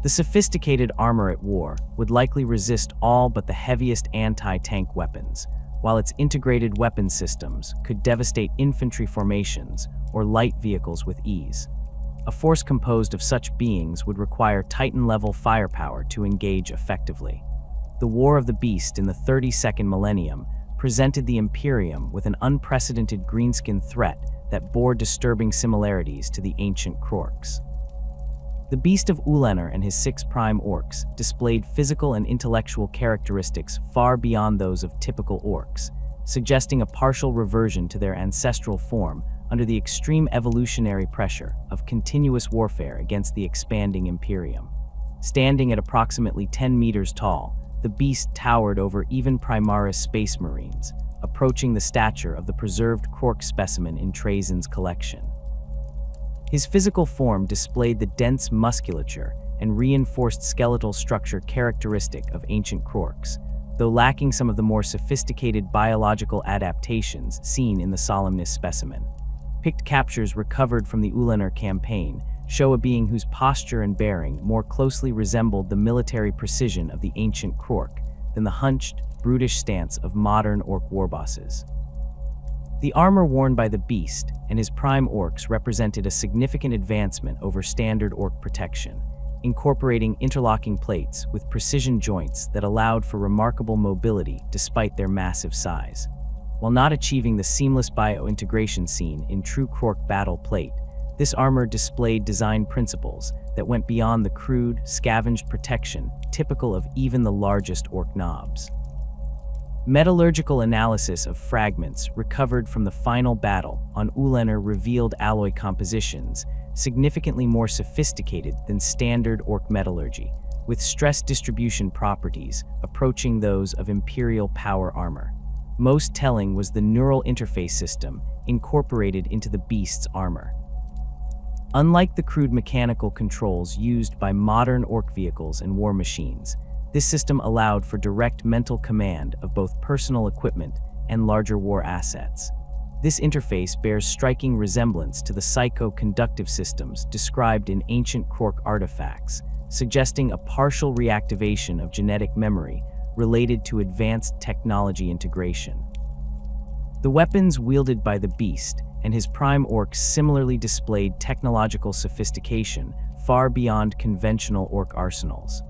The sophisticated armor at war would likely resist all but the heaviest anti-tank weapons, while its integrated weapon systems could devastate infantry formations or light vehicles with ease. A force composed of such beings would require Titan-level firepower to engage effectively. The War of the Beast in the 32nd millennium presented the Imperium with an unprecedented greenskin threat that bore disturbing similarities to the ancient Krorks. The Beast of Ulanor and his 6 prime Orks displayed physical and intellectual characteristics far beyond those of typical Orks, suggesting a partial reversion to their ancestral form under the extreme evolutionary pressure of continuous warfare against the expanding Imperium. Standing at approximately 10 meters tall, the beast towered over even Primaris space marines, approaching the stature of the preserved Krork specimen in Trajan's collection. His physical form displayed the dense musculature and reinforced skeletal structure characteristic of ancient Krorks, though lacking some of the more sophisticated biological adaptations seen in the Solemnis specimen. Picked captures recovered from the Ulanor campaign show a being whose posture and bearing more closely resembled the military precision of the ancient Krork than the hunched, brutish stance of modern Ork warbosses. The armor worn by the beast and his prime Orks represented a significant advancement over standard Ork protection, incorporating interlocking plates with precision joints that allowed for remarkable mobility despite their massive size. While not achieving the seamless biointegration seen in true Krork battle plate, this armor displayed design principles that went beyond the crude, scavenged protection typical of even the largest Ork knobs. Metallurgical analysis of fragments recovered from the final battle on Ulanor revealed alloy compositions significantly more sophisticated than standard Ork metallurgy, with stress distribution properties approaching those of Imperial power armor. Most telling was the neural interface system incorporated into the beast's armor. Unlike the crude mechanical controls used by modern Ork vehicles and war machines, this system allowed for direct mental command of both personal equipment and larger war assets. This interface bears striking resemblance to the psycho-conductive systems described in ancient Krork artifacts, suggesting a partial reactivation of genetic memory related to advanced technology integration. The weapons wielded by the beast and his prime Orks similarly displayed technological sophistication far beyond conventional Ork arsenals.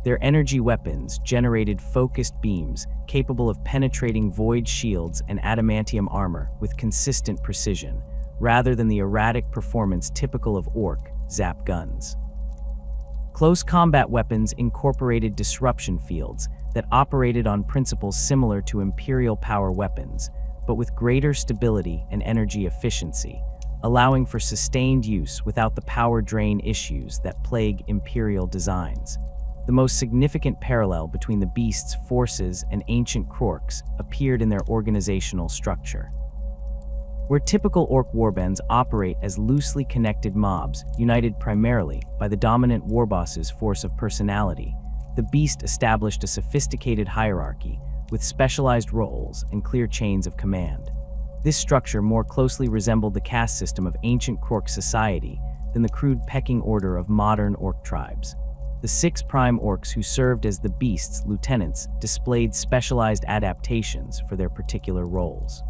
Their energy weapons generated focused beams capable of penetrating void shields and adamantium armor with consistent precision, rather than the erratic performance typical of Ork zap guns. Close combat weapons incorporated disruption fields that operated on principles similar to Imperial power weapons, but with greater stability and energy efficiency, allowing for sustained use without the power drain issues that plague Imperial designs. The most significant parallel between the beast's forces and ancient Krorks appeared in their organizational structure. Where typical Ork warbands operate as loosely connected mobs, united primarily by the dominant warboss's force of personality, the beast established a sophisticated hierarchy with specialized roles and clear chains of command. This structure more closely resembled the caste system of ancient Krork society than the crude pecking order of modern Ork tribes. The 6 prime Orks who served as the beast's lieutenants displayed specialized adaptations for their particular roles.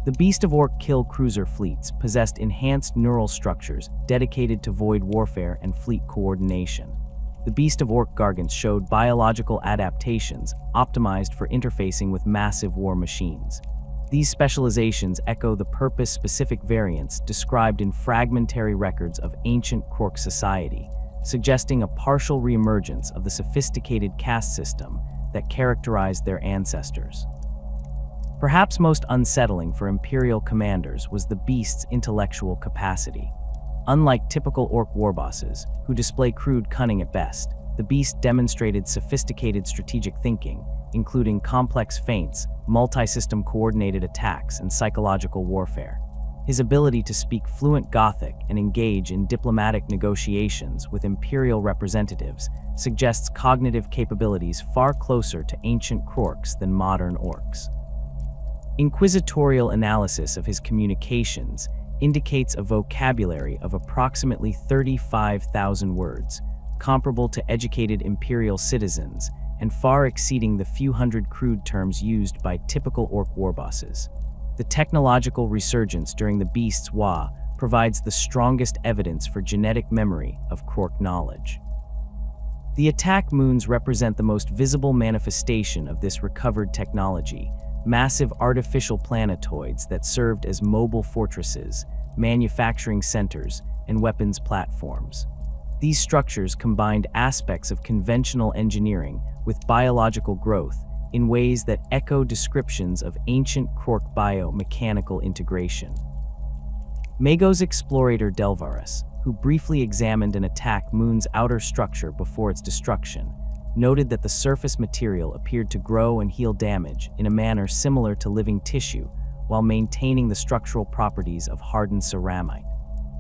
The Beast of Ork kill cruiser fleets possessed enhanced neural structures dedicated to void warfare and fleet coordination. The Beast of Ork gargants showed biological adaptations optimized for interfacing with massive war machines. These specializations echo the purpose-specific variants described in fragmentary records of ancient Krork society, suggesting a partial reemergence of the sophisticated caste system that characterized their ancestors. Perhaps most unsettling for Imperial commanders was the beast's intellectual capacity. Unlike typical Ork warbosses, who display crude cunning at best, the beast demonstrated sophisticated strategic thinking, including complex feints, multi-system coordinated attacks, and psychological warfare. His ability to speak fluent Gothic and engage in diplomatic negotiations with Imperial representatives suggests cognitive capabilities far closer to ancient Krorks than modern Orks. Inquisitorial analysis of his communications indicates a vocabulary of approximately 35,000 words, comparable to educated Imperial citizens and far exceeding the few hundred crude terms used by typical Ork warbosses. The technological resurgence during the beast's WAAAGH provides the strongest evidence for genetic memory of Krork knowledge. The attack moons represent the most visible manifestation of this recovered technology, massive artificial planetoids that served as mobile fortresses, manufacturing centers, and weapons platforms. These structures combined aspects of conventional engineering with biological growth in ways that echo descriptions of ancient Krork biomechanical integration. Mago's explorator Delvarus, who briefly examined an attack moon's outer structure before its destruction, noted that the surface material appeared to grow and heal damage in a manner similar to living tissue while maintaining the structural properties of hardened ceramite.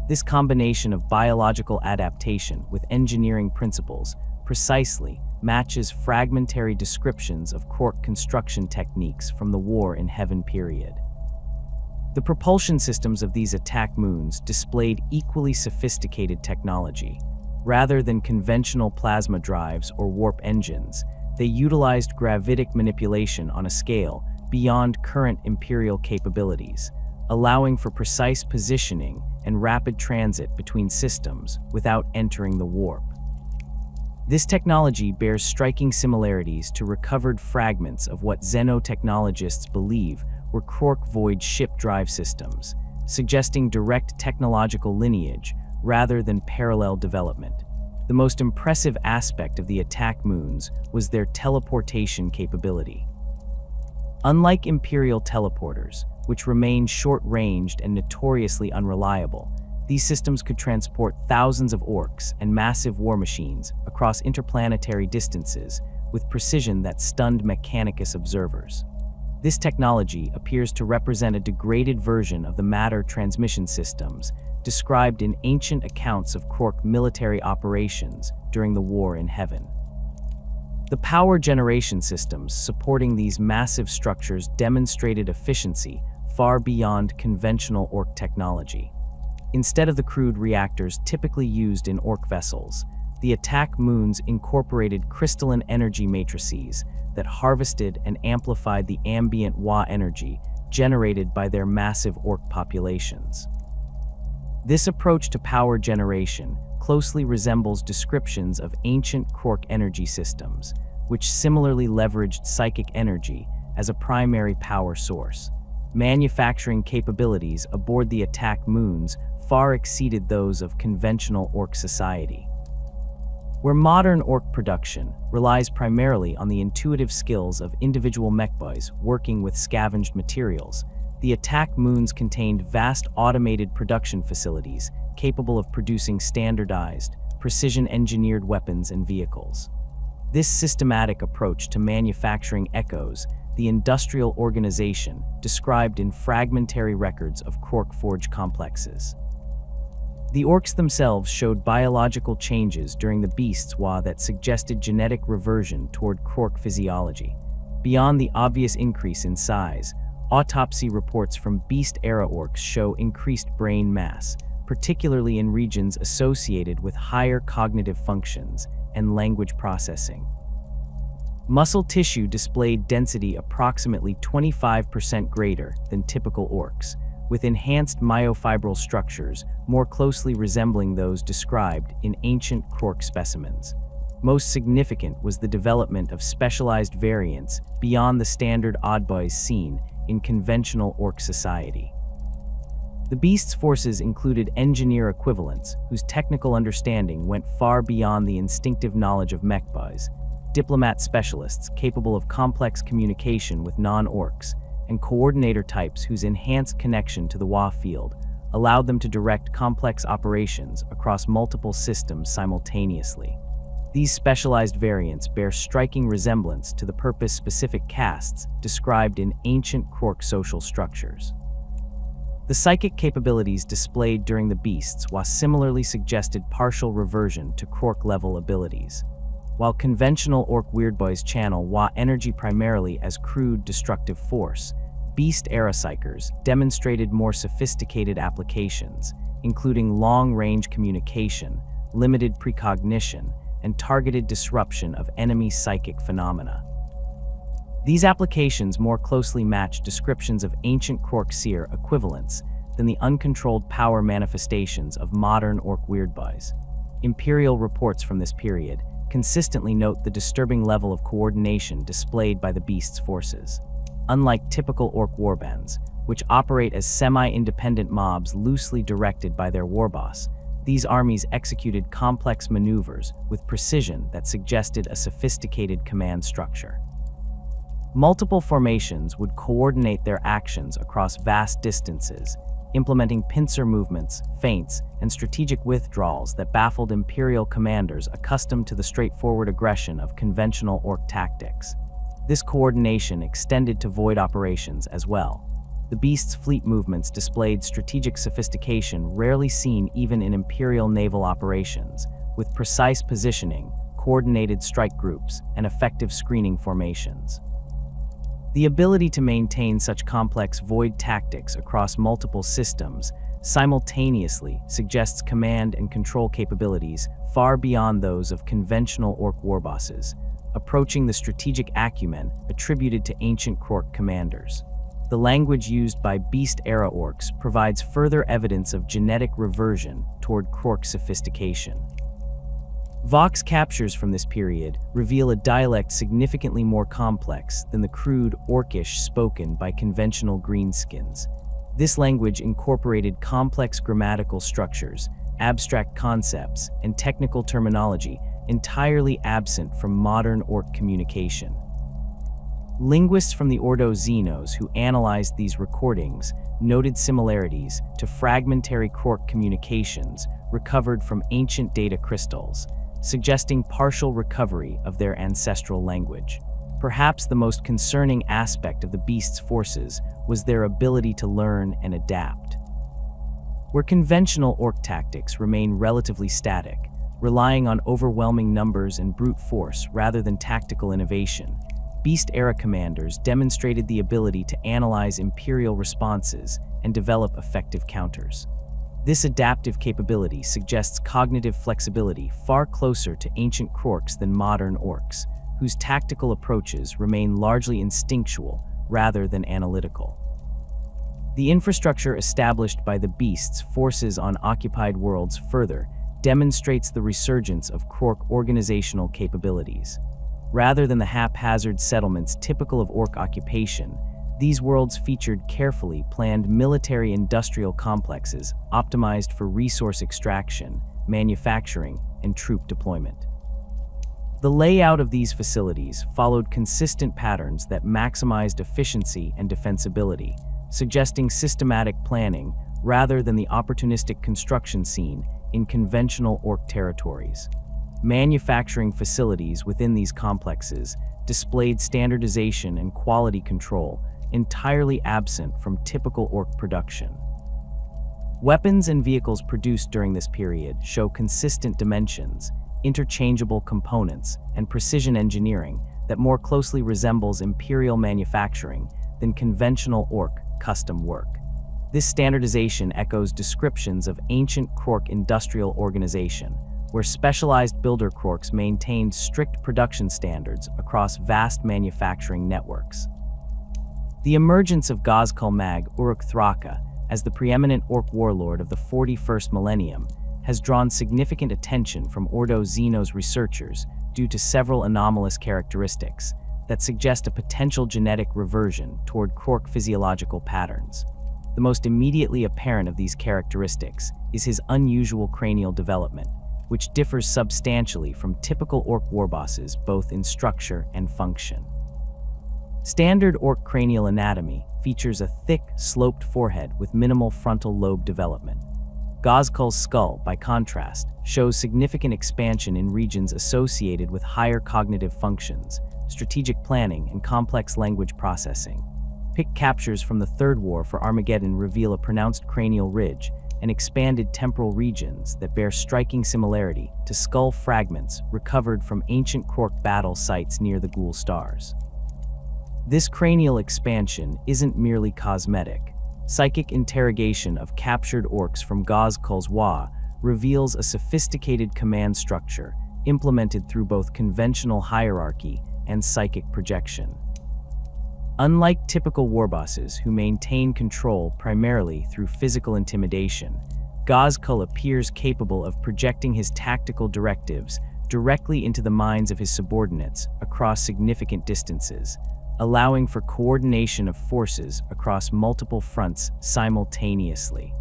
This combination of biological adaptation with engineering principles precisely matches fragmentary descriptions of Krork construction techniques from the War in Heaven period. The propulsion systems of these attack moons displayed equally sophisticated technology. Rather than conventional plasma drives or warp engines, they utilized gravitic manipulation on a scale beyond current Imperial capabilities, allowing for precise positioning and rapid transit between systems without entering the warp. This technology bears striking similarities to recovered fragments of what xenotechnologists believe were Krork void ship drive systems, suggesting direct technological lineage rather than parallel development. The most impressive aspect of the attack moons was their teleportation capability. Unlike Imperial teleporters, which remained short-ranged and notoriously unreliable, these systems could transport thousands of Orks and massive war machines across interplanetary distances with precision that stunned Mechanicus observers. This technology appears to represent a degraded version of the matter transmission systems described in ancient accounts of Krork military operations during the War in Heaven. The power generation systems supporting these massive structures demonstrated efficiency far beyond conventional Ork technology. Instead of the crude reactors typically used in Ork vessels, the attack moons incorporated crystalline energy matrices that harvested and amplified the ambient WAAAGH energy generated by their massive Ork populations. This approach to power generation closely resembles descriptions of ancient Krork energy systems, which similarly leveraged psychic energy as a primary power source. Manufacturing capabilities aboard the attack moons far exceeded those of conventional Ork society. Where modern Ork production relies primarily on the intuitive skills of individual mechboys working with scavenged materials, the attack moons contained vast automated production facilities capable of producing standardized, precision-engineered weapons and vehicles. This systematic approach to manufacturing echoes the industrial organization described in fragmentary records of Krork forge complexes. The Orks themselves showed biological changes during the beast's WAAAGH that suggested genetic reversion toward Krork physiology. Beyond the obvious increase in size, autopsy reports from beast-era Orks show increased brain mass, particularly in regions associated with higher cognitive functions and language processing. Muscle tissue displayed density approximately 25% greater than typical Orks, with enhanced myofibril structures more closely resembling those described in ancient Krork specimens. Most significant was the development of specialized variants beyond the standard oddboys seen in conventional Ork society. The beast's forces included engineer equivalents whose technical understanding went far beyond the instinctive knowledge of mechboys, diplomat specialists capable of complex communication with non-Orks, and coordinator types whose enhanced connection to the WAAAGH field allowed them to direct complex operations across multiple systems simultaneously. These specialized variants bear striking resemblance to the purpose-specific castes described in ancient Krork social structures. The psychic capabilities displayed during the beasts WAAAGH similarly suggested partial reversion to Krork-level abilities. While conventional Ork weirdboys channel WAAAGH energy primarily as crude destructive force, beast-era psychers demonstrated more sophisticated applications, including long-range communication, limited precognition, and targeted disruption of enemy psychic phenomena. These applications more closely match descriptions of ancient Krork seer equivalents than the uncontrolled power manifestations of modern Ork weirdboys. Imperial reports from this period consistently note the disturbing level of coordination displayed by the beast's forces. Unlike typical Ork warbands, which operate as semi-independent mobs loosely directed by their warboss, these armies executed complex maneuvers with precision that suggested a sophisticated command structure. Multiple formations would coordinate their actions across vast distances, implementing pincer movements, feints, and strategic withdrawals that baffled Imperial commanders accustomed to the straightforward aggression of conventional Ork tactics. This coordination extended to void operations as well. The beast's fleet movements displayed strategic sophistication rarely seen even in Imperial naval operations, with precise positioning, coordinated strike groups, and effective screening formations. The ability to maintain such complex void tactics across multiple systems simultaneously suggests command and control capabilities far beyond those of conventional Ork warbosses, approaching the strategic acumen attributed to ancient Krork commanders. The language used by beast-era Orks provides further evidence of genetic reversion toward Krork sophistication. WAAAGH's captures from this period reveal a dialect significantly more complex than the crude Orkish spoken by conventional greenskins. This language incorporated complex grammatical structures, abstract concepts, and technical terminology entirely absent from modern Ork communication. Linguists from the Ordo Xenos who analyzed these recordings noted similarities to fragmentary Krork communications recovered from ancient data crystals, suggesting partial recovery of their ancestral language. Perhaps the most concerning aspect of the beast's forces was their ability to learn and adapt. Where conventional Ork tactics remain relatively static, relying on overwhelming numbers and brute force rather than tactical innovation, Beast-era commanders demonstrated the ability to analyze Imperial responses and develop effective counters. This adaptive capability suggests cognitive flexibility far closer to ancient Krorks than modern Orks, whose tactical approaches remain largely instinctual rather than analytical. The infrastructure established by the beast's forces on occupied worlds further demonstrates the resurgence of Krork organizational capabilities. Rather than the haphazard settlements typical of Ork occupation, these worlds featured carefully planned military-industrial complexes optimized for resource extraction, manufacturing, and troop deployment. The layout of these facilities followed consistent patterns that maximized efficiency and defensibility, suggesting systematic planning rather than the opportunistic construction seen in conventional Ork territories. Manufacturing facilities within these complexes displayed standardization and quality control entirely absent from typical Ork production. Weapons and vehicles produced during this period show consistent dimensions, interchangeable components, and precision engineering that more closely resembles imperial manufacturing than conventional Ork custom work. This standardization echoes descriptions of ancient Krork industrial organization, where specialized builder Krorks maintained strict production standards across vast manufacturing networks. The emergence of WAAAGH as the preeminent Ork warlord of the 41st millennium has drawn significant attention from Ordo Xeno's researchers due to several anomalous characteristics that suggest a potential genetic reversion toward Krork physiological patterns. The most immediately apparent of these characteristics is his unusual cranial development, which differs substantially from typical Ork warbosses both in structure and function. Standard Ork cranial anatomy features a thick, sloped forehead with minimal frontal lobe development. WAAAGH's skull, by contrast, shows significant expansion in regions associated with higher cognitive functions, strategic planning, and complex language processing. Pick captures from the Third War for Armageddon reveal a pronounced cranial ridge and expanded temporal regions that bear striking similarity to skull fragments recovered from ancient Krork battle sites near the Ghoul Stars. This cranial expansion isn't merely cosmetic. Psychic interrogation of captured Orks from WAAAGH's WAAAGH reveals a sophisticated command structure implemented through both conventional hierarchy and psychic projection. Unlike typical warbosses who maintain control primarily through physical intimidation, WAAAGH appears capable of projecting his tactical directives directly into the minds of his subordinates across significant distances, allowing for coordination of forces across multiple fronts simultaneously.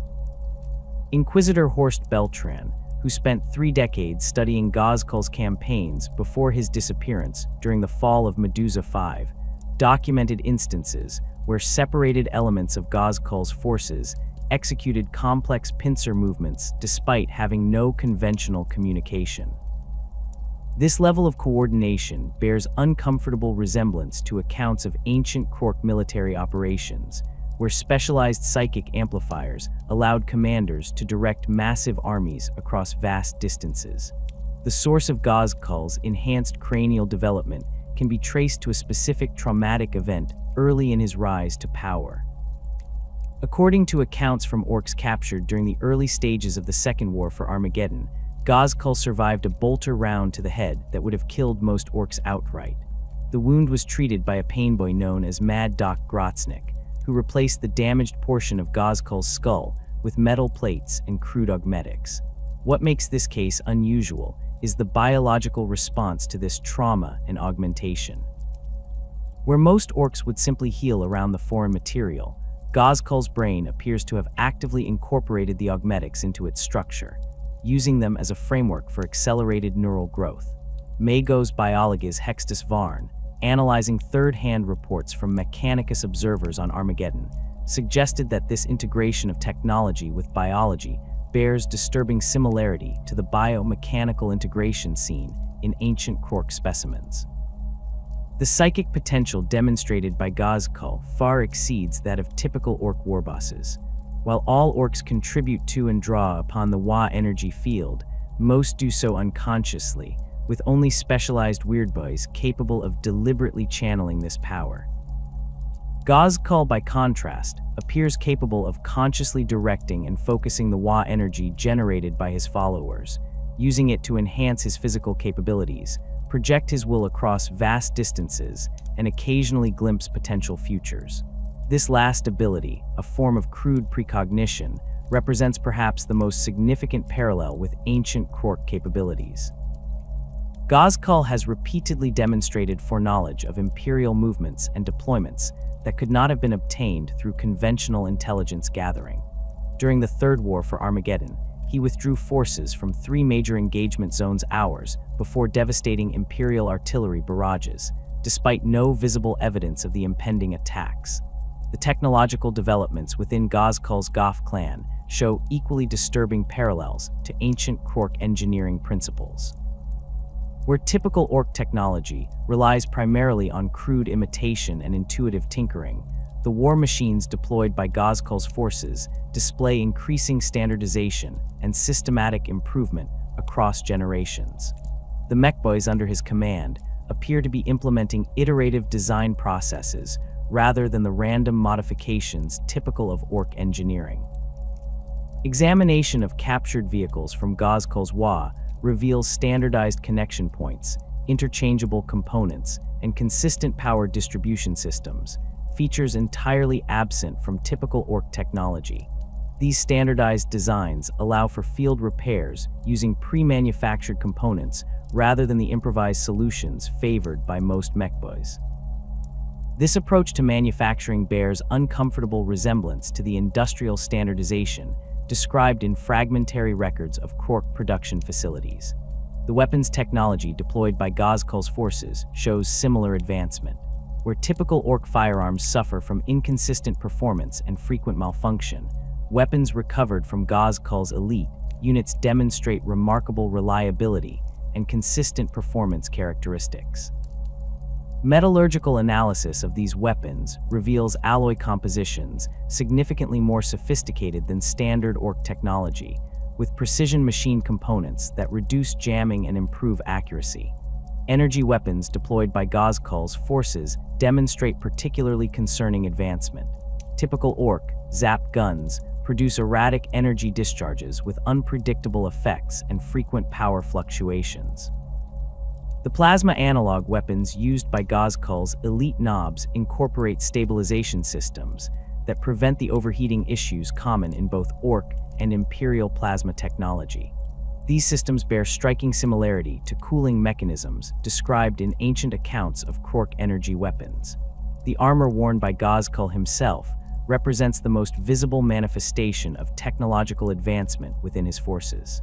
Inquisitor Horst Beltran, who spent 3 decades studying WAAAGH's campaigns before his disappearance during the fall of Medusa 5, documented instances where separated elements of WAAAGH's forces executed complex pincer movements despite having no conventional communication. This level of coordination bears uncomfortable resemblance to accounts of ancient Krork military operations, where specialized psychic amplifiers allowed commanders to direct massive armies across vast distances. The source of WAAAGH's enhanced cranial development can be traced to a specific traumatic event early in his rise to power. According to accounts from Orks captured during the early stages of the Second War for Armageddon, WAAAGH survived a bolter round to the head that would have killed most Orks outright. The wound was treated by a painboy known as Mad Doc Grotznik, who replaced the damaged portion of WAAAGH's skull with metal plates and crude augmetics. What makes this case unusual is the biological response to this trauma and augmentation. Where most Orks would simply heal around the foreign material, WAAAGH's brain appears to have actively incorporated the augmetics into its structure, using them as a framework for accelerated neural growth. Magos WAAAGH's Hextus Varn, analyzing third-hand reports from Mechanicus observers on Armageddon, suggested that this integration of technology with biology bears disturbing similarity to the biomechanical integration seen in ancient Krork specimens. The psychic potential demonstrated by WAAAGH far exceeds that of typical Ork warbosses. While all Orks contribute to and draw upon the WAAAGH energy field, most do so unconsciously, with only specialized weirdboys capable of deliberately channeling this power. WAAAGH, by contrast, appears capable of consciously directing and focusing the WAAAGH energy generated by his followers, using it to enhance his physical capabilities, project his will across vast distances, and occasionally glimpse potential futures. This last ability, a form of crude precognition, represents perhaps the most significant parallel with ancient Krork capabilities. WAAAGH has repeatedly demonstrated foreknowledge of imperial movements and deployments that could not have been obtained through conventional intelligence gathering. During the Third War for Armageddon, he withdrew forces from 3 major engagement zones hours before devastating Imperial artillery barrages, despite no visible evidence of the impending attacks. The technological developments within Ghazghkull's Goth clan show equally disturbing parallels to ancient Krork engineering principles. Where typical Ork technology relies primarily on crude imitation and intuitive tinkering, the war machines deployed by Ghazghkull's forces display increasing standardization and systematic improvement across generations. The mechboys under his command appear to be implementing iterative design processes rather than the random modifications typical of Ork engineering. Examination of captured vehicles from Ghazghkull's WAAAGH reveals standardized connection points, interchangeable components, and consistent power distribution systems, features entirely absent from typical Ork technology. These standardized designs allow for field repairs using pre-manufactured components rather than the improvised solutions favored by most mechboys. This approach to manufacturing bears uncomfortable resemblance to the industrial standardization described in fragmentary records of Krork production facilities. The weapons technology deployed by Ghazghkull's forces shows similar advancement. Where typical Ork firearms suffer from inconsistent performance and frequent malfunction, weapons recovered from Ghazghkull's elite units demonstrate remarkable reliability and consistent performance characteristics. Metallurgical analysis of these weapons reveals alloy compositions significantly more sophisticated than standard Ork technology, with precision machine components that reduce jamming and improve accuracy. Energy weapons deployed by Ghazghkull's forces demonstrate particularly concerning advancement. Typical Ork, zap guns produce erratic energy discharges with unpredictable effects and frequent power fluctuations. The plasma analog weapons used by Ghazghkull's elite knobs incorporate stabilization systems that prevent the overheating issues common in both Ork and Imperial plasma technology. These systems bear striking similarity to cooling mechanisms described in ancient accounts of Krork energy weapons. The armor worn by Ghazghkull himself represents the most visible manifestation of technological advancement within his forces.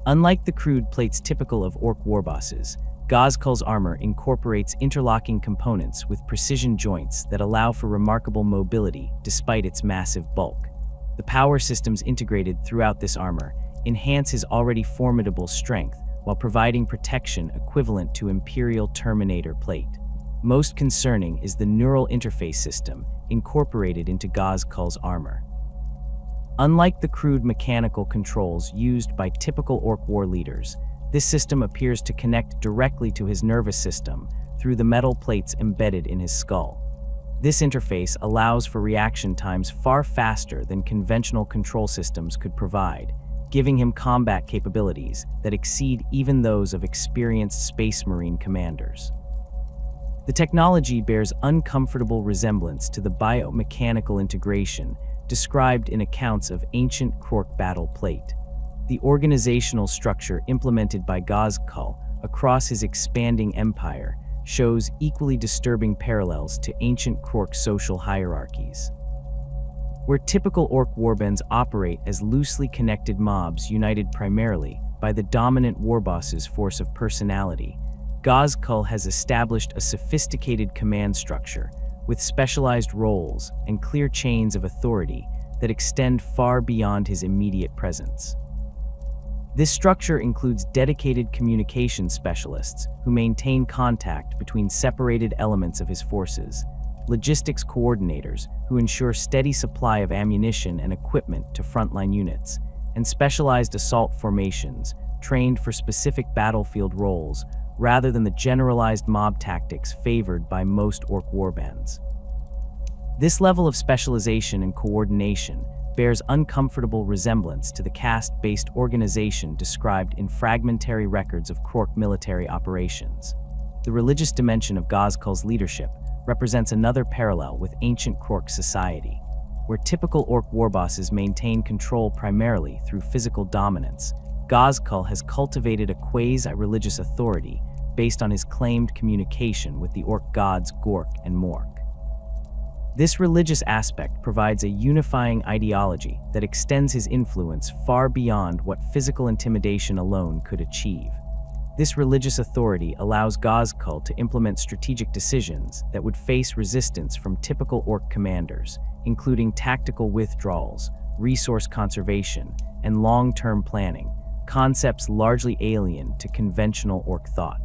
Unlike the crude plates typical of Ork warbosses, Ghazghkull's armor incorporates interlocking components with precision joints that allow for remarkable mobility despite its massive bulk. The power systems integrated throughout this armor enhance his already formidable strength while providing protection equivalent to Imperial Terminator plate. Most concerning is the neural interface system incorporated into Ghazghkull's armor. Unlike the crude mechanical controls used by typical Ork war leaders, this system appears to connect directly to his nervous system through the metal plates embedded in his skull. This interface allows for reaction times far faster than conventional control systems could provide, giving him combat capabilities that exceed even those of experienced Space Marine commanders. The technology bears uncomfortable resemblance to the biomechanical integration described in accounts of ancient Krork battle plate. The organizational structure implemented by Ghazghkull across his expanding empire shows equally disturbing parallels to ancient Krork social hierarchies. Where typical Ork warbands operate as loosely connected mobs united primarily by the dominant warboss's force of personality, Ghazghkull has established a sophisticated command structure with specialized roles and clear chains of authority that extend far beyond his immediate presence. This structure includes dedicated communication specialists who maintain contact between separated elements of his forces, logistics coordinators who ensure steady supply of ammunition and equipment to frontline units, and specialized assault formations trained for specific battlefield roles rather than the generalized mob tactics favored by most Ork warbands. This level of specialization and coordination bears uncomfortable resemblance to the caste-based organization described in fragmentary records of Krork military operations. The religious dimension of Ghazghkull's leadership represents another parallel with ancient Krork society, where typical Ork warbosses maintain control primarily through physical dominance. Ghazghkull has cultivated a quasi-religious authority based on his claimed communication with the Ork gods Gork and Mork. This religious aspect provides a unifying ideology that extends his influence far beyond what physical intimidation alone could achieve. This religious authority allows WAAAGH to implement strategic decisions that would face resistance from typical Ork commanders, including tactical withdrawals, resource conservation, and long-term planning, concepts largely alien to conventional Ork thought.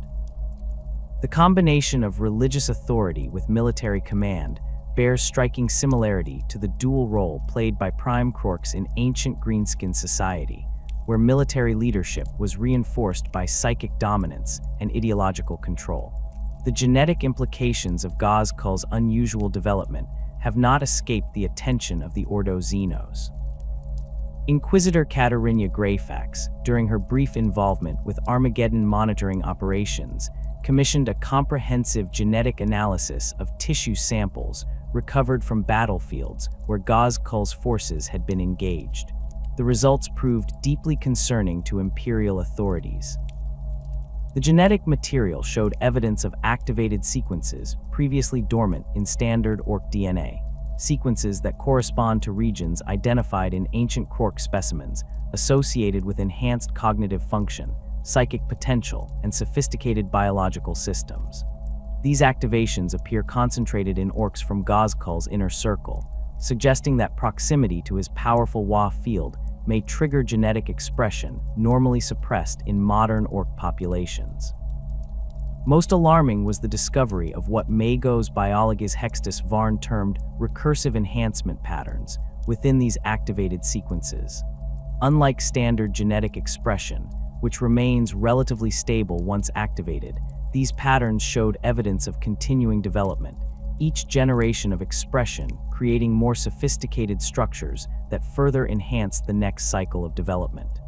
The combination of religious authority with military command bears striking similarity to the dual role played by prime Krorks in ancient Greenskin society, where military leadership was reinforced by psychic dominance and ideological control. The genetic implications of WAAAGH's unusual development have not escaped the attention of the Ordo Xenos. Inquisitor Katarina Greyfax, during her brief involvement with Armageddon monitoring operations, commissioned a comprehensive genetic analysis of tissue samples recovered from battlefields where WAAAGH's forces had been engaged. The results proved deeply concerning to Imperial authorities. The genetic material showed evidence of activated sequences previously dormant in standard Ork DNA, sequences that correspond to regions identified in ancient Krork specimens associated with enhanced cognitive function, psychic potential, and sophisticated biological systems. These activations appear concentrated in Orks from WAAAGH's inner circle, suggesting that proximity to his powerful WAAAGH field may trigger genetic expression normally suppressed in modern Ork populations. Most alarming was the discovery of what WAAAGH's WAAAGH Hextus Varn termed recursive enhancement patterns within these activated sequences. Unlike standard genetic expression, which remains relatively stable once activated, these patterns showed evidence of continuing development, each generation of expression creating more sophisticated structures that further enhance the next cycle of development.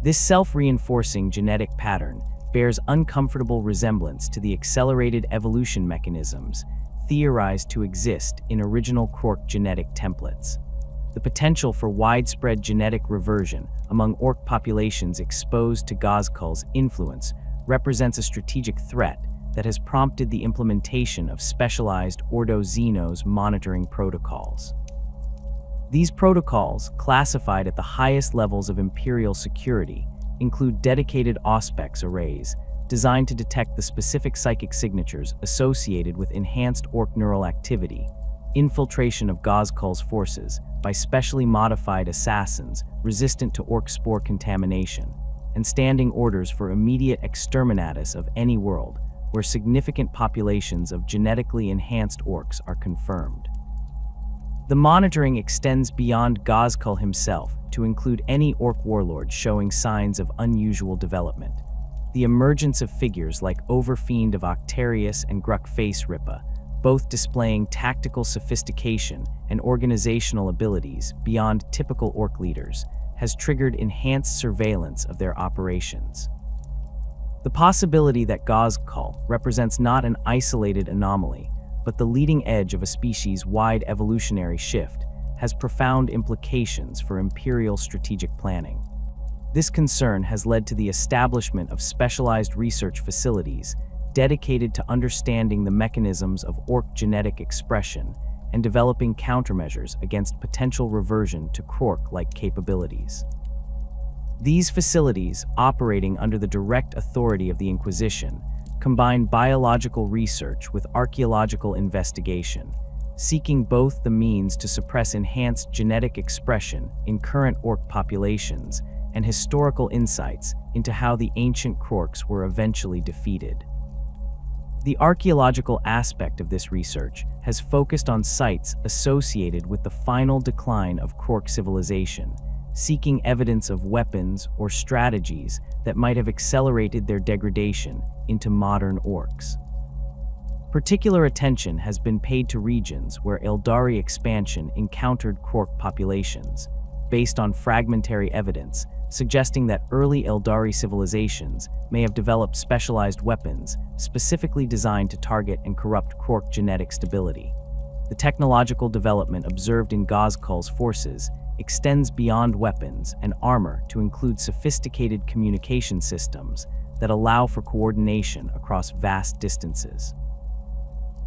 This self-reinforcing genetic pattern bears uncomfortable resemblance to the accelerated evolution mechanisms theorized to exist in original Krork genetic templates. The potential for widespread genetic reversion among Ork populations exposed to WAAAGH's influence represents a strategic threat that has prompted the implementation of specialized Ordo Xenos monitoring protocols. These protocols, classified at the highest levels of Imperial security, include dedicated Auspex arrays designed to detect the specific psychic signatures associated with enhanced Ork neural activity, infiltration of WAAAGH's forces by specially modified assassins resistant to Ork spore contamination, and standing orders for immediate exterminatus of any world where significant populations of genetically enhanced Orks are confirmed. The monitoring extends beyond WAAAGH himself to include any Ork warlord showing signs of unusual development. The emergence of figures like Overfiend of Octarius and Gruk Face Ripa, both displaying tactical sophistication and organizational abilities beyond typical Ork leaders, has triggered enhanced surveillance of their operations. The possibility that WAAAGH represents not an isolated anomaly, but the leading edge of a species-wide evolutionary shift has profound implications for Imperial strategic planning. This concern has led to the establishment of specialized research facilities dedicated to understanding the mechanisms of Ork genetic expression and developing countermeasures against potential reversion to Krork-like capabilities. These facilities, operating under the direct authority of the Inquisition, combine biological research with archaeological investigation, seeking both the means to suppress enhanced genetic expression in current Ork populations and historical insights into how the ancient Krorks were eventually defeated. The archaeological aspect of this research has focused on sites associated with the final decline of Krork civilization, seeking evidence of weapons or strategies that might have accelerated their degradation into modern Orks. Particular attention has been paid to regions where Eldari expansion encountered Krork populations, based on fragmentary evidence suggesting that early Eldari civilizations may have developed specialized weapons specifically designed to target and corrupt Krork genetic stability. The technological development observed in WAAAGH's forces extends beyond weapons and armor to include sophisticated communication systems that allow for coordination across vast distances.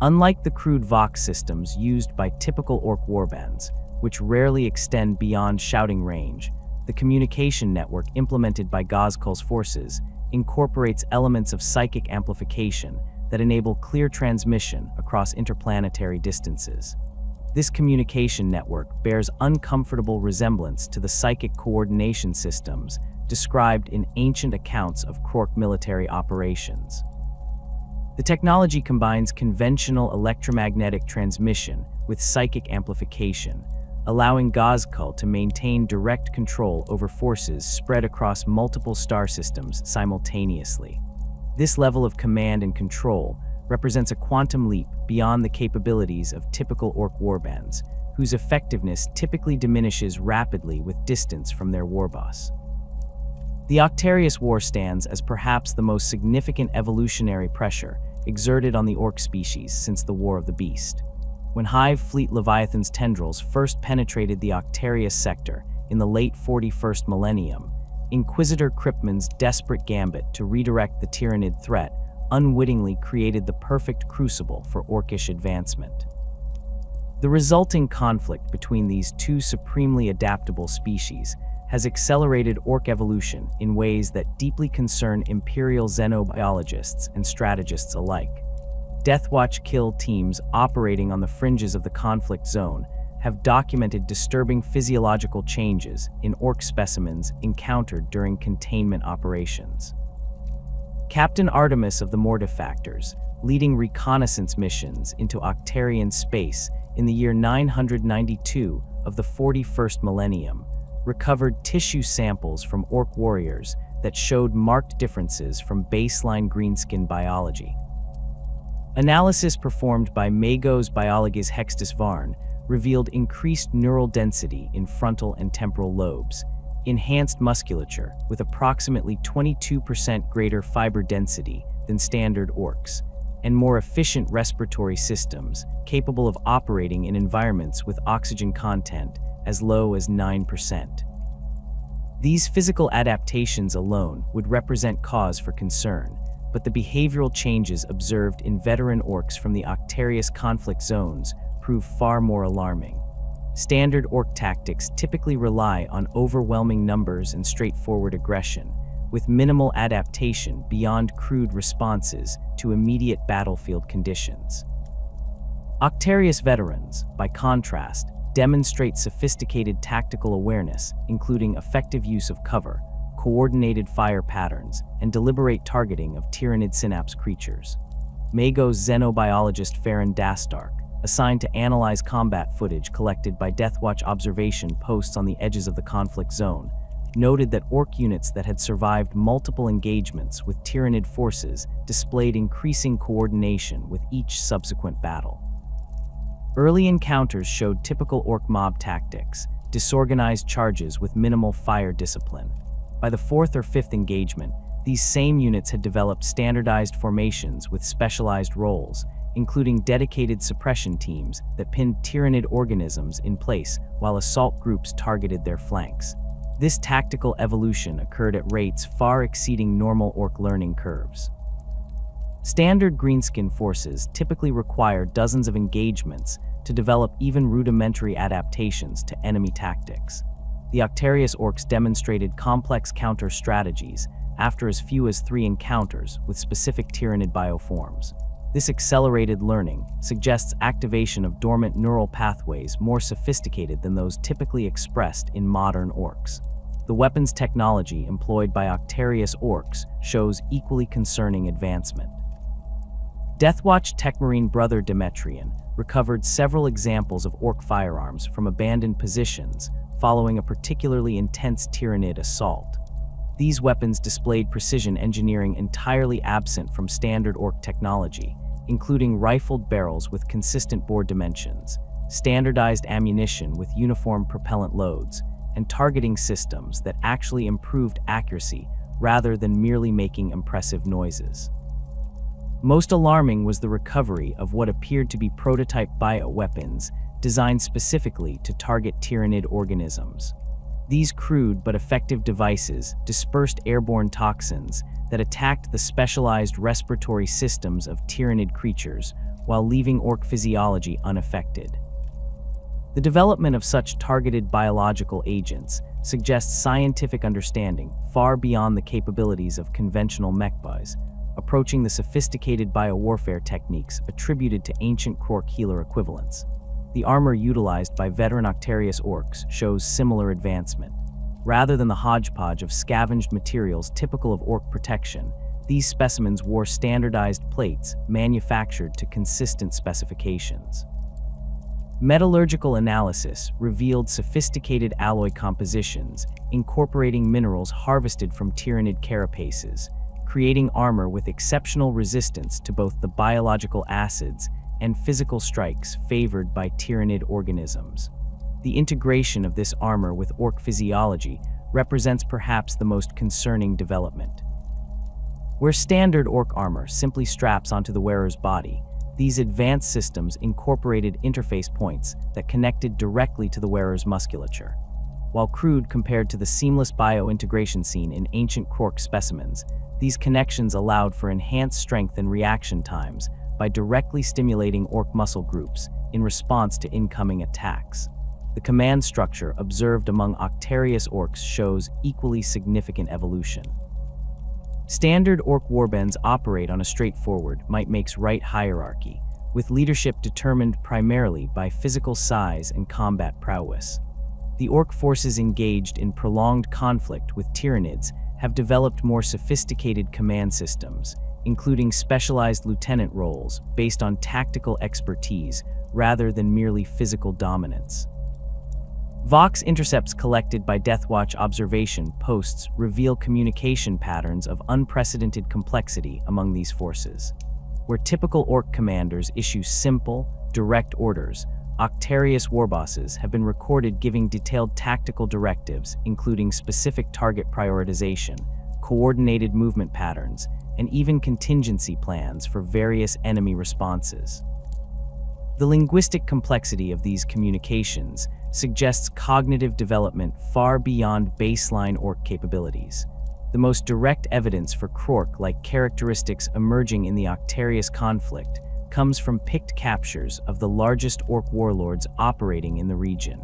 Unlike the crude Vox systems used by typical Ork warbands, which rarely extend beyond shouting range, the communication network implemented by Ghazghkull's forces incorporates elements of psychic amplification that enable clear transmission across interplanetary distances. This communication network bears uncomfortable resemblance to the psychic coordination systems described in ancient accounts of Krork military operations. The technology combines conventional electromagnetic transmission with psychic amplification, allowing Ghazghkull to maintain direct control over forces spread across multiple star systems simultaneously. This level of command and control represents a quantum leap beyond the capabilities of typical Ork warbands, whose effectiveness typically diminishes rapidly with distance from their warboss. The Octarius War stands as perhaps the most significant evolutionary pressure exerted on the Ork species since the War of the Beast. When Hive Fleet Leviathan's tendrils first penetrated the Octarius sector in the late 41st millennium, Inquisitor Kryptman's desperate gambit to redirect the Tyranid threat unwittingly created the perfect crucible for Orkish advancement. The resulting conflict between these two supremely adaptable species has accelerated Ork evolution in ways that deeply concern Imperial xenobiologists and strategists alike. Deathwatch kill teams operating on the fringes of the conflict zone have documented disturbing physiological changes in Ork specimens encountered during containment operations. Captain Artemis of the Mortifactors, leading reconnaissance missions into Octarian space in the year 992 of the 41st millennium, recovered tissue samples from Ork warriors that showed marked differences from baseline greenskin biology. Analysis performed by Magos Biologi's Hextus Varn revealed increased neural density in frontal and temporal lobes, enhanced musculature with approximately 22% greater fiber density than standard Orks, and more efficient respiratory systems capable of operating in environments with oxygen content as low as 9%. These physical adaptations alone would represent cause for concern, but the behavioral changes observed in veteran Orks from the Octarius conflict zones prove far more alarming. Standard Ork tactics typically rely on overwhelming numbers and straightforward aggression, with minimal adaptation beyond crude responses to immediate battlefield conditions. Octarius veterans, by contrast, demonstrate sophisticated tactical awareness, including effective use of cover, coordinated fire patterns, and deliberate targeting of Tyranid synapse creatures. Magos xenobiologist Farron Dastark, assigned to analyze combat footage collected by Deathwatch observation posts on the edges of the conflict zone, noted that Ork units that had survived multiple engagements with Tyranid forces displayed increasing coordination with each subsequent battle. Early encounters showed typical Ork mob tactics, disorganized charges with minimal fire discipline. By the fourth or fifth engagement, these same units had developed standardized formations with specialized roles, including dedicated suppression teams that pinned Tyranid organisms in place while assault groups targeted their flanks. This tactical evolution occurred at rates far exceeding normal Ork learning curves. Standard greenskin forces typically require dozens of engagements to develop even rudimentary adaptations to enemy tactics. The Octarius Orks demonstrated complex counter strategies after as few as 3 encounters with specific Tyranid bioforms. This accelerated learning suggests activation of dormant neural pathways more sophisticated than those typically expressed in modern Orks. The weapons technology employed by Octarius Orks shows equally concerning advancement. Deathwatch Techmarine brother Demetrian recovered several examples of Ork firearms from abandoned positions following a particularly intense Tyranid assault. These weapons displayed precision engineering entirely absent from standard Ork technology, including rifled barrels with consistent bore dimensions, standardized ammunition with uniform propellant loads, and targeting systems that actually improved accuracy rather than merely making impressive noises. Most alarming was the recovery of what appeared to be prototype bioweapons designed specifically to target Tyranid organisms. These crude but effective devices dispersed airborne toxins that attacked the specialized respiratory systems of Tyranid creatures while leaving orc physiology unaffected. The development of such targeted biological agents suggests scientific understanding far beyond the capabilities of conventional mechbus, approaching the sophisticated biowarfare techniques attributed to ancient Krork healer equivalents. The armor utilized by veteran Octarius orcs shows similar advancement. Rather than the hodgepodge of scavenged materials typical of orc protection, these specimens wore standardized plates manufactured to consistent specifications. Metallurgical analysis revealed sophisticated alloy compositions incorporating minerals harvested from tyrannid carapaces, creating armor with exceptional resistance to both the biological acids and physical strikes favored by tyrannid organisms. The integration of this armor with orc physiology represents perhaps the most concerning development. Where standard orc armor simply straps onto the wearer's body, these advanced systems incorporated interface points that connected directly to the wearer's musculature. While crude compared to the seamless biointegration seen in ancient Krork specimens, these connections allowed for enhanced strength and reaction times by directly stimulating orc muscle groups in response to incoming attacks. The command structure observed among Octarius orcs shows equally significant evolution. Standard orc warbands operate on a straightforward might-makes-right hierarchy, with leadership determined primarily by physical size and combat prowess. The orc forces engaged in prolonged conflict with tyrannids have developed more sophisticated command systems, including specialized lieutenant roles based on tactical expertise rather than merely physical dominance. Vox intercepts collected by Deathwatch observation posts reveal communication patterns of unprecedented complexity among these forces. Where typical orc commanders issue simple, direct orders, Octarius warbosses have been recorded giving detailed tactical directives, including specific target prioritization, coordinated movement patterns, and even contingency plans for various enemy responses. The linguistic complexity of these communications suggests cognitive development far beyond baseline orc capabilities. The most direct evidence for Krork-like characteristics emerging in the Octarius conflict comes from picked captures of the largest orc warlords operating in the region.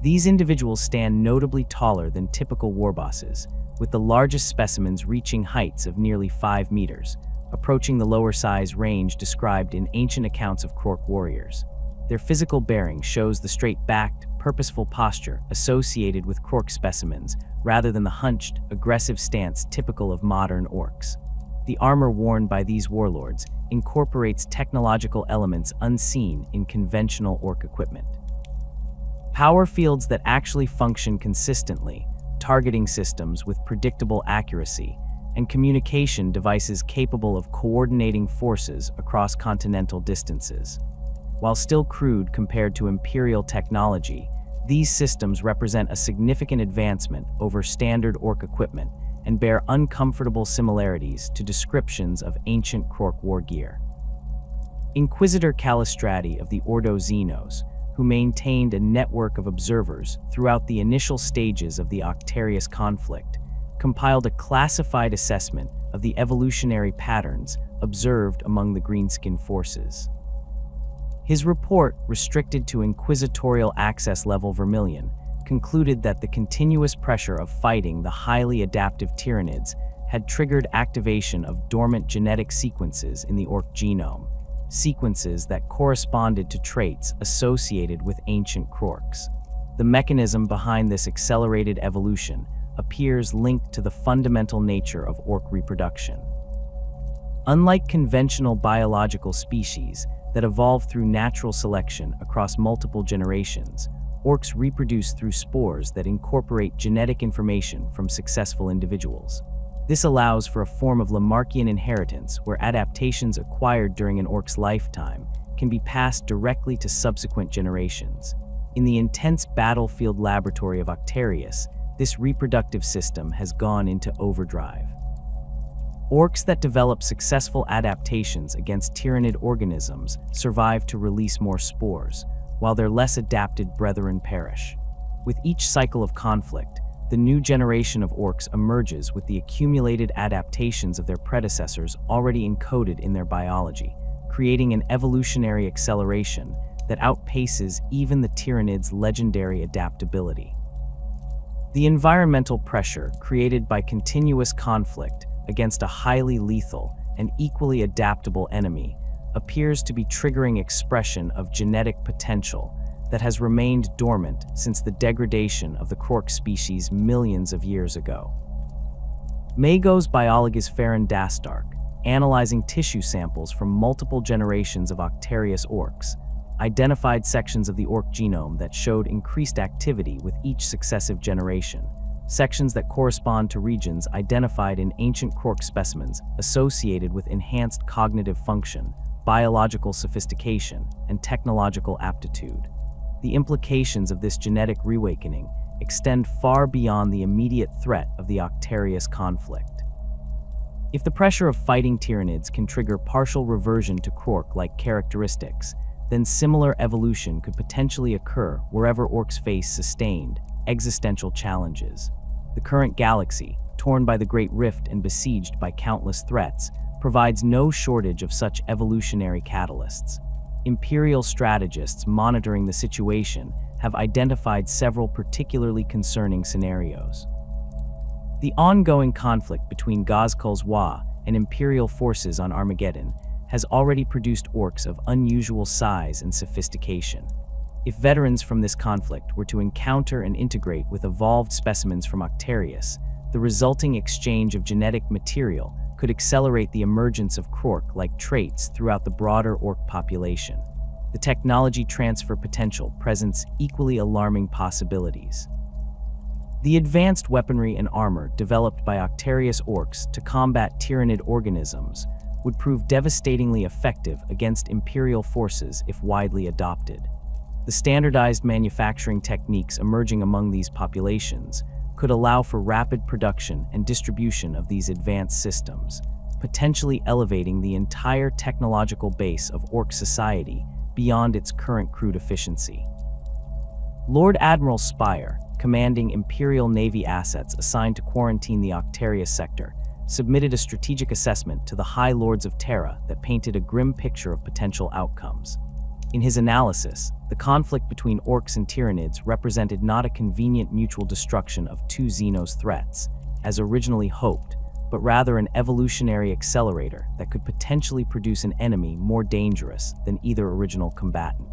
These individuals stand notably taller than typical warbosses, with the largest specimens reaching heights of nearly 5 meters, approaching the lower size range described in ancient accounts of Krork warriors. Their physical bearing shows the straight-backed, purposeful posture associated with Krork specimens rather than the hunched, aggressive stance typical of modern orcs. The armor worn by these warlords incorporates technological elements unseen in conventional orc equipment. Power fields that actually function consistently, targeting systems with predictable accuracy, and communication devices capable of coordinating forces across continental distances. While still crude compared to Imperial technology, these systems represent a significant advancement over standard orc equipment and bear uncomfortable similarities to descriptions of ancient Krork war gear. Inquisitor Callistrati of the Ordo Xenos, who maintained a network of observers throughout the initial stages of the Octarius conflict, compiled a classified assessment of the evolutionary patterns observed among the greenskin forces. His report, restricted to inquisitorial access level vermilion, concluded that the continuous pressure of fighting the highly adaptive tyrannids had triggered activation of dormant genetic sequences in the orc genome, sequences that corresponded to traits associated with ancient Krorks. The mechanism behind this accelerated evolution appears linked to the fundamental nature of orc reproduction. Unlike conventional biological species that evolve through natural selection across multiple generations, orcs reproduce through spores that incorporate genetic information from successful individuals. This allows for a form of Lamarckian inheritance where adaptations acquired during an orc's lifetime can be passed directly to subsequent generations. In the intense battlefield laboratory of Octarius, this reproductive system has gone into overdrive. Orcs that develop successful adaptations against tyrannid organisms survive to release more spores, while their less adapted brethren perish. With each cycle of conflict, the new generation of orcs emerges with the accumulated adaptations of their predecessors already encoded in their biology, creating an evolutionary acceleration that outpaces even the Tyranids' legendary adaptability. The environmental pressure created by continuous conflict against a highly lethal and equally adaptable enemy appears to be triggering expression of genetic potential that has remained dormant since the degradation of the Krork species millions of years ago. WAAAGH's biologist Farron Dastark, analyzing tissue samples from multiple generations of Octarius orcs, identified sections of the orc genome that showed increased activity with each successive generation, sections that correspond to regions identified in ancient Krork specimens associated with enhanced cognitive function, biological sophistication, and technological aptitude. The implications of this genetic reawakening extend far beyond the immediate threat of the Octarius conflict. If the pressure of fighting Tyranids can trigger partial reversion to Krork-like characteristics, then similar evolution could potentially occur wherever orcs face sustained, existential challenges. The current galaxy, torn by the Great Rift and besieged by countless threats, provides no shortage of such evolutionary catalysts. Imperial strategists monitoring the situation have identified several particularly concerning scenarios. The ongoing conflict between Ghazkul's WAAAGH and Imperial forces on Armageddon has already produced orcs of unusual size and sophistication. If veterans from this conflict were to encounter and integrate with evolved specimens from Octarius, the resulting exchange of genetic material could accelerate the emergence of Krork-like traits throughout the broader orc population. The technology transfer potential presents equally alarming possibilities. The advanced weaponry and armor developed by Octarius orcs to combat Tyranid organisms would prove devastatingly effective against Imperial forces if widely adopted. The standardized manufacturing techniques emerging among these populations could allow for rapid production and distribution of these advanced systems, potentially elevating the entire technological base of Orc society beyond its current crude efficiency. Lord Admiral Spire, commanding Imperial Navy assets assigned to quarantine the Octarius sector, submitted a strategic assessment to the High Lords of Terra that painted a grim picture of potential outcomes. In his analysis, the conflict between orcs and Tyranids represented not a convenient mutual destruction of two Xenos threats, as originally hoped, but rather an evolutionary accelerator that could potentially produce an enemy more dangerous than either original combatant.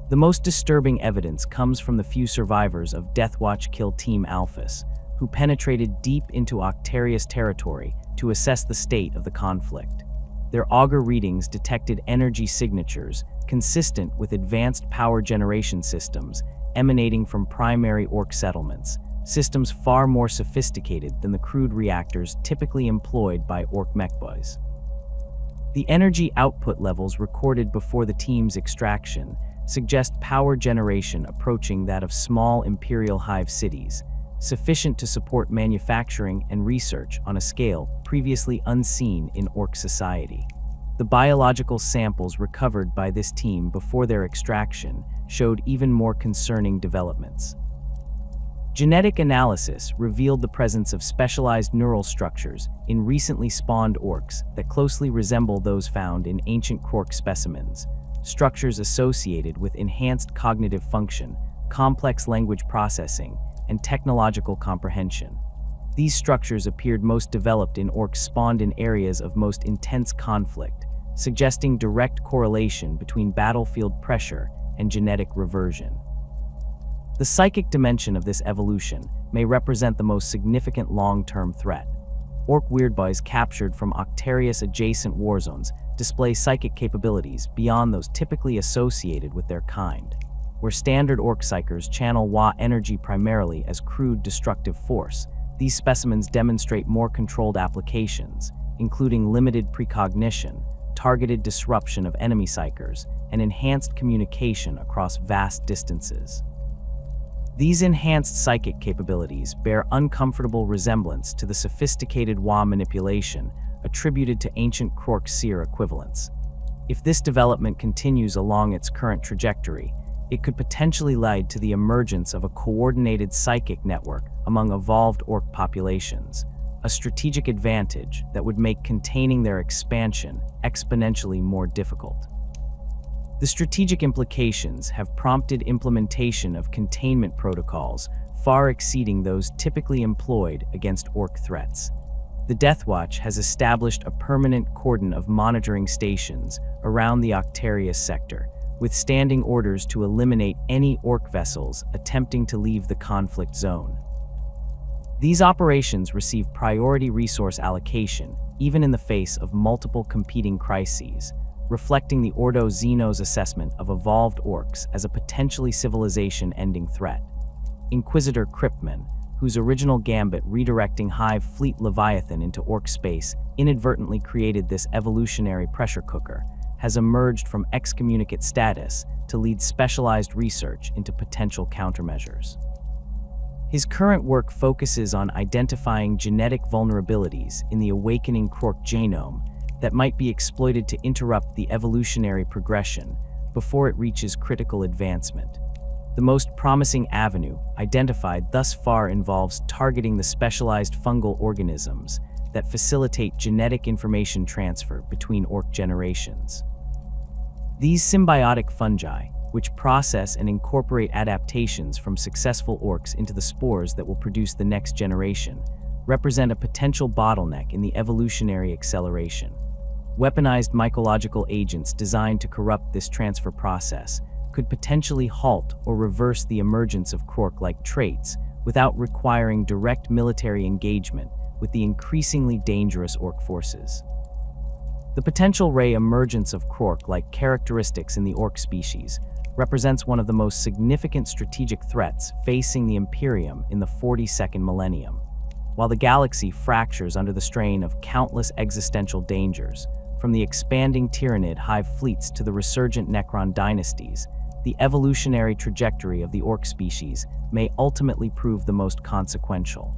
The most disturbing evidence comes from the few survivors of Deathwatch Kill Team Alphys, who penetrated deep into Octarius territory to assess the state of the conflict. Their auger readings detected energy signatures consistent with advanced power generation systems emanating from primary orc settlements, systems far more sophisticated than the crude reactors typically employed by orc mechboys. The energy output levels recorded before the team's extraction suggest power generation approaching that of small Imperial hive cities, sufficient to support manufacturing and research on a scale previously unseen in orc society. The biological samples recovered by this team before their extraction showed even more concerning developments. Genetic analysis revealed the presence of specialized neural structures in recently spawned orcs that closely resemble those found in ancient Krork specimens, structures associated with enhanced cognitive function, complex language processing, and technological comprehension. These structures appeared most developed in orcs spawned in areas of most intense conflict, suggesting direct correlation between battlefield pressure and genetic reversion. The psychic dimension of this evolution may represent the most significant long-term threat. Orc weirdboys captured from Octarius-adjacent war zones display psychic capabilities beyond those typically associated with their kind. Where standard orc psychers channel WAAAGH energy primarily as crude destructive force, these specimens demonstrate more controlled applications, including limited precognition, targeted disruption of enemy psychers, and enhanced communication across vast distances. These enhanced psychic capabilities bear uncomfortable resemblance to the sophisticated WAAAGH manipulation attributed to ancient Krork seer equivalents. If this development continues along its current trajectory, it could potentially lead to the emergence of a coordinated psychic network among evolved orc populations, a strategic advantage that would make containing their expansion exponentially more difficult. The strategic implications have prompted implementation of containment protocols far exceeding those typically employed against Ork threats. The Deathwatch has established a permanent cordon of monitoring stations around the Octarius sector, with standing orders to eliminate any Ork vessels attempting to leave the conflict zone. These operations receive priority resource allocation, even in the face of multiple competing crises, reflecting the Ordo Xeno's assessment of evolved Orks as a potentially civilization-ending threat. Inquisitor Kryptman, whose original gambit redirecting Hive Fleet Leviathan into Ork space inadvertently created this evolutionary pressure cooker, has emerged from excommunicate status to lead specialized research into potential countermeasures. His current work focuses on identifying genetic vulnerabilities in the awakening Krork genome that might be exploited to interrupt the evolutionary progression before it reaches critical advancement. The most promising avenue identified thus far involves targeting the specialized fungal organisms that facilitate genetic information transfer between Ork generations. These symbiotic fungi, which process and incorporate adaptations from successful Orks into the spores that will produce the next generation, represent a potential bottleneck in the evolutionary acceleration. Weaponized mycological agents designed to corrupt this transfer process could potentially halt or reverse the emergence of Krork-like traits without requiring direct military engagement with the increasingly dangerous Ork forces. The potential re-emergence of Krork-like characteristics in the Ork species represents one of the most significant strategic threats facing the Imperium in the 42nd millennium. While the galaxy fractures under the strain of countless existential dangers, from the expanding Tyranid Hive fleets to the resurgent Necron dynasties, the evolutionary trajectory of the Ork species may ultimately prove the most consequential.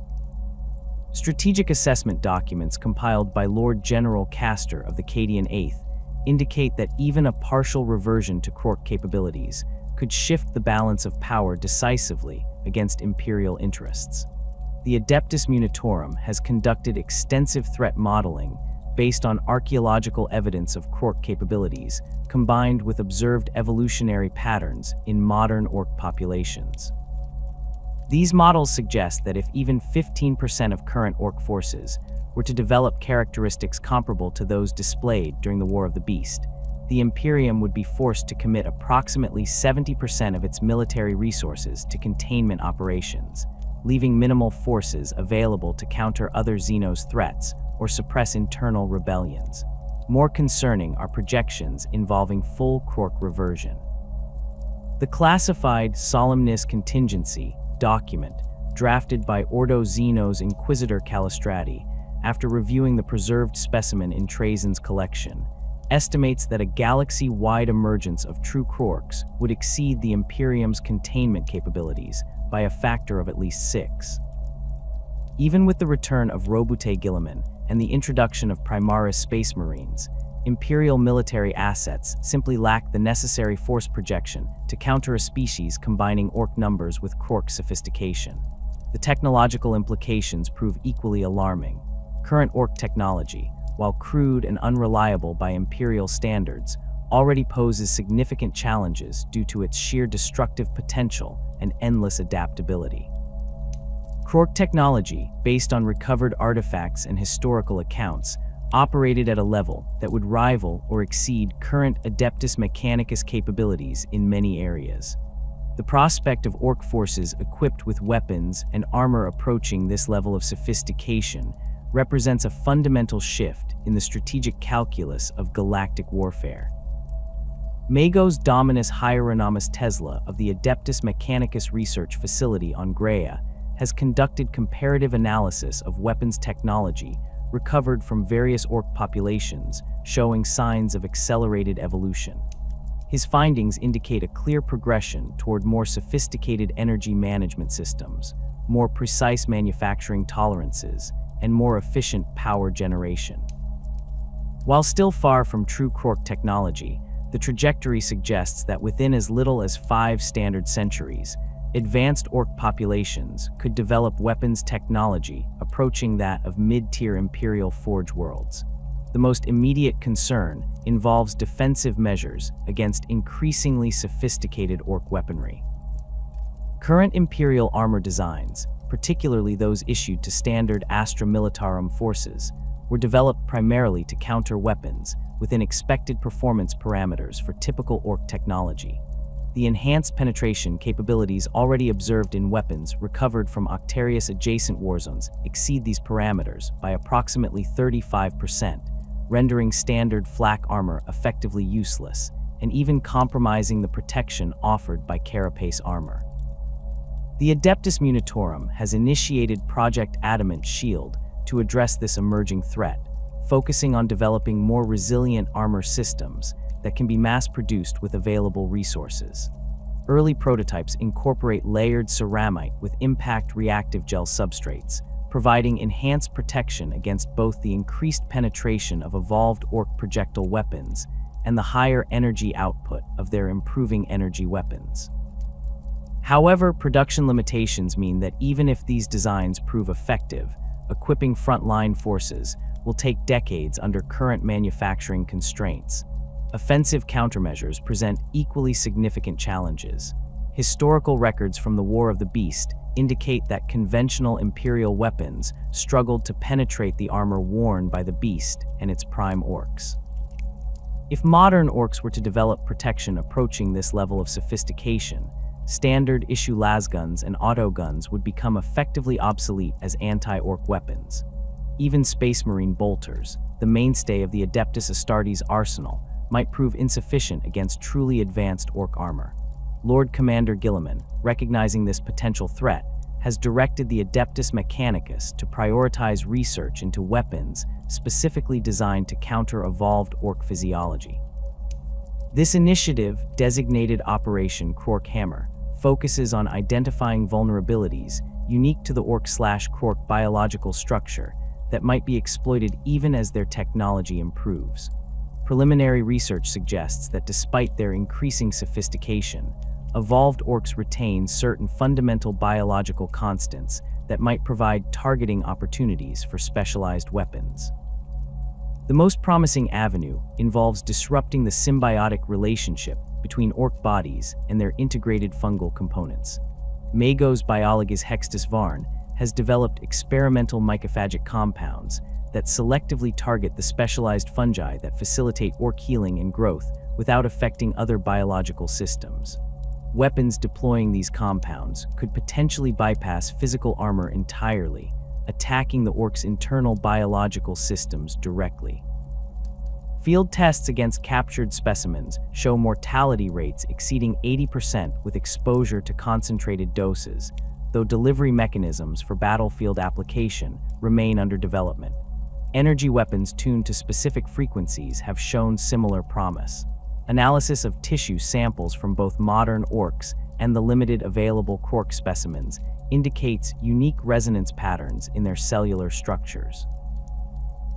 Strategic assessment documents compiled by Lord General Castor of the Cadian Eighth indicate that even a partial reversion to Krork capabilities could shift the balance of power decisively against Imperial interests. The Adeptus Munitorum has conducted extensive threat modeling based on archaeological evidence of Krork capabilities, combined with observed evolutionary patterns in modern Ork populations. These models suggest that if even 15% of current Ork forces were to develop characteristics comparable to those displayed during the War of the Beast, the Imperium would be forced to commit approximately 70% of its military resources to containment operations, leaving minimal forces available to counter other Xenos threats or suppress internal rebellions. More concerning are projections involving full Krork reversion. The classified Solemnis Contingency document, drafted by Ordo Xeno's Inquisitor Callistrati after reviewing the preserved specimen in Trajan's collection, estimates that a galaxy-wide emergence of true Krorks would exceed the Imperium's containment capabilities by a factor of at least 6. Even with the return of Robute Guilliman and the introduction of Primaris Space Marines, Imperial military assets simply lack the necessary force projection to counter a species combining Ork numbers with Krork sophistication. The technological implications prove equally alarming. Current Ork technology, while crude and unreliable by Imperial standards, already poses significant challenges due to its sheer destructive potential and endless adaptability. Krork technology, based on recovered artifacts and historical accounts, operated at a level that would rival or exceed current Adeptus Mechanicus capabilities in many areas. The prospect of Ork forces equipped with weapons and armor approaching this level of sophistication represents a fundamental shift in the strategic calculus of galactic warfare. Magos Dominus Hieronymus Tesla of the Adeptus Mechanicus Research Facility on Graia has conducted comparative analysis of weapons technology recovered from various Ork populations, showing signs of accelerated evolution. His findings indicate a clear progression toward more sophisticated energy management systems, more precise manufacturing tolerances, and more efficient power generation. While still far from true Krork technology, the trajectory suggests that within as little as 5 standard centuries, Advanced Ork populations could develop weapons technology approaching that of mid-tier Imperial Forge worlds. The most immediate concern involves defensive measures against increasingly sophisticated Ork weaponry. Current Imperial armor designs, particularly those issued to standard Astra Militarum forces, were developed primarily to counter weapons within expected performance parameters for typical Ork technology. The enhanced penetration capabilities already observed in weapons recovered from Octarius adjacent warzones exceed these parameters by approximately 35%, rendering standard flak armor effectively useless, and even compromising the protection offered by carapace armor. The Adeptus Munitorum has initiated Project Adamant Shield to address this emerging threat, focusing on developing more resilient armor systems that can be mass-produced with available resources. Early prototypes incorporate layered ceramite with impact reactive gel substrates, providing enhanced protection against both the increased penetration of evolved Ork projectile weapons and the higher energy output of their improving energy weapons. However, production limitations mean that even if these designs prove effective, equipping frontline forces will take decades under current manufacturing constraints. Offensive countermeasures present equally significant challenges. Historical records from the War of the Beast indicate that conventional Imperial weapons struggled to penetrate the armor worn by the Beast and its prime Orks. If modern Orks were to develop protection approaching this level of sophistication, standard issue lasguns and autoguns would become effectively obsolete as anti-Ork weapons. Even Space Marine bolters, the mainstay of the Adeptus Astartes arsenal, might prove insufficient against truly advanced Ork armor. Lord Commander Guilliman, recognizing this potential threat, has directed the Adeptus Mechanicus to prioritize research into weapons specifically designed to counter evolved Ork physiology. This initiative, designated Operation Krork Hammer, focuses on identifying vulnerabilities unique to the Ork/Krork biological structure that might be exploited even as their technology improves. Preliminary research suggests that despite their increasing sophistication, evolved Orks retain certain fundamental biological constants that might provide targeting opportunities for specialized weapons. The most promising avenue involves disrupting the symbiotic relationship between Ork bodies and their integrated fungal components. Magos biologist Hextus Varn has developed experimental mycophagic compounds that selectively target the specialized fungi that facilitate Ork healing and growth without affecting other biological systems. Weapons deploying these compounds could potentially bypass physical armor entirely, attacking the Ork's internal biological systems directly. Field tests against captured specimens show mortality rates exceeding 80% with exposure to concentrated doses, though delivery mechanisms for battlefield application remain under development. Energy weapons tuned to specific frequencies have shown similar promise. Analysis of tissue samples from both modern Orks and the limited available Krork specimens indicates unique resonance patterns in their cellular structures.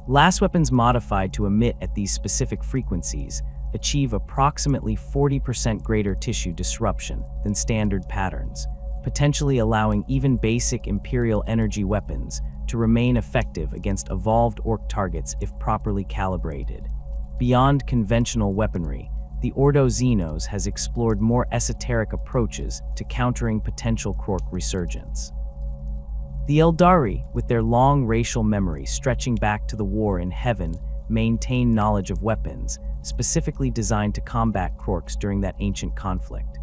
Las weapons modified to emit at these specific frequencies achieve approximately 40% greater tissue disruption than standard patterns, potentially allowing even basic Imperial energy weapons to remain effective against evolved Ork targets if properly calibrated. Beyond conventional weaponry, the Ordo Xenos has explored more esoteric approaches to countering potential Krork resurgence. The Eldari, with their long racial memory stretching back to the war in Heaven, maintain knowledge of weapons, specifically designed to combat Krorks during that ancient conflict.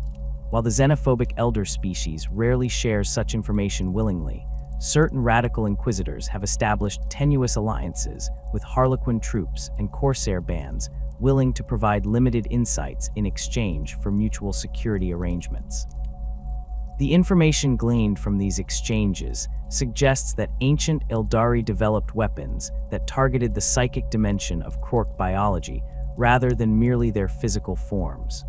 While the xenophobic Elder species rarely shares such information willingly, certain radical inquisitors have established tenuous alliances with Harlequin troops and Corsair bands willing to provide limited insights in exchange for mutual security arrangements. The information gleaned from these exchanges suggests that ancient Eldari developed weapons that targeted the psychic dimension of Krork biology rather than merely their physical forms.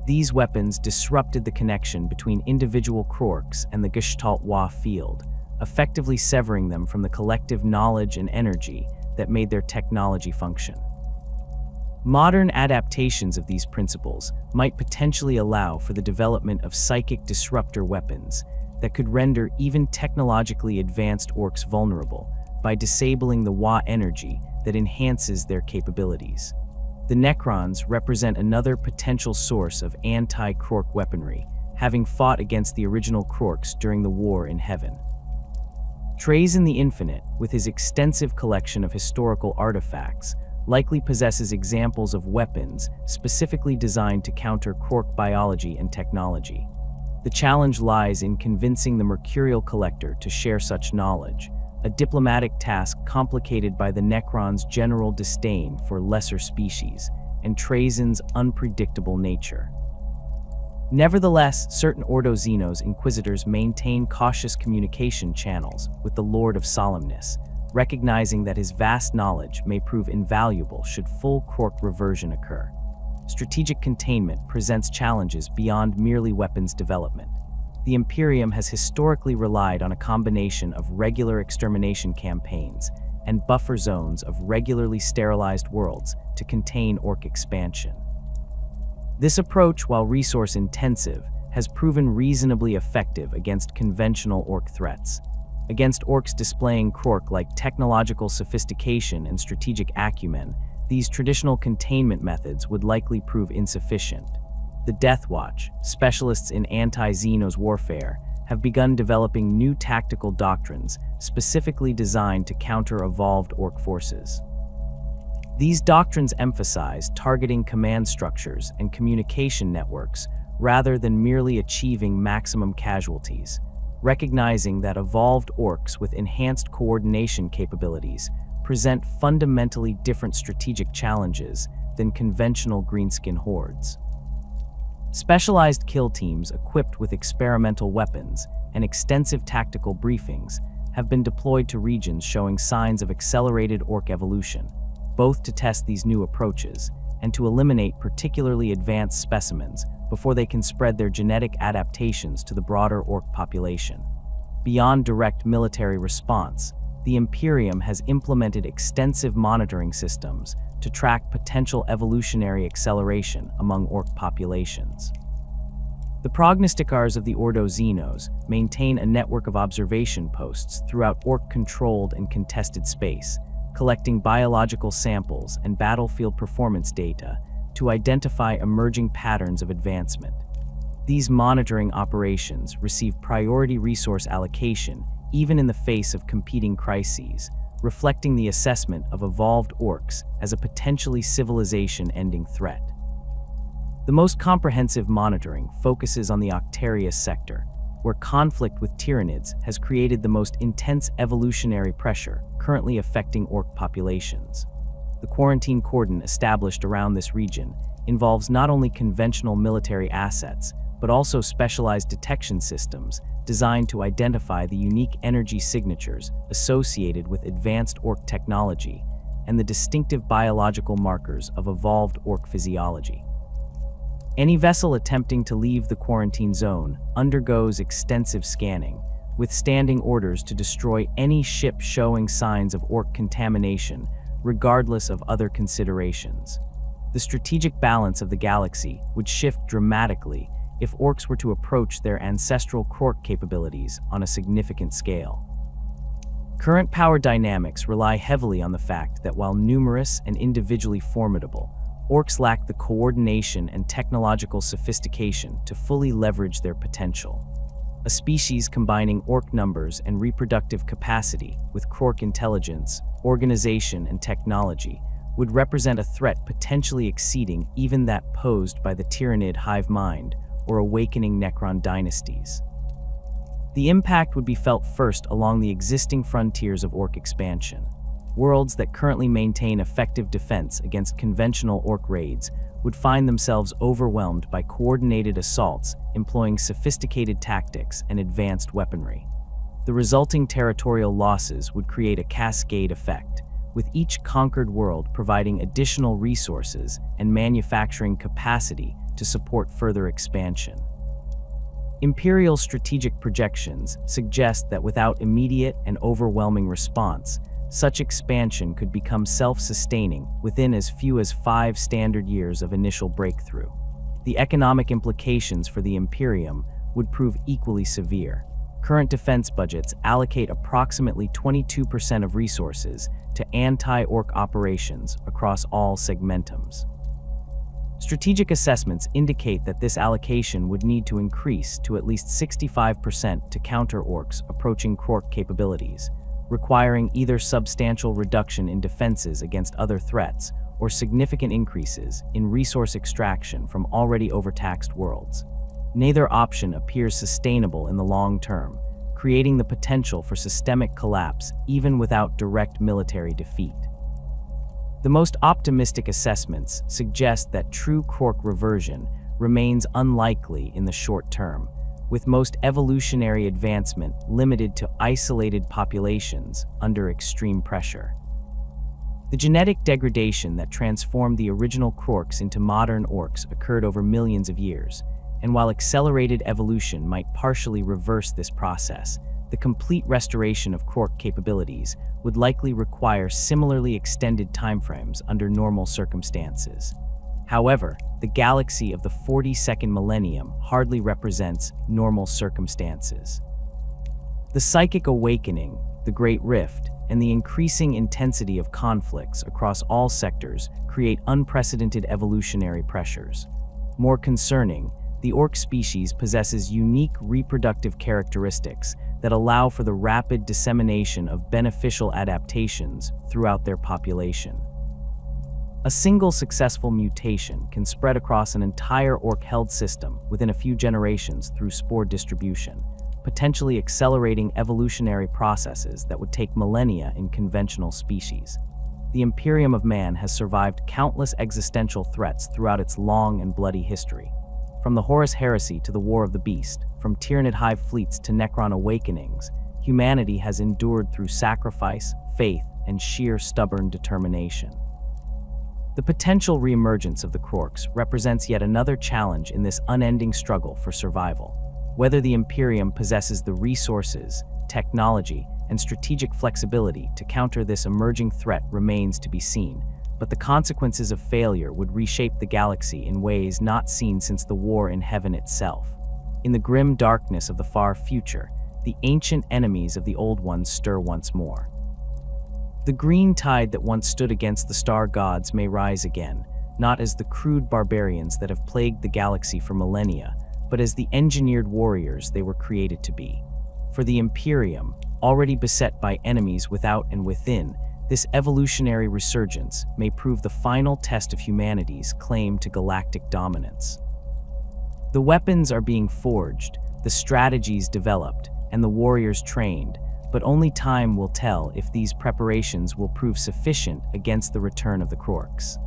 These weapons disrupted the connection between individual Krorks and the Gestalt WAAAGH field, effectively severing them from the collective knowledge and energy that made their technology function. Modern adaptations of these principles might potentially allow for the development of psychic disruptor weapons that could render even technologically advanced orcs vulnerable by disabling the WAAAGH energy that enhances their capabilities. The Necrons represent another potential source of anti-Krork weaponry, having fought against the original Krorks during the War in Heaven. Trazyn the Infinite, with his extensive collection of historical artifacts, likely possesses examples of weapons specifically designed to counter Krork biology and technology. The challenge lies in convincing the Mercurial Collector to share such knowledge, a diplomatic task complicated by the Necrons' general disdain for lesser species and Trazyn's unpredictable nature. Nevertheless, certain Ordo Xenos Inquisitors maintain cautious communication channels with the Lord of Solemnness, recognizing that his vast knowledge may prove invaluable should full Krork reversion occur. Strategic containment presents challenges beyond merely weapons development. The Imperium has historically relied on a combination of regular extermination campaigns and buffer zones of regularly sterilized worlds to contain Orc expansion. This approach, while resource-intensive, has proven reasonably effective against conventional Orc threats. Against Orcs displaying Krork-like technological sophistication and strategic acumen, these traditional containment methods would likely prove insufficient. The Death Watch, specialists in anti-Xenos warfare, have begun developing new tactical doctrines specifically designed to counter evolved Orc forces. These doctrines emphasize targeting command structures and communication networks rather than merely achieving maximum casualties, recognizing that evolved Orcs with enhanced coordination capabilities present fundamentally different strategic challenges than conventional greenskin hordes. Specialized kill teams equipped with experimental weapons and extensive tactical briefings have been deployed to regions showing signs of accelerated Orc evolution, both to test these new approaches and to eliminate particularly advanced specimens before they can spread their genetic adaptations to the broader Orc population. Beyond direct military response, the Imperium has implemented extensive monitoring systems to track potential evolutionary acceleration among Orc populations. The prognosticars of the Ordo Xenos maintain a network of observation posts throughout Orc-controlled and contested space, collecting biological samples and battlefield performance data to identify emerging patterns of advancement. These monitoring operations receive priority resource allocation even in the face of competing crises, reflecting the assessment of evolved Orcs as a potentially civilization-ending threat. The most comprehensive monitoring focuses on the Octarius sector, where conflict with Tyranids has created the most intense evolutionary pressure currently affecting Orc populations. The quarantine cordon established around this region involves not only conventional military assets, but also specialized detection systems designed to identify the unique energy signatures associated with advanced Orc technology and the distinctive biological markers of evolved Orc physiology. Any vessel attempting to leave the quarantine zone undergoes extensive scanning, with standing orders to destroy any ship showing signs of Orc contamination, regardless of other considerations. The strategic balance of the galaxy would shift dramatically if Orcs were to approach their ancestral Krork capabilities on a significant scale. Current power dynamics rely heavily on the fact that while numerous and individually formidable, Orcs lack the coordination and technological sophistication to fully leverage their potential. A species combining Orc numbers and reproductive capacity with Krork intelligence, organization, and technology would represent a threat potentially exceeding even that posed by the Tyranid hive mind or awakening Necron dynasties. The impact would be felt first along the existing frontiers of Orc expansion. Worlds that currently maintain effective defense against conventional Orc raids would find themselves overwhelmed by coordinated assaults employing sophisticated tactics and advanced weaponry. The resulting territorial losses would create a cascade effect, with each conquered world providing additional resources and manufacturing capacity to support further expansion. Imperial strategic projections suggest that without immediate and overwhelming response, such expansion could become self-sustaining within as few as 5 standard years of initial breakthrough. The economic implications for the Imperium would prove equally severe. Current defense budgets allocate approximately 22% of resources to anti-Ork operations across all segmentums. Strategic assessments indicate that this allocation would need to increase to at least 65% to counter Orks approaching Krork capabilities, requiring either substantial reduction in defenses against other threats or significant increases in resource extraction from already overtaxed worlds. Neither option appears sustainable in the long term, creating the potential for systemic collapse even without direct military defeat. The most optimistic assessments suggest that true Krork reversion remains unlikely in the short term, with most evolutionary advancement limited to isolated populations under extreme pressure. The genetic degradation that transformed the original Krorks into modern Orks occurred over millions of years, and while accelerated evolution might partially reverse this process, the complete restoration of Krork capabilities would likely require similarly extended timeframes under normal circumstances. However, the galaxy of the 42nd millennium hardly represents normal circumstances. The psychic awakening, the Great Rift, and the increasing intensity of conflicts across all sectors create unprecedented evolutionary pressures. More concerning, the Ork species possesses unique reproductive characteristics that allow for the rapid dissemination of beneficial adaptations throughout their population. A single successful mutation can spread across an entire Ork-held system within a few generations through spore distribution, potentially accelerating evolutionary processes that would take millennia in conventional species. The Imperium of Man has survived countless existential threats throughout its long and bloody history. From the Horus Heresy to the War of the Beast, from Tyranid hive fleets to Necron awakenings, humanity has endured through sacrifice, faith, and sheer stubborn determination. The potential reemergence of the Krorks represents yet another challenge in this unending struggle for survival. Whether the Imperium possesses the resources, technology, and strategic flexibility to counter this emerging threat remains to be seen, but the consequences of failure would reshape the galaxy in ways not seen since the war in heaven itself. In the grim darkness of the far future, the ancient enemies of the old ones stir once more. The green tide that once stood against the star gods may rise again, not as the crude barbarians that have plagued the galaxy for millennia, but as the engineered warriors they were created to be. For the Imperium, already beset by enemies without and within, this evolutionary resurgence may prove the final test of humanity's claim to galactic dominance. The weapons are being forged, the strategies developed, and the warriors trained, but only time will tell if these preparations will prove sufficient against the return of the Krorks.